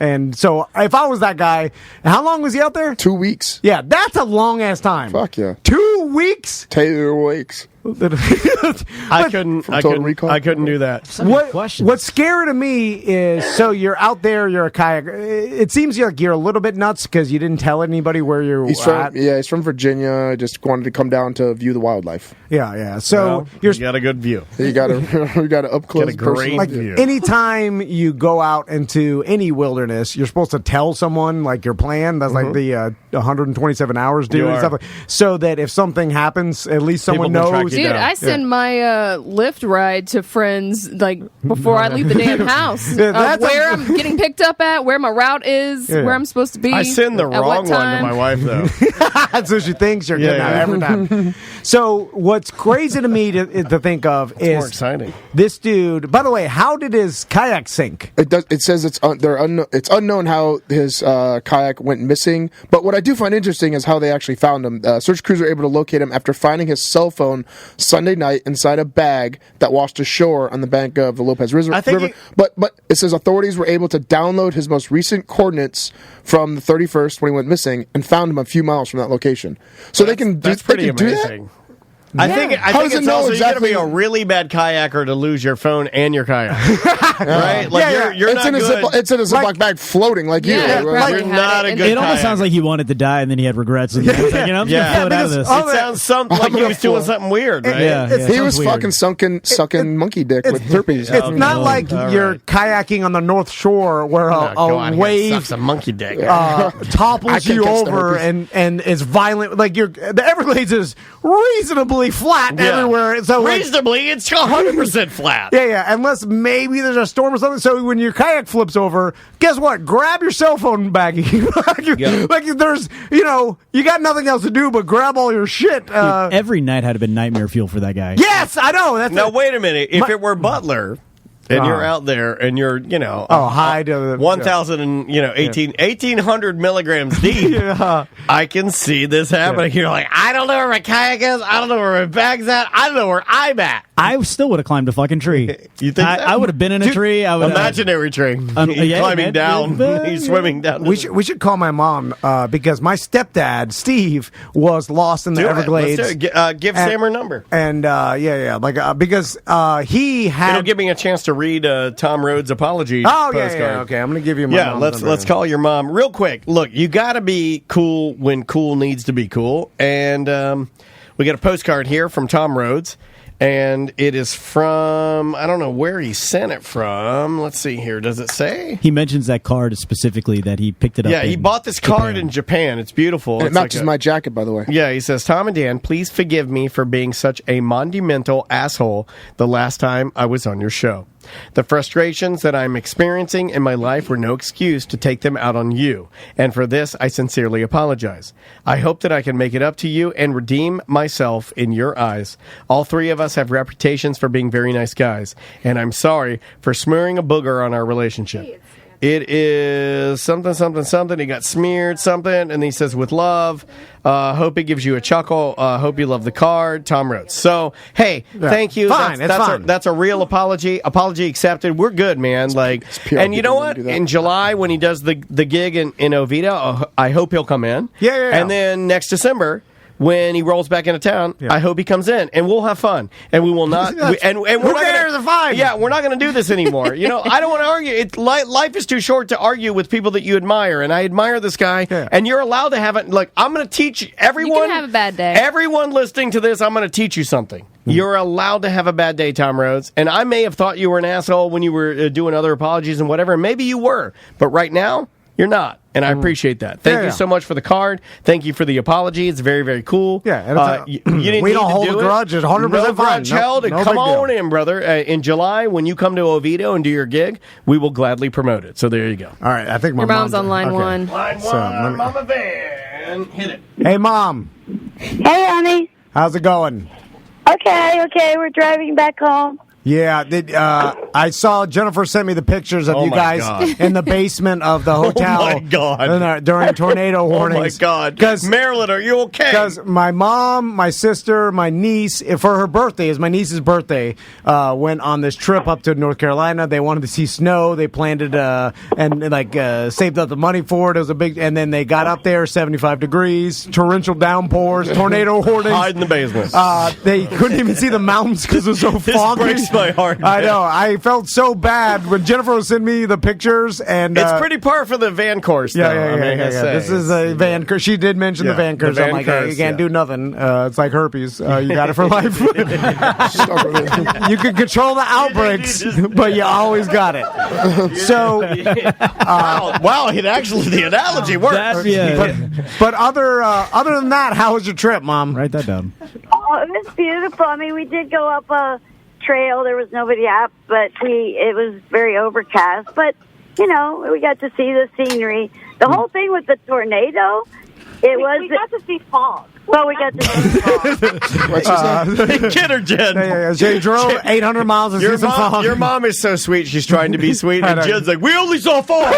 and so if I was that guy, how long was he out there? 2 weeks. Yeah, that's a long ass time. Fuck yeah. 2 weeks? Taylor Wakes. I couldn't do that. What's scary to me is, so you're out there, you're a kayak. It seems like you're a little bit nuts because you didn't tell anybody where you're at. He's from Virginia. Just wanted to come down to view the wildlife. Yeah. So you got a good view. You got a up close, get a great view. Anytime you go out into any wilderness, you're supposed to tell someone like your plan. That's like the 127 hours do and stuff. So that if something happens, at least someone knows. Dude, I send my Lyft ride to friends like before I leave the damn house. Where I'm getting picked up at, where my route is, where I'm supposed to be. I send the wrong one to my wife though. So she thinks you're getting out every time. So what's crazy to me to think of is more exciting. This dude. By the way, how did his kayak sink? It says it's unknown how his kayak went missing. But what I do find interesting is how they actually found him. Search crews were able to locate him after finding his cell phone Sunday night inside a bag that washed ashore on the bank of the Lopez River. But it says authorities were able to download his most recent coordinates from the 31st when he went missing and found him a few miles from that location. So that's pretty amazing. I think it's also you got to be a really bad kayaker to lose your phone and your kayak, right? Like you're not good. It's in a Ziploc bag floating like you. You're not a good. It almost sounds like he wanted to die and then he had regrets. And I'm just going to float out of this. It sounds like he was doing something weird, right? Yeah, he was fucking sucking monkey dick with herpes. It's not like you're kayaking on the North Shore where a wave sucks a monkey dick topples you over and is violent. Like the Everglades is reasonably flat everywhere. So reasonably, it's 100% flat. Yeah. Unless maybe there's a storm or something. So when your kayak flips over, guess what? Grab your cell phone baggie. Like there's, you got nothing else to do but grab all your shit. Dude, every night had been nightmare fuel for that guy. Yes, I know. Now wait a minute. If it were Butler. And you're out there, and you're, high to 1,000 and 1,800 milligrams deep. I can see this happening. You're like, I don't know where my kayak is. I don't know where my bag's at. I don't know where I'm at. I still would have climbed a fucking tree. You think I would have been in a tree. I would imaginary tree. He's climbing down. He's swimming down. We should call my mom because my stepdad Steve was lost in the Everglades. Give Sam her number. And because he had. It'll give me a chance to read Tom Rhodes' apology. Postcard. Okay. I'm going to give you my mom's number. Let's call your mom real quick. Look, you got to be cool when cool needs to be cool, and we got a postcard here from Tom Rhodes. And it is from, I don't know where he sent it from. Let's see here. Does it say? He mentions that card specifically that he picked it up. Yeah, he bought this card in Japan. It's beautiful. And it matches my jacket, by the way. Yeah, he says, Tom and Dan, please forgive me for being such a monumental asshole the last time I was on your show. The frustrations that I'm experiencing in my life were no excuse to take them out on you, and for this I sincerely apologize. I hope that I can make it up to you and redeem myself in your eyes. All three of us have reputations for being very nice guys, and I'm sorry for smearing a booger on our relationship. It is something. He got smeared something, and he says, with love, hope it gives you a chuckle. Hope you love the card. Tom Rhodes. So, hey, thank you. Fine, that's a real apology. Apology accepted. We're good, man. And you know what? In July, when he does the gig in Oviedo, I hope he'll come in. Yeah. And then next December, when he rolls back into town, I hope he comes in, and we'll have fun, and we will not. And we're not gonna, yeah, we're not going to do this anymore. I don't want to argue. Life is too short to argue with people that you admire, and I admire this guy. And you're allowed to have it. Like, I'm going to teach everyone. You can have a bad day. Everyone listening to this, I'm going to teach you something. You're allowed to have a bad day, Tom Rhodes. And I may have thought you were an asshole when you were doing other apologies and whatever. And maybe you were, but right now you're not. And I appreciate that. Thank you so much for the card. Thank you for the apology. It's very, very cool. Yeah, you didn't we need don't to hold do a grudge. It's 100% no fine. grudge held. No Come big on deal. in, brother. In July, when you come to Oviedo and do your gig, we will gladly promote it. So there you go. All right, I think my Your mom's on line one. Line one, Mama Vann. Hit it. Hey, Mom. Hey, honey. How's it going? Okay. We're driving back home. Yeah, I saw Jennifer sent me the pictures of you guys in the basement of the hotel. Oh, my God. During tornado warnings. Oh, my God. Marilyn, are you okay? Because my mom, my sister, my niece, for her birthday, is my niece's birthday, went on this trip up to North Carolina. They wanted to see snow. They planned it and saved up the money for it. It was a big, and then they got up there, 75 degrees, torrential downpours, tornado warnings. Hide in the basement. They couldn't even see the mountains because it was so foggy. Breaks my heart. I know. I felt so bad when Jennifer was sending me the pictures, and it's pretty par for the Van course. Though, Yeah. This is a Van course. She did mention the Van course. I'm like, hey, you can't do nothing. It's like herpes. You got it for life. You can control the outbreaks, but you always got it. So, wow, the analogy worked. But other than that, how was your trip, Mom? Write that down. Oh, it was beautiful. I mean, we did go up a trail. There was nobody out, but it was very overcast. But, we got to see the scenery. The whole thing with the tornado, we got to see fog. Well, we got to see fog. Kid her, Jen. She drove 800 miles to see some fog. Your mom is so sweet. She's trying to be sweet. And Jen's like, we only saw fog.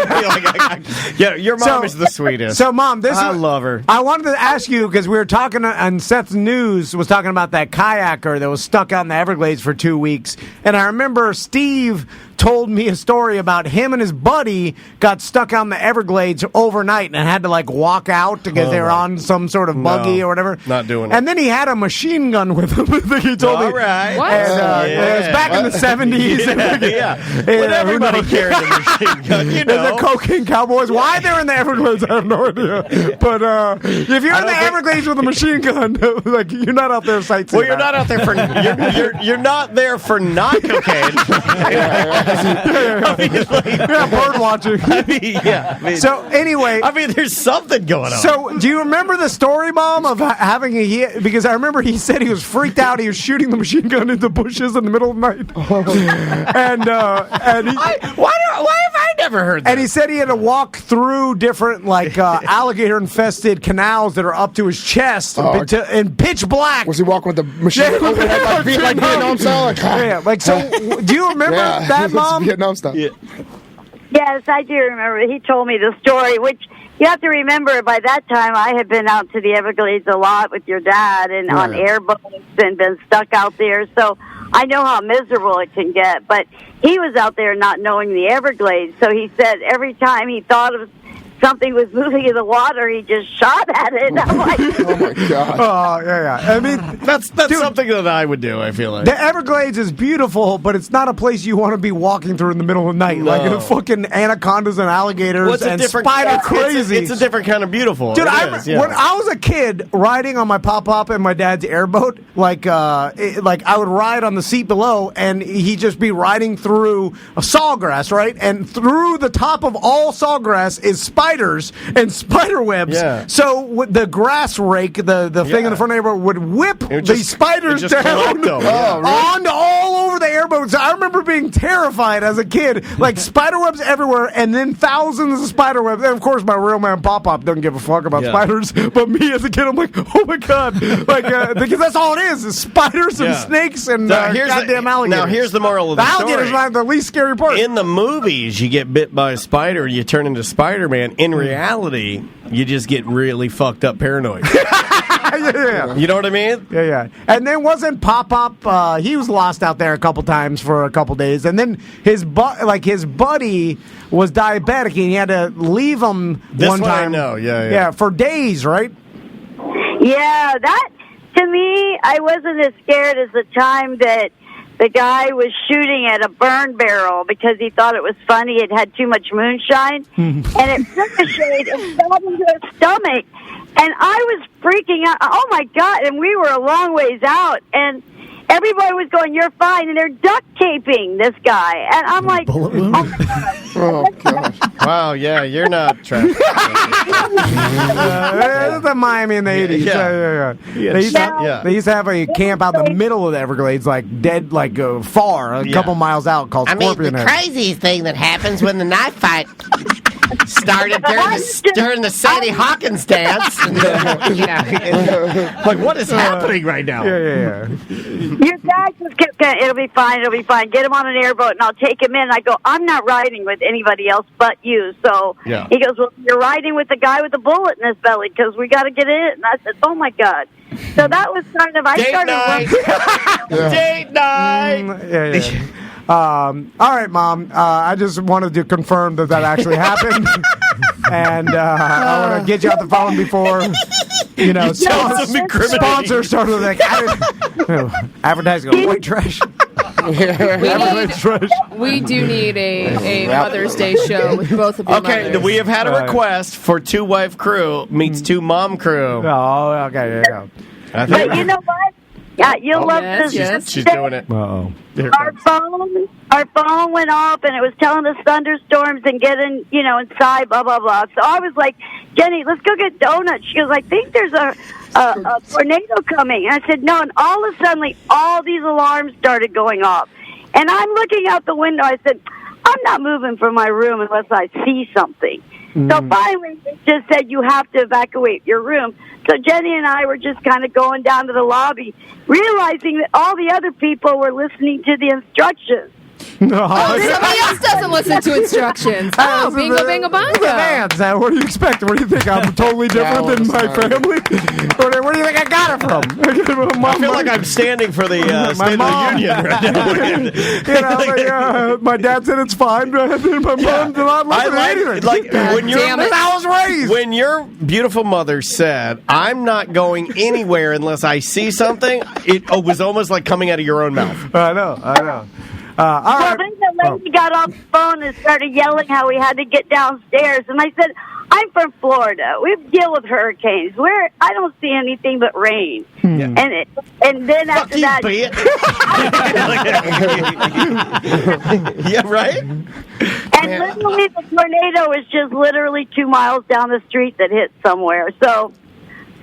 Your mom is the sweetest. So, Mom, I love her. I wanted to ask you, because we were talking on Seth's News, was talking about that kayaker that was stuck out in the Everglades for 2 weeks. And I remember Steve told me a story about him and his buddy got stuck out in the Everglades overnight and had to walk out because they were on some sort of buggy or whatever. Not doing it. And then he had a machine gun with him. He told me. All right. What? And, it was back in the 70s. When everybody carried a machine gun, The cocaine cowboys. Why they're in the Everglades, I have no idea. But if you're in the Everglades with a machine gun, you're not out there sightseeing. Well, you're not out there for you're not there for not cocaine. Bird watching. So anyway, there's something going on. So do you remember the story, Mom, of having because I remember he said he was freaked out. He was shooting the machine gun into bushes in the middle of the night. And why have I never heard that? And he said he had to walk through different alligator infested canals that are up to his chest in pitch black. Was he walking with the machine overhead like Vietnam style? So do you remember that, Mom? Vietnam style. Yeah. Yes, I do remember. He told me the story, which you have to remember by that time I had been out to the Everglades a lot with your dad and on airboats and been stuck out there. So I know how miserable it can get. But he was out there not knowing the Everglades. So he said every time he thought of something was moving in the water, he just shot at it. I'm like, oh my God. Oh, yeah. I mean, that's something that I would do, I feel like. The Everglades is beautiful, but it's not a place you want to be walking through in the middle of the night. No. Fucking anacondas and alligators and spider crazy. It's a different kind of beautiful. Dude, when I was a kid riding on my pop-up and my dad's airboat, I would ride on the seat below and he'd just be riding through a sawgrass, right? And through the top of all sawgrass is spiders and spider webs. Yeah. So with the grass rake, the thing in the front of the airboat would whip these spiders down onto all over the airboats. I remember being terrified as a kid, spider webs everywhere, and then thousands of spider webs. And of course, my real man Pop-Pop doesn't give a fuck about spiders, but me as a kid, I'm like, oh my God, because that's all it is spiders and snakes and goddamn alligators. Now here's the moral of the story. Alligators are the least scary part. In the movies, you get bit by a spider, you turn into Spider-Man. In reality, you just get really fucked up paranoid. Yeah. You know what I mean? Yeah. And then wasn't Pop-Up, he was lost out there a couple times for a couple days. And then his buddy was diabetic and he had to leave him one time. I know. Yeah, for days, right? Yeah, that, to me, I wasn't as scared as the time that the guy was shooting at a burn barrel because he thought it was funny. It had too much moonshine, and it ricocheted and fell into his stomach. And I was freaking out. Oh, my God. And we were a long ways out, and everybody was going, "You're fine," and they're duct taping this guy. And I'm like, oh, my God. Oh, gosh. Wow, yeah, you're not trash. The Miami in the 80s. Yeah. They used to have a camp out in the middle of the Everglades, like dead, like far, a couple miles out, called Scorpion the Head. craziest thing that happens when the knife fight started during the Sadie Hawkins dance. Like, what is happening right now? Yeah. Your dad just kept saying, it'll be fine. Get him on an airboat, and I'll take him in. I go, I'm not riding with anybody else but you. So he goes, well, you're riding with the guy with the bullet in his belly because we got to get in. And I said, oh, my God. So that was kind of, Date night. Yeah. All right, Mom. I just wanted to confirm that actually happened. And I want to get you off the phone before, sponsors started like, advertising on white trash. We do need a Mother's Day show with both of you. Okay, we have had a request for 2 wife crew meets 2 mom crew. Oh, okay, yeah. But you know what? Yeah, you'll love this. She's doing it. Uh-oh. Our phone went off, and it was telling us thunderstorms and getting, inside, blah, blah, blah. So I was like, Jenny, let's go get donuts. She goes, I think there's a tornado coming. And I said, no. And all of a sudden, all these alarms started going off. And I'm looking out the window. I said, I'm not moving from my room unless I see something. So finally, they just said, you have to evacuate your room. So Jenny and I were just kind of going down to the lobby, realizing that all the other people were listening to the instructions. Somebody else doesn't listen to instructions. Oh, bingo, bingo, bongo. What do you expect? What do you think? I'm totally different than my family? Where do you think I got it from? I feel like I'm standing for the State of the Union right now. My dad said it's fine, but my mom did not listen to anything. When your beautiful mother said, I'm not going anywhere unless I see something, it was almost like coming out of your own mouth. I know. Then the lady got off the phone and started yelling how we had to get downstairs. And I said, I'm from Florida. We deal with hurricanes. I don't see anything but rain. And then after that... Yeah, right? And literally the tornado was just literally 2 miles down the street that hit somewhere. So...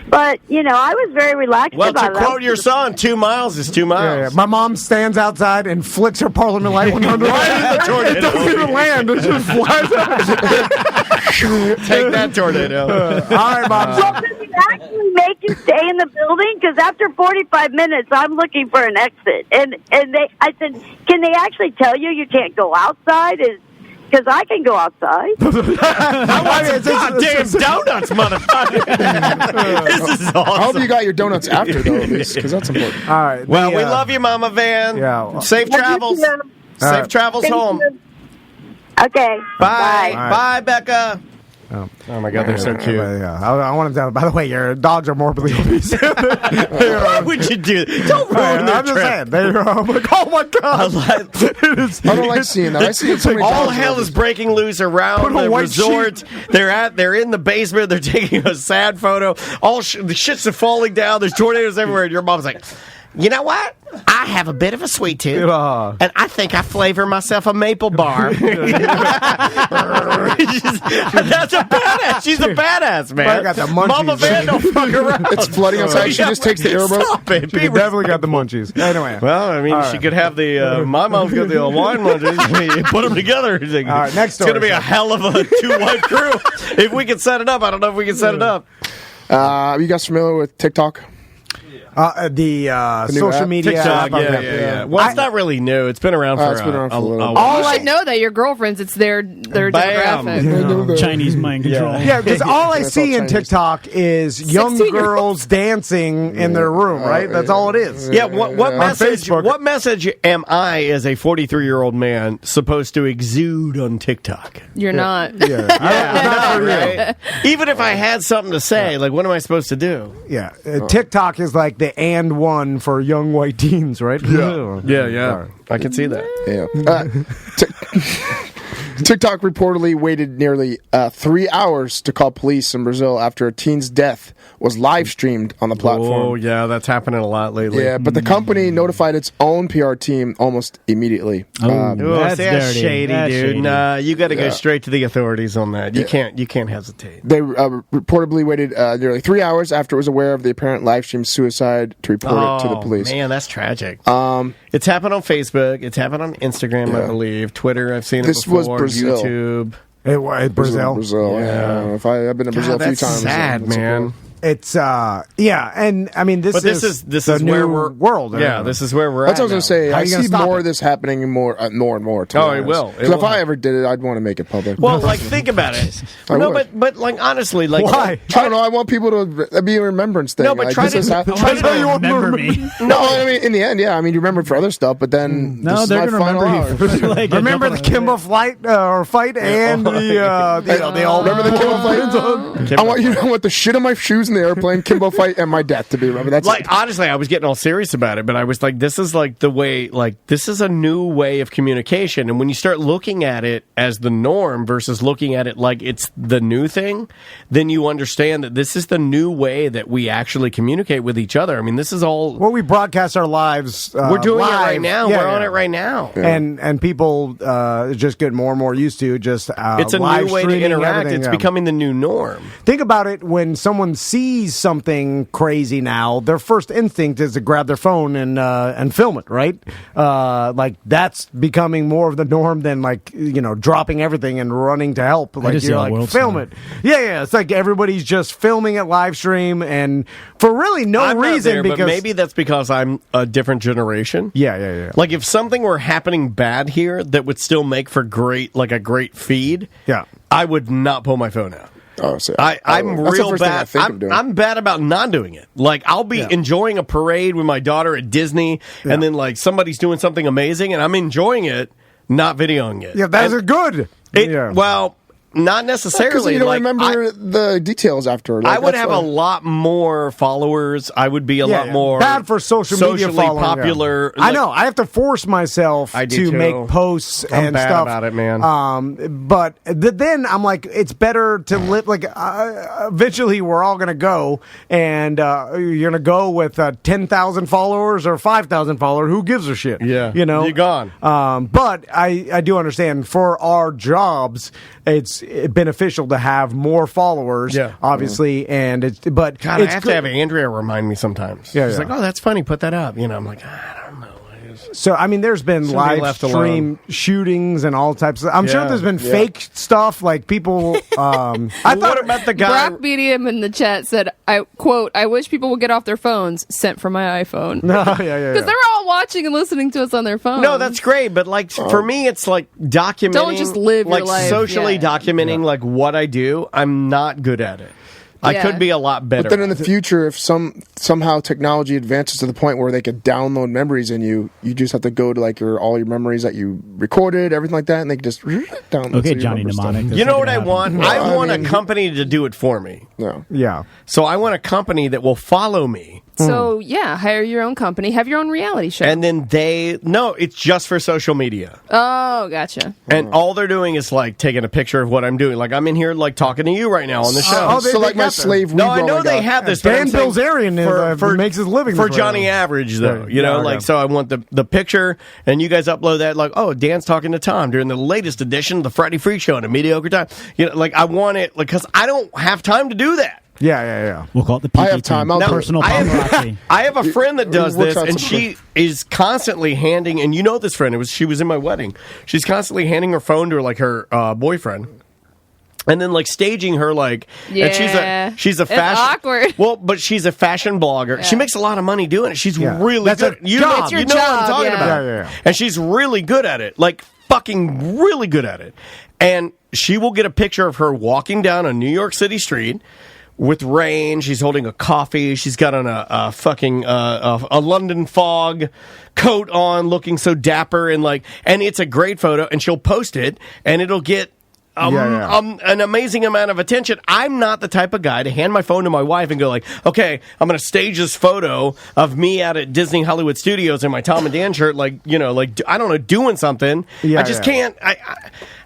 But, I was very relaxed about it. Well, to quote your song, 2 miles is 2 miles. Yeah. My mom stands outside and flicks her Parliament light 100. It doesn't even land. It just flies out. Take that, tornado. All right, Mom. Well, does it actually make you stay in the building? Because after 45 minutes, I'm looking for an exit. And I said, can they actually tell you can't go outside? Because I can go outside. I want some goddamn donuts, motherfucker. This is awesome. I hope you got your donuts after, though, at least, because that's important. All right. Well, we love you, Mama Vann. Yeah. Safe travels. Safe travels home. Okay. Bye. Bye. Bye, Becca. Oh my God, they're so cute. I want to tell. By the way, your dogs are morbidly obese. Why would you do that? Don't ruin their I'm just trip. saying. I'm like, oh my God. I don't like seeing that. I see it so many all times. hell is breaking loose around the resort. They're in the basement. They're taking a sad photo. The shits are falling down. There's tornadoes everywhere. And your mom's like, you know what? I have a bit of a sweet tooth, and I think I flavor myself a maple bar. That's a badass. She's a badass, man. I got the munchies. Mama Vann don't fuck around. It's flooding outside. She just takes the airboat. Stop it. She definitely got the munchies. Anyway. Well, I mean, she could have the... my mom's got the wine munchies. You put them together. All right, next story. It's going to be a hell of a 2-wife crew. If we can set it up. I don't know if we can set it up. Are you guys familiar with TikTok? The social app? media TikTok, app. yeah. Well, it's not really new. It's been around for a while. You should know that your girlfriends, it's their demographic. Chinese mind control. Yeah, because all I see in TikTok is young girls dancing in their room, right? That's all it is. Yeah, what message am I, as a 43-year-old man, supposed to exude on TikTok? You're not. Right? Even if I had something to say, like, what am I supposed to do? Yeah, TikTok is like the and one for young white teens, right? Yeah. I can see that. Yeah. TikTok reportedly waited nearly 3 hours to call police in Brazil after a teen's death was live streamed on the platform. Oh, yeah, that's happening a lot lately. Yeah, but the company notified its own PR team almost immediately. That's shady, dude. Shady. Nah, you got to go straight to the authorities on that. You can't hesitate. They reportedly waited nearly 3 hours after it was aware of the apparent live stream suicide to report it to the police. Man, that's tragic. It's happened on Facebook. It's happened on Instagram, I believe. Twitter, I've seen it before. This was Brazil. YouTube. Brazil. Yeah. I've been to Brazil a few times. Sad, man. It's and I mean this is the new where we're world. This is where we're That's at. What I was going to say. I see more of this happening more and more. It will. Because if I ever did it, I'd want to make it public. Well, like, think about it. But like, honestly, like, why? I don't know. I want people to be a remembrance thing. No, but try to remember me. No, I mean, in the end, yeah. I mean, you remember for other stuff, but then no, they're going to remember you. Like, remember the Kimbo fight and the all remember the Kimbo fight. I want the shit on my shoes in the airplane, Kimbo fight, and my death to be remembered. That's like, honestly, I was getting all serious about it, but I was like, this is like the way, like, this is a new way of communication. And when you start looking at it as the norm versus looking at it like it's the new thing, then you understand that this is the new way that we actually communicate with each other. I mean, this is all. Well, we broadcast our lives. We're doing live. it right now. We're on it right now. Yeah. And people just get more and more used to just it's a new way to interact. It's becoming the new norm. Think about it. When someone sees something crazy now, their first instinct is to grab their phone and film it, right? Like, that's becoming more of the norm than, like, dropping everything and running to help. Like, you're like, film it. Yeah. It's like everybody's just filming it live stream, and for really no reason. But maybe that's because I'm a different generation. Yeah. Like, if something were happening bad here that would still make for a great feed, I would not pull my phone out. Oh, so I'm real bad. I'm bad about not doing it. Like, I'll be enjoying a parade with my daughter at Disney, and then, like, somebody's doing something amazing, and I'm enjoying it, not videoing it. Yeah, that's good. Well, not necessarily. Because you don't remember the details after. Like, I would have a lot more followers. I would be a lot more bad for socially popular. I know. I have to force myself to make posts and bad stuff about it, man. But then I'm like, it's better to live. Like, eventually, we're all going to go, and you're going to go with 10,000 followers or 5,000 followers. Who gives a shit? Yeah, you're gone. But I do understand for our jobs, it's beneficial to have more followers, obviously, and I have to have Andrea remind me sometimes. She's like, "Oh, that's funny. Put that up." I'm like, I don't know. So, I mean, there's been live stream shootings and all types of. I'm sure there's been fake stuff, like people. I thought about the guy. Brock Medium in the chat said, "I quote: I wish people would get off their phones." Sent from my iPhone. Because they're all watching and listening to us on their phones. No, that's great, but like for me, it's like documenting. Don't just live your life. Socially documenting like what I do. I'm not good at it. I could be a lot better. But then in the future, if somehow technology advances to the point where they could download memories in you just have to go to like all your memories that you recorded, everything like that, and they can just download. Okay, Johnny Mnemonic. You know what I want? I want a company to do it for me. Yeah. So I want a company that will follow me. So, hire your own company, have your own reality show. And then it's just for social media. Oh, gotcha. And all they're doing is, like, taking a picture of what I'm doing. Like, I'm in here, like, talking to you right now on the show. So like my slave weed. No, I know they have this. Dan Bilzerian makes his living for Johnny Average, though. So I want the picture, and you guys upload that, like, oh, Dan's talking to Tom during the latest edition of the Friday Freak Show in a mediocre time. I want it, like, because I don't have time to do that. Yeah. We'll call it the PG. I have time. Personal paparazzi. I have a friend that does this, and she is constantly handing. And you know this friend. She was in my wedding. She's constantly handing her phone to her boyfriend, and then like staging her like and she's a fashion awkward. Well, but she's a fashion blogger. She makes a lot of money doing it. She's really That's good. a job. You know what I'm talking about. And she's really good at it. Like fucking really good at it. And she will get a picture of her walking down a New York City street with rain. She's holding a coffee. She's got on a fucking a London fog coat on, looking so dapper and it's a great photo. And she'll post it, and it'll get an amazing amount of attention. I'm not the type of guy to hand my phone to my wife and go like, okay, I'm going to stage this photo of me out at Disney Hollywood Studios in my Tom and Dan shirt, I don't know, doing something. I just can't.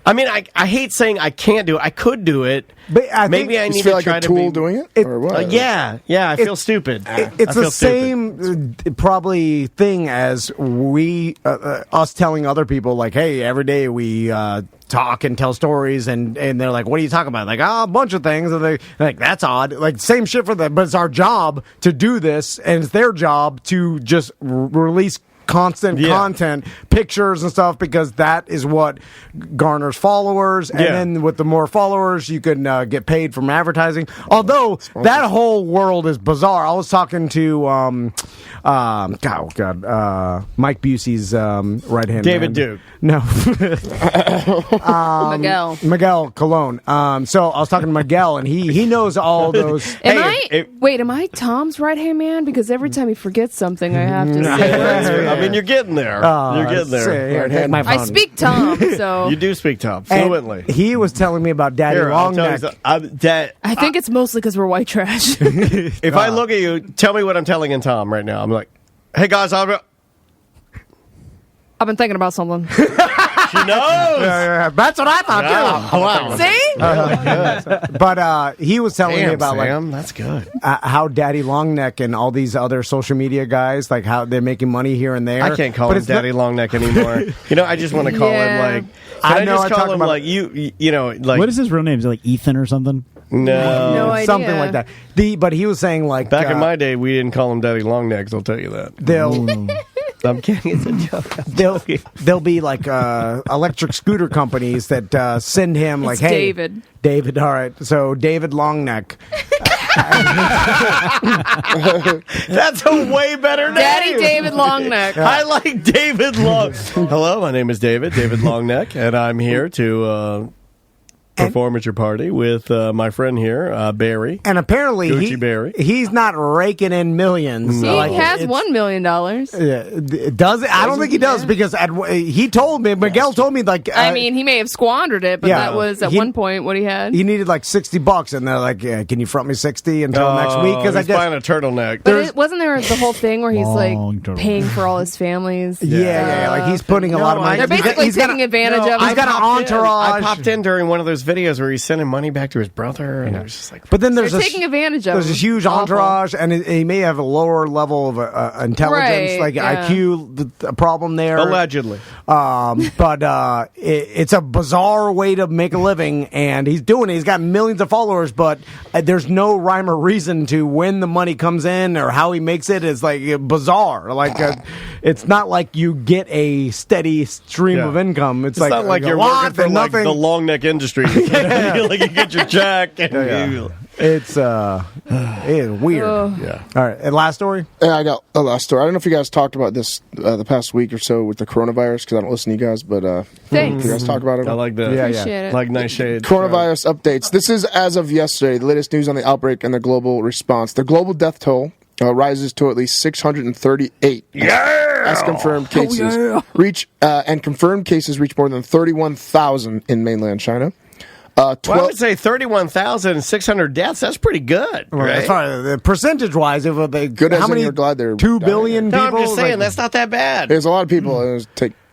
I mean, I hate saying I can't do it. I could do it. But maybe I need to try to be doing it. Or what? I feel stupid. It's the same probably thing as us telling other people like, hey, every day we talk and tell stories, and they're like, what are you talking about? Like, a bunch of things. And they're like, that's odd. Like, same shit for them, but it's our job to do this, and it's their job to just release constant content, pictures and stuff, because that is what garners followers, and then with the more followers you can get paid from advertising. Although that whole world is bizarre. I was talking to Mike Busey's right hand David man. Duke. No. Miguel Colon. So I was talking to Miguel, and he knows all those. Am I Tom's right hand man? Because every time he forgets something, I have to say. I mean, you're getting there. You're getting there. I speak Tom, so you do speak Tom fluently. And he was telling me about Daddy Longneck. I think it's mostly because we're white trash. If I look at you, tell me what I'm telling in Tom right now. I'm like, hey guys, I've been thinking about something. She knows. That's what I thought too. Wow. See? But he was telling me about Sam, that's good. How Daddy Longneck and all these other social media guys, like how they're making money here and there. I can't call him Daddy Longneck anymore. I just want to call him like. I just call him like you know, like. What is his real name? Is it like Ethan or something? No idea. Something like that. But he was saying like back in my day, we didn't call him Daddy Longnecks. I'll tell you that. I'm kidding. It's a joke. There'll be like electric scooter companies that send him like, hey, David. All right, so David Longneck. That's a way better name. Daddy David Longneck. I like David Long. Hello, my name is David Longneck, and I'm here to perform at your party with my friend here, Barry. And apparently Barry. He's not raking in millions. He has $1 million. Does it? I don't think he does, because he told me, Miguel told me, like... I mean, he may have squandered it, but that was at one point what he had. He needed like $60, and they're like, can you front me 60 until next week? Because he's buying a turtleneck. But wasn't there the whole thing where he's like paying for all his families? Yeah, like he's putting a lot of money. They're basically taking advantage of him. He's got an entourage. I popped in during one of those videos where he's sending money back to his brother, and I was just like, but then they're taking advantage of him. There's a huge entourage, and he may have a lower level of intelligence, like IQ problem there, allegedly. But it's a bizarre way to make a living, and he's doing it. He's got millions of followers, but there's no rhyme or reason to when the money comes in or how he makes it. It's like bizarre. Like it's not like you get a steady stream of income. It's like not like you're working for like the long neck industry. Like you get your check. It's weird. All right, and last story? Yeah, I got a last story. I don't know if you guys talked about this the past week or so with the coronavirus, because I don't listen to you guys, but thanks. You guys talk about it? I like that. Appreciate it. Like nice shade. Coronavirus updates. This is as of yesterday, the latest news on the outbreak and the global response. The global death toll rises to at least 638. As confirmed cases and confirmed cases reach more than 31,000 in mainland China. I would say 31,600 deaths. That's pretty good, right? Percentage-wise, how many? You're glad they're 2 billion people. I'm just saying that's not that bad. There's a lot of people.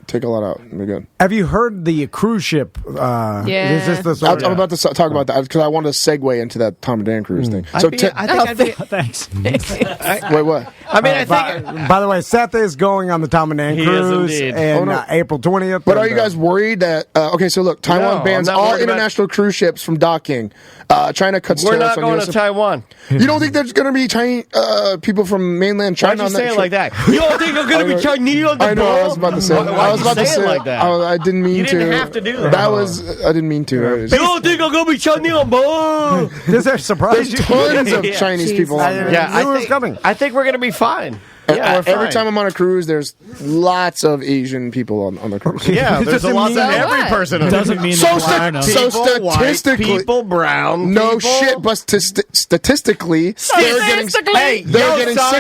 Take a lot out. We're good. Have you heard the cruise ship? Yeah. I'm about to talk about that because I want to segue into that Tom and Dan cruise thing. So thanks. Wait, what? I mean, I think. By the way, Seth is going on the Tom and Dan cruise in April 20th. But are you guys worried that? Okay, so look, Taiwan bans all international cruise ships from docking. China cuts We're tariffs not on going to Taiwan. You don't think there's going to be Chinese people from mainland China? Why'd you say it like that? You don't think there's going to be Chinese on the boat? I know. I was about to say. was about to say like that. I didn't mean to. You didn't have to do that. I didn't mean to. You don't think I'm gonna be Chinese, boy? Does that surprise you? Tons of Chinese people on there. Yeah, I think we're gonna be fine. Yeah, every time I'm on a cruise, there's lots of Asian people on the cruise. Yeah, there's a lot of every person. It doesn't mean so statistically, white people, brown, no people. shit, but statistically, they're getting sick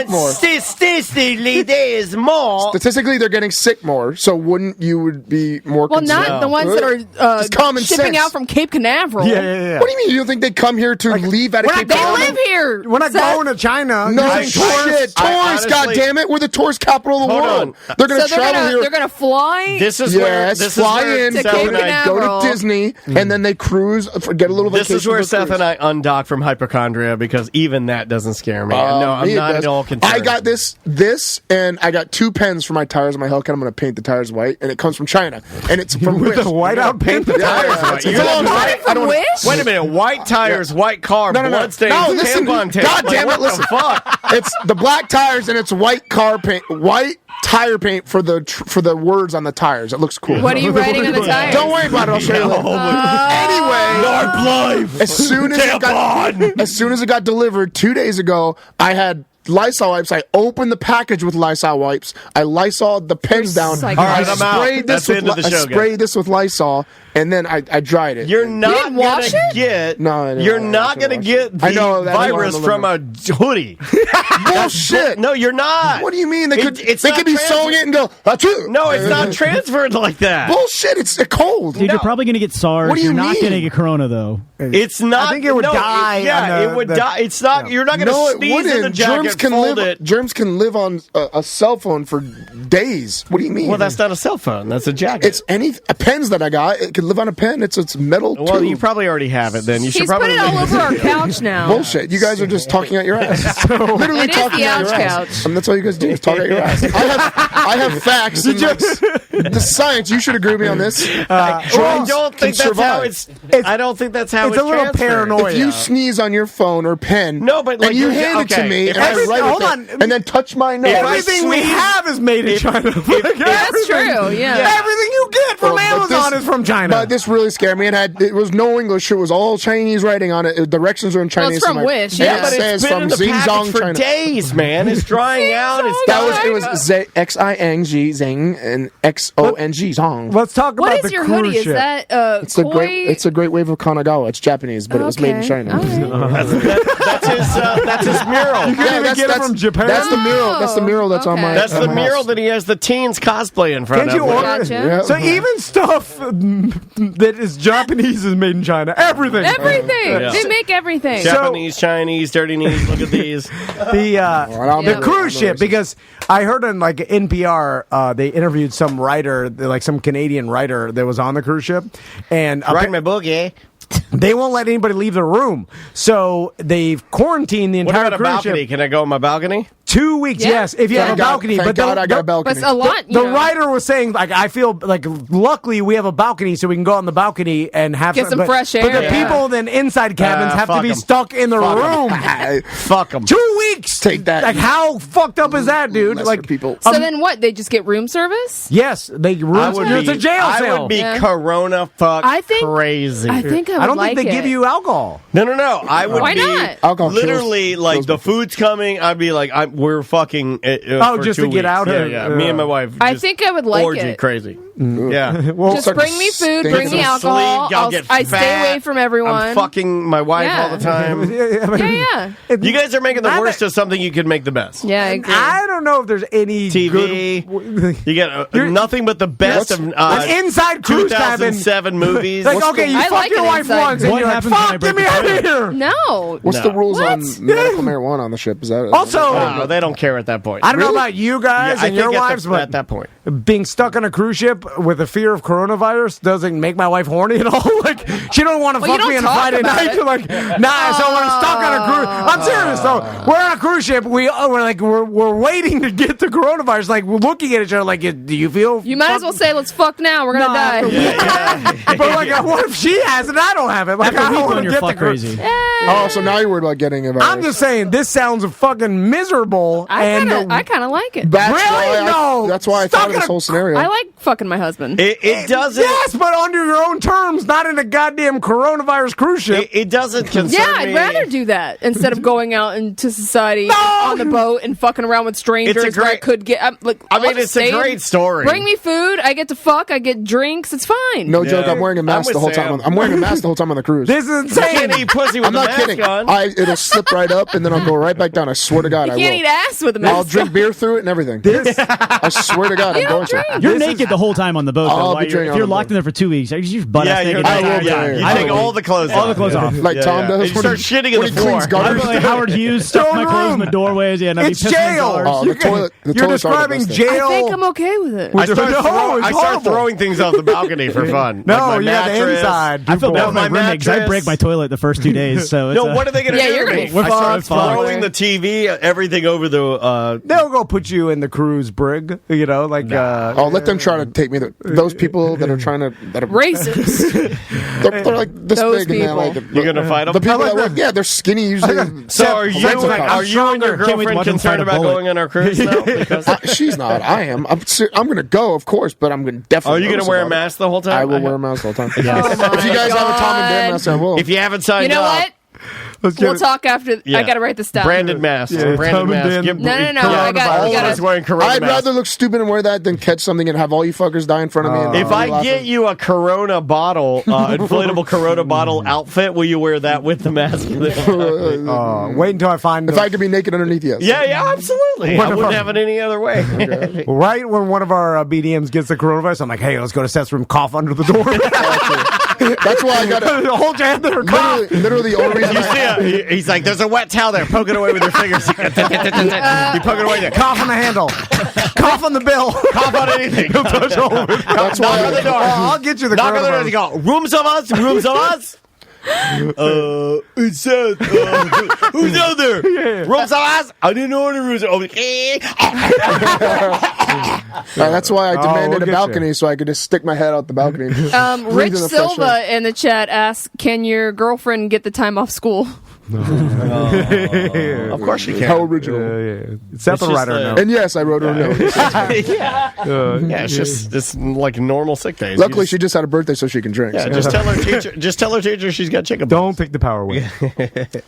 more. Statistically, there is more. Statistically, they're getting sick more. So wouldn't you would be more? Well, concerned? not the ones that are common shipping sense. out from Cape Canaveral. Yeah. What do you mean? You don't think they come here to leave out of Cape Canaveral? They live here. We're not going to China. No shit. Tourists, goddammit. We're the tourist capital of the world. They're going to travel here. They're going to fly. This is where fly in, to Cape go to Disney, and then they cruise, get a little vacation. This is where Seth and I undock from hypochondria because even that doesn't scare me. No, I'm not at all concerned. I got this, and I got 2 pens for my tires on my Hellcat. I'm going to paint the tires white, and it comes from China, and it's from with a whiteout paint. The tires white. It's a long from Wish? Wait a minute, white tires, white car, bloodstains, tampon tape. God damn it! Listen, it's the black tires and it's white car paint, white tire paint for the words on the tires. It looks cool. What are you writing on the tires? Don't worry about it. I'll show you later. Anyway, as soon as it got delivered 2 days ago, I had Lysol wipes. I opened the package with Lysol wipes. I Lysoled the pens down. All right, I'm out. I sprayed this with Lysol, and then I dried it. You're not gonna get. You're not gonna get the virus from a hoodie. Bullshit. No, you're not. What do you mean? They could be sewing it and go. Achoo. No, it's not transferred like that. Bullshit. It's cold. Dude, you're probably gonna get SARS. What do you You're not mean? gonna get Corona though. It's not. I think it would die. It would die. It's not. You're not gonna sneeze in the jacket. Germs can live on a cell phone for days. What do you mean? Well, that's not a cell phone. That's a jacket. It's pens that I got. It could live on a pen. It's metal. Well, tube. you probably already have it. Then you should He's probably put it all over our couch now. Bullshit. You guys are just talking out your ass. Literally It is talking the out your ouch ass. couch. And that's all you guys do is talk out your ass. I have facts. And the science. You should agree with me on this. I don't think that's how it's. I don't think that's how it's a little transferred. paranoia. If you sneeze on your phone or pen, but you hand it to me, and I write it, and then touch my nose. Everything we have is made in China. That's true. Yeah. Everything you get from Amazon is from China. But this really scared me. It was no English. It was all Chinese writing on it. Directions are in Chinese. Well, it's from Wish. Yeah, but it it's says been from in the package Xingzong, for China. days, man. It's drying out. It was Xing Zing and XONG Zong. Let's talk about What is the your cruise hoodie? Is ship. that It's a Great Wave of Kanagawa. It's Japanese, but it was made in China. That's his mural. You can even get it from Japan. That's the mural. That's the mural that's on my. That's the my mural house. that he has the teens cosplay in front Can't of. you order? Gotcha. Yeah. So even stuff that is Japanese is made in China. Everything. Everything. They make everything. Japanese, Chinese, dirty knees. Look at these. The cruise ship, because I heard on like NPR, they interviewed some writer, like some Canadian writer that was on the cruise ship, and Write my book, eh? They won't let anybody leave the room, so they've quarantined the What entire about a cruise balcony? ship. Can I go on my balcony? 2 weeks, yes, if you have a balcony. Thank God I got a balcony. But it's a lot. The writer was saying, like, I feel like luckily we have a balcony, so we can go on the balcony and have Get some fresh air. But the people in inside cabins have to be stuck in the room. Fuck them. 2 weeks. Take that. Like, how fucked up is that, dude? Lesser Like, people. So then what? They just get room service? yes, they room. It's a jail cell. I would be Corona crazy. I think I don't think they give you alcohol. No. I would Why be not? Alcohol literally kills like the food's coming. I'd be like, we're fucking. For just 2 to get weeks. out of Yeah. Me and my wife. I just think I would like orgy it. crazy. Yeah. Well, Just bring me food, bring me alcohol. I stay away from everyone. I'm fucking my wife all the time. Yeah. You guys are making the worst of something you could make the best. Yeah, I agree. I don't know if there's any TV. good. You get nothing but the best of an inside cruise cabin. 2007 movies. Like, okay, you I fuck like your an wife inside once, and What you're like, happens when I fuck, break get me the out of toilet? here. No. What's the rules on medical marijuana on the ship? Is that Also, No, they don't care at that point. I don't know about you guys I and your think wives, at but that point. being stuck on a cruise ship, up with the fear of coronavirus doesn't make my wife horny at all. Like, she don't want to fuck me on a Friday night. Like, nah, so we're stuck on a cruise. I'm serious, though. We're on a cruise ship. We're waiting to get the coronavirus. Like, we're looking at each other like, do you feel? You might as well say, let's fuck now. We're going to die. But, like, what if she has it and I don't have it? Like, I don't want to get the crazy. Oh, so now you're worried about getting it. I'm just saying, this sounds fucking miserable. I kind of like it. That's why I thought of this whole scenario. I like fucking my husband. It doesn't. Yes, but under your own terms, not in a goddamn coronavirus cruise ship. It doesn't concern me. Yeah, I'd rather do that instead of going out into society on the boat and fucking around with strangers. It's a great. I could get. It's a great story. Bring me food. I get to fuck. I get drinks. It's fine. No joke. I'm wearing a mask the whole time. I'm wearing a mask the whole time on the cruise. This is insane. You can't eat pussy with I'm not kidding. It'll slip right up and then I'll go right back down. I swear to God, You I can't will. eat ass with a mask. I'll drink beer through it and everything. I swear to God, I'm going to. You're naked the whole time on the boat. I'll though, be if you're locked in there for 2 weeks, you're butt ass naked. You take all the clothes off. All the clothes off. Like Tom does. You start shitting in the floor. I'm like Howard Hughes, stuff my clothes in the doorways. Yeah, and I'd be It's pissing in jail. cars. You're describing jail. I think I'm okay with it. I start throwing things off the balcony for fun. No, you got the inside. I feel bad for my roommate because I break my toilet the first 2 days. So no, what are they going to do? You're to going me? to be I start throwing the TV, everything over the. They'll go put you in the cruise brig. You know, like. I'll let them try to take me. Those people that are trying to racist. They're like this Those big. people. And You're going to fight them. The people that work, yeah, they're skinny usually. So are you and your girlfriend concerned about going on our cruise now? She's not. I am. I'm going to go, of course, but I'm going to definitely. Are you going to wear a mask the whole time? I will wear a mask the whole time. Yes. If you guys have a Tom and Dan mask, I will. If you haven't signed You know up. what? We'll talk after. I got to write this down. Branded mask. Branded mask. No. I got wearing corona I'd rather look stupid and wear that than catch something and have all you fuckers die in front of me. And if I get you a Corona bottle, inflatable Corona bottle outfit, will you wear that with the mask? Wait until I find. If I could be naked underneath, yes. Yeah, absolutely. I wouldn't have it any other way. Okay. Right when one of our BDMs gets the coronavirus, I'm like, hey, let's go to Seth's room, cough under the door. That's why I got to hold your hand there. Literally, the only reason you see he's like, there's a wet towel there. Poke it away with your fingers. You poke it away there. Cough on the handle. Cough on the bill. Cough on anything. He'll touch all of it. That's why Knock on the door. I'll get you the knock on the door. You go, rooms of us. It's Seth. Who's out there? Rooms of us. I didn't know any rooms. That's why I demanded a balcony so I could just stick my head out the balcony. Rich Silva in the chat asks, "Can your girlfriend get the time off school?" Of course she can. How original. Seth will write her a note. And yes, I wrote her a note. It's just like normal sick days. Luckily, she just had a birthday so she can drink. Yeah, just tell her teacher she's got chicken. Don't take the power away.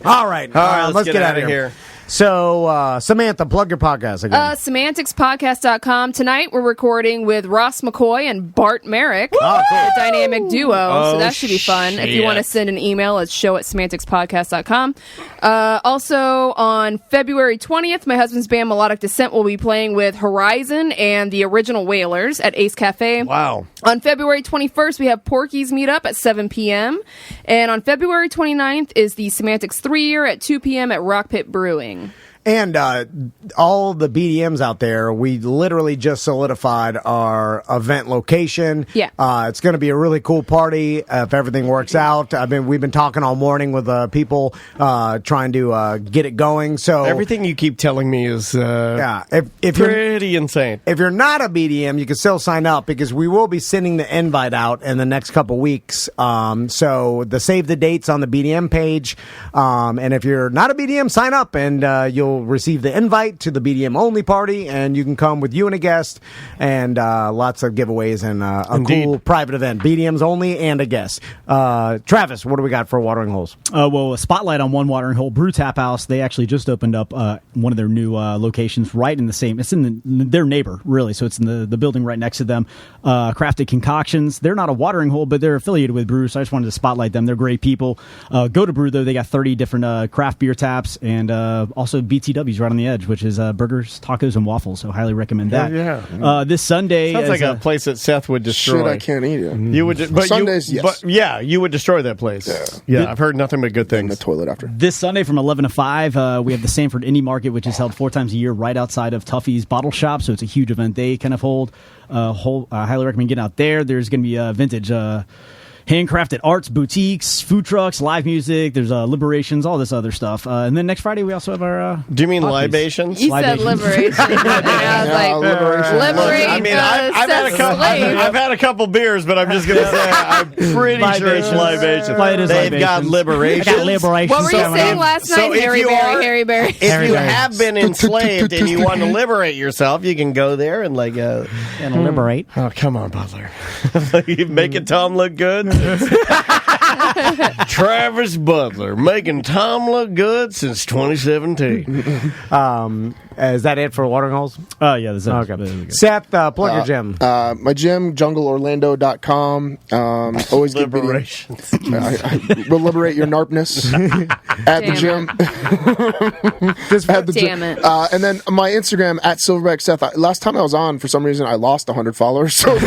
All right, let's get out of here. So, Samantha, plug your podcast again. SemanticsPodcast.com. Tonight we're recording with Ross McCoy and Bart Merrick, a dynamic duo. So that should be fun. If you want to send an email, it's show@SemanticsPodcast.com. Also, on February 20th, my husband's band Melodic Descent will be playing with Horizon and the Original Wailers at Ace Cafe. Wow. On February 21st, we have Porky's Meetup at 7 p.m. And on February 29th is the Semantics 3-year at 2 p.m. at Rock Pit Brewing. And all the BDMs out there, we literally just solidified our event location. Yeah. It's going to be a really cool party if everything works out. We've been talking all morning with people trying to get it going. So everything you keep telling me is if pretty insane. If you're not a BDM, you can still sign up because we will be sending the invite out in the next couple weeks. So save the dates on the BDM page. And if you're not a BDM, sign up and you'll receive the invite to the BDM only party, and you can come with you and a guest, and lots of giveaways and a cool private event. BDMs only and a guest. Travis, what do we got for watering holes? Well, a spotlight on one watering hole, Brew Tap House. They actually just opened up one of their new locations right in the same. It's in their neighbor, really. So it's in the building right next to them. Crafted Concoctions. They're not a watering hole, but they're affiliated with Brew, so I just wanted to spotlight them. They're great people. Go to Brew, though. They got 30 different craft beer taps, and also be BTW's right on the edge, which is burgers, tacos, and waffles. So highly recommend that. Yeah. This Sunday sounds like a place that Seth would destroy. Shit, I can't eat it. You would, but Sundays, yes. But yeah, you would destroy that place. Yeah, I've heard nothing but good things. In the toilet after. This Sunday from 11 to 5, we have the Sanford Indie Market, which is held 4 times a year right outside of Tuffy's Bottle Shop. So it's a huge event they kind of hold. Highly recommend getting out there. There's going to be vintage handcrafted arts, boutiques, food trucks, live music. There's liberations, all this other stuff. And then next Friday we also have our. Do you mean libations? You said liberation. I was like, liberate. I mean, I've had a couple beers, but I'm just going to say I'm pretty sure it's libations. They've got liberations. I got liberations. What were you saying last night, Harry Berry? If you have been enslaved and you want to liberate yourself, you can go there and and liberate. Oh, come on, Butler. You making Tom look good? Travis Butler making Tom look good since 2017. Is that it for watering holes? Yeah, that's it. Okay. Seth, plug your gym. My gym, jungleorlando.com. Always give liberations. We'll liberate your narpness at the gym. Damn it. And then my Instagram at Silverback Seth. Last time I was on, for some reason, I lost 100 followers. So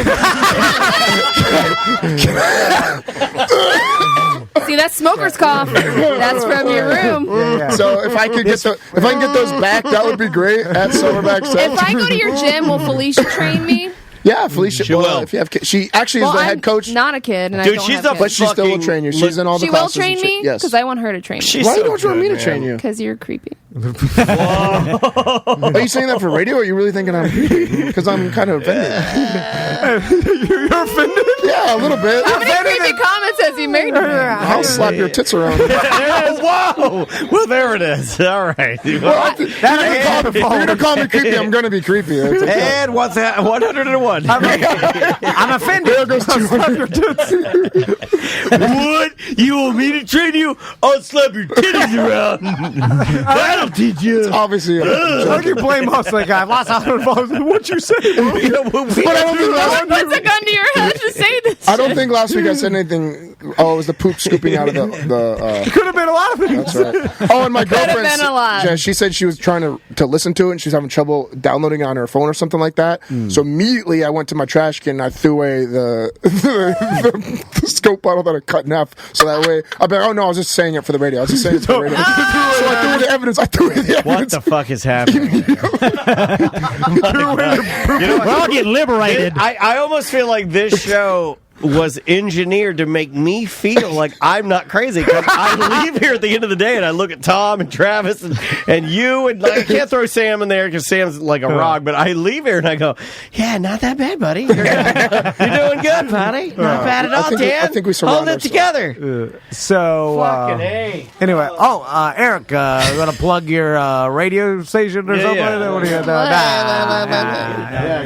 See, that's smoker's cough. That's from your room. So if I could get those back, that would be great. At Silverback Seth. If I go to your gym, will Felicia train me? Yeah, Felicia. She will. If you have she actually is the head coach. Not a kid, and Dude, I don't she's have the kids. But she still will train you. She's in all the She will classes. train me? Yes. Because I want her to train me. Why don't you want me to train you? Because you're creepy. Are you saying that for radio, or are you really thinking I'm creepy? Because I'm kind of offended. You're offended? Yeah, a little bit. How many creepy comments has he made? I'll slap your tits around. Whoa! Well, there it is. All right. You're going to call me creepy. I'm going to be creepy. And what's that? 101. I'm offended. There goes 200. What? You want me to train you? I'll slap your titties around. That'll teach you. It's obviously. How do you blame us? Like, I lost 100 followers. What you say? But I don't think Someone puts a gun to your head to say this. I don't think last week I said anything. Oh, it was the poop scooping out of the Could have been a lot of things. That's right. Oh, and my girlfriend. been a lot. Yeah, she said she was trying to listen to it, and she's having trouble downloading it on her phone or something like that. So immediately I went to my trash can and I threw away the scope bottle that I cut in half. So that way, I'll be like, oh no, I was just saying it for the radio. I was just saying it for the radio. So I threw away the evidence. What the fuck is happening? We're all getting liberated. I almost feel like this show was engineered to make me feel like I'm not crazy. 'Cause I leave here at the end of the day and I look at Tom and Travis and you, and I can't throw Sam in there because Sam's like a rock, but I leave here and I go, yeah, not that bad, buddy. You're doing good, buddy. Not bad at all, Dan. I think we surround Hold it together. Anyway, Eric, you want to plug your radio station or something like that? What do you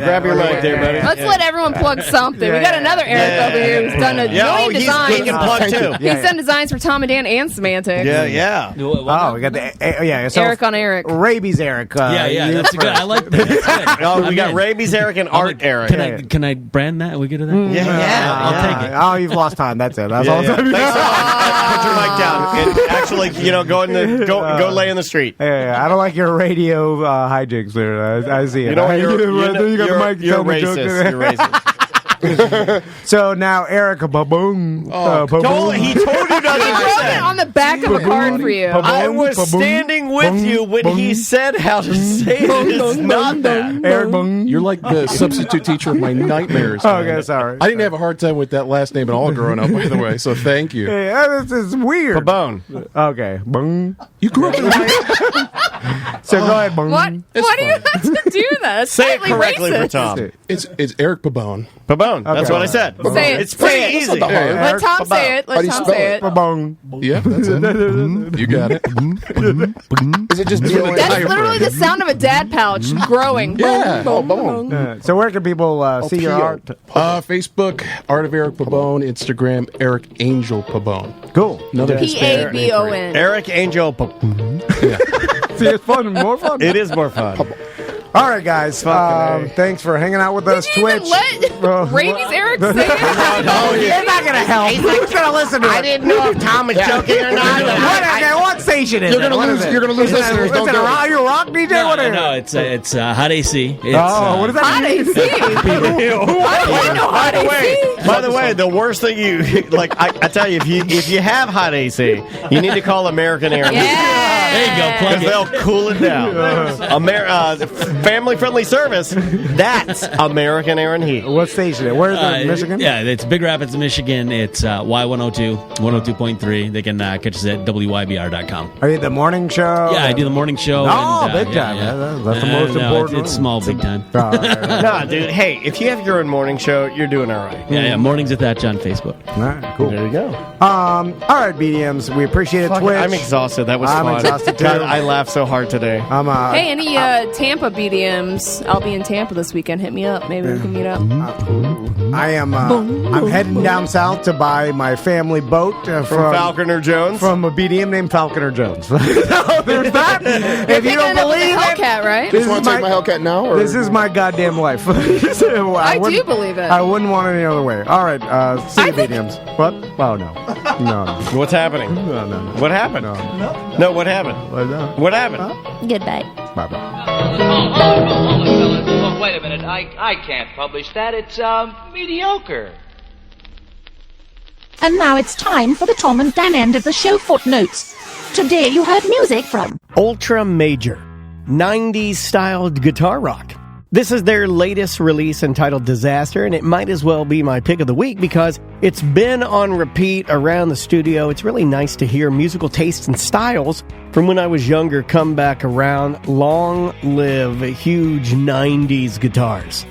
grab your mic there, buddy. Let's let everyone plug something. We got another Eric over here who's done a million designs. He can plug too. He's done designs for Tom and Dan and Semantics. Yeah. Oh, we got the So Eric on Eric. Rabies Eric. That's good. I like that. That's good. Oh, we got Rabies Eric and Art Eric. Can I brand that? We get to that? I'll take it. Oh, you've lost time. That's it. That's all. Thanks so much. Put your mic down and actually, go lay in the street. Yeah, I don't like your radio hijinks there. I see it. You know what? You're racist. You're racist. So now Eric, ba-boom. He told you not to He do wrote it that. on the back of a card for you. I was standing with you when he said how to say it. It's not that. Eric, boom. You're like the substitute teacher of my nightmares. Okay, sorry. I didn't have a hard time with that last name at all growing up, by the way, so thank you. Yeah, this is weird. Babone. Okay, boom. You grew up in So go ahead, boom. What? Why do you have to do that? It's Say it slightly correctly racist. for Tom. It's Eric Babone. Babone. That's what I said. Say it. It's pretty Say it. easy. Let Tom say it. Let Tom say it. Ba-boom. Yeah, that's it. You got it. Is it just That's literally the sound of a dad pouch growing. Yeah. Boom, boom, boom. So where can people see your art? Facebook, Art of Eric Pabone. Instagram, Eric Angel Pabone. Cool. Another P-A-B-O-N. Eric Angel. See, it's fun. More fun. It is more fun. All right, guys. Thanks for hanging out with us. Twitch. Let Rabies Erik say it? It's not going to help. Who's going to listen to it? I didn't know if Tom was joking or not. What station is it? You're going to lose listeners. Is it a rock DJ? No, it's hot AC. It's, what does that Hot mean? AC? By the way, the worst thing I tell you, if you have hot AC, you need to call American Air. Yeah. There you go. Plug it. They'll cool it down. Family-friendly service. That's American Air and Heat. What station? Where is it? Michigan? Yeah, it's Big Rapids, Michigan. It's Y102, 102.3 They can catch us at WYBR.com. Are you the morning show? Yeah, I do the morning show. Big time. Yeah. That's the most important. It's small, big time. Nah, dude. Hey, if you have your own morning show, you're doing all right. Yeah. Mornings at Thatch on Facebook. All right, cool. There you go. All right, BDMs. We appreciate it. Twitch. I'm exhausted. That was fun. I'm exhausted too. God, I laughed so hard today. Hey, any Tampa BDMs? I'll be in Tampa this weekend. Hit me up. Maybe we can meet up. I am. I'm heading down south to buy my family boat from Falconer Jones. From a BDM named Falconer Jones. So there's that. If you don't believe it, Hellcat, right? You want to take my Hellcat now? Or? This is my goddamn life. I do believe it. I wouldn't want it any other way. All right, see you, BDMs. What? Oh no. What's happening? No. What happened? No. What happened? What happened? Goodbye. Bye. Oh, wait a minute. I can't publish that. It's mediocre. And now it's time for the Tom and Dan end of the show footnotes. Today you heard music from Ultra Major, 90s styled guitar rock. This is their latest release entitled Disaster, and it might as well be my pick of the week because it's been on repeat around the studio. It's really nice to hear musical tastes and styles from when I was younger come back around. Long live huge 90s guitars.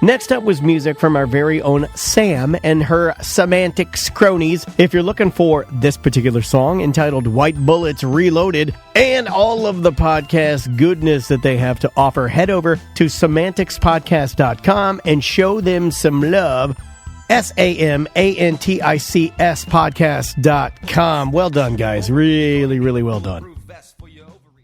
Next up was music from our very own Sam and her Semantics cronies. If you're looking for this particular song entitled White Bullets Reloaded and all of the podcast goodness that they have to offer, head over to semanticspodcast.com and show them some love. SAMANTICS podcast.com. Well done, guys. Really, really well done.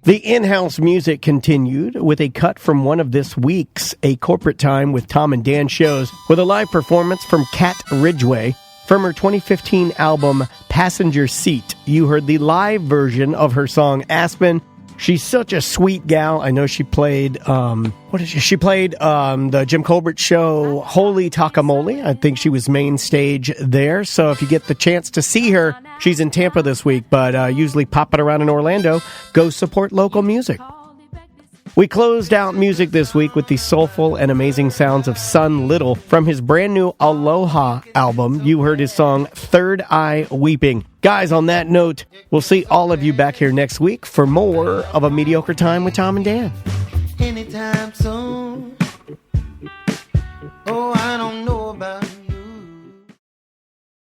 The in-house music continued with a cut from one of this week's A Corporate Time with Tom and Dan shows with a live performance from Kat Ridgway from her 2015 album Passenger Seat. You heard the live version of her song Aspen. She's such a sweet gal. I know she played, She played the Jim Colbert show Holy Takamole. I think she was main stage there. So if you get the chance to see her, she's in Tampa this week, but usually popping around in Orlando. Go support local music. We closed out music this week with the soulful and amazing sounds of Son Little from his brand new Aloha album. You heard his song Third Eye Weeping. Guys, on that note, we'll see all of you back here next week for more of A Mediocre Time with Tom and Dan. Anytime soon. Oh, I don't know about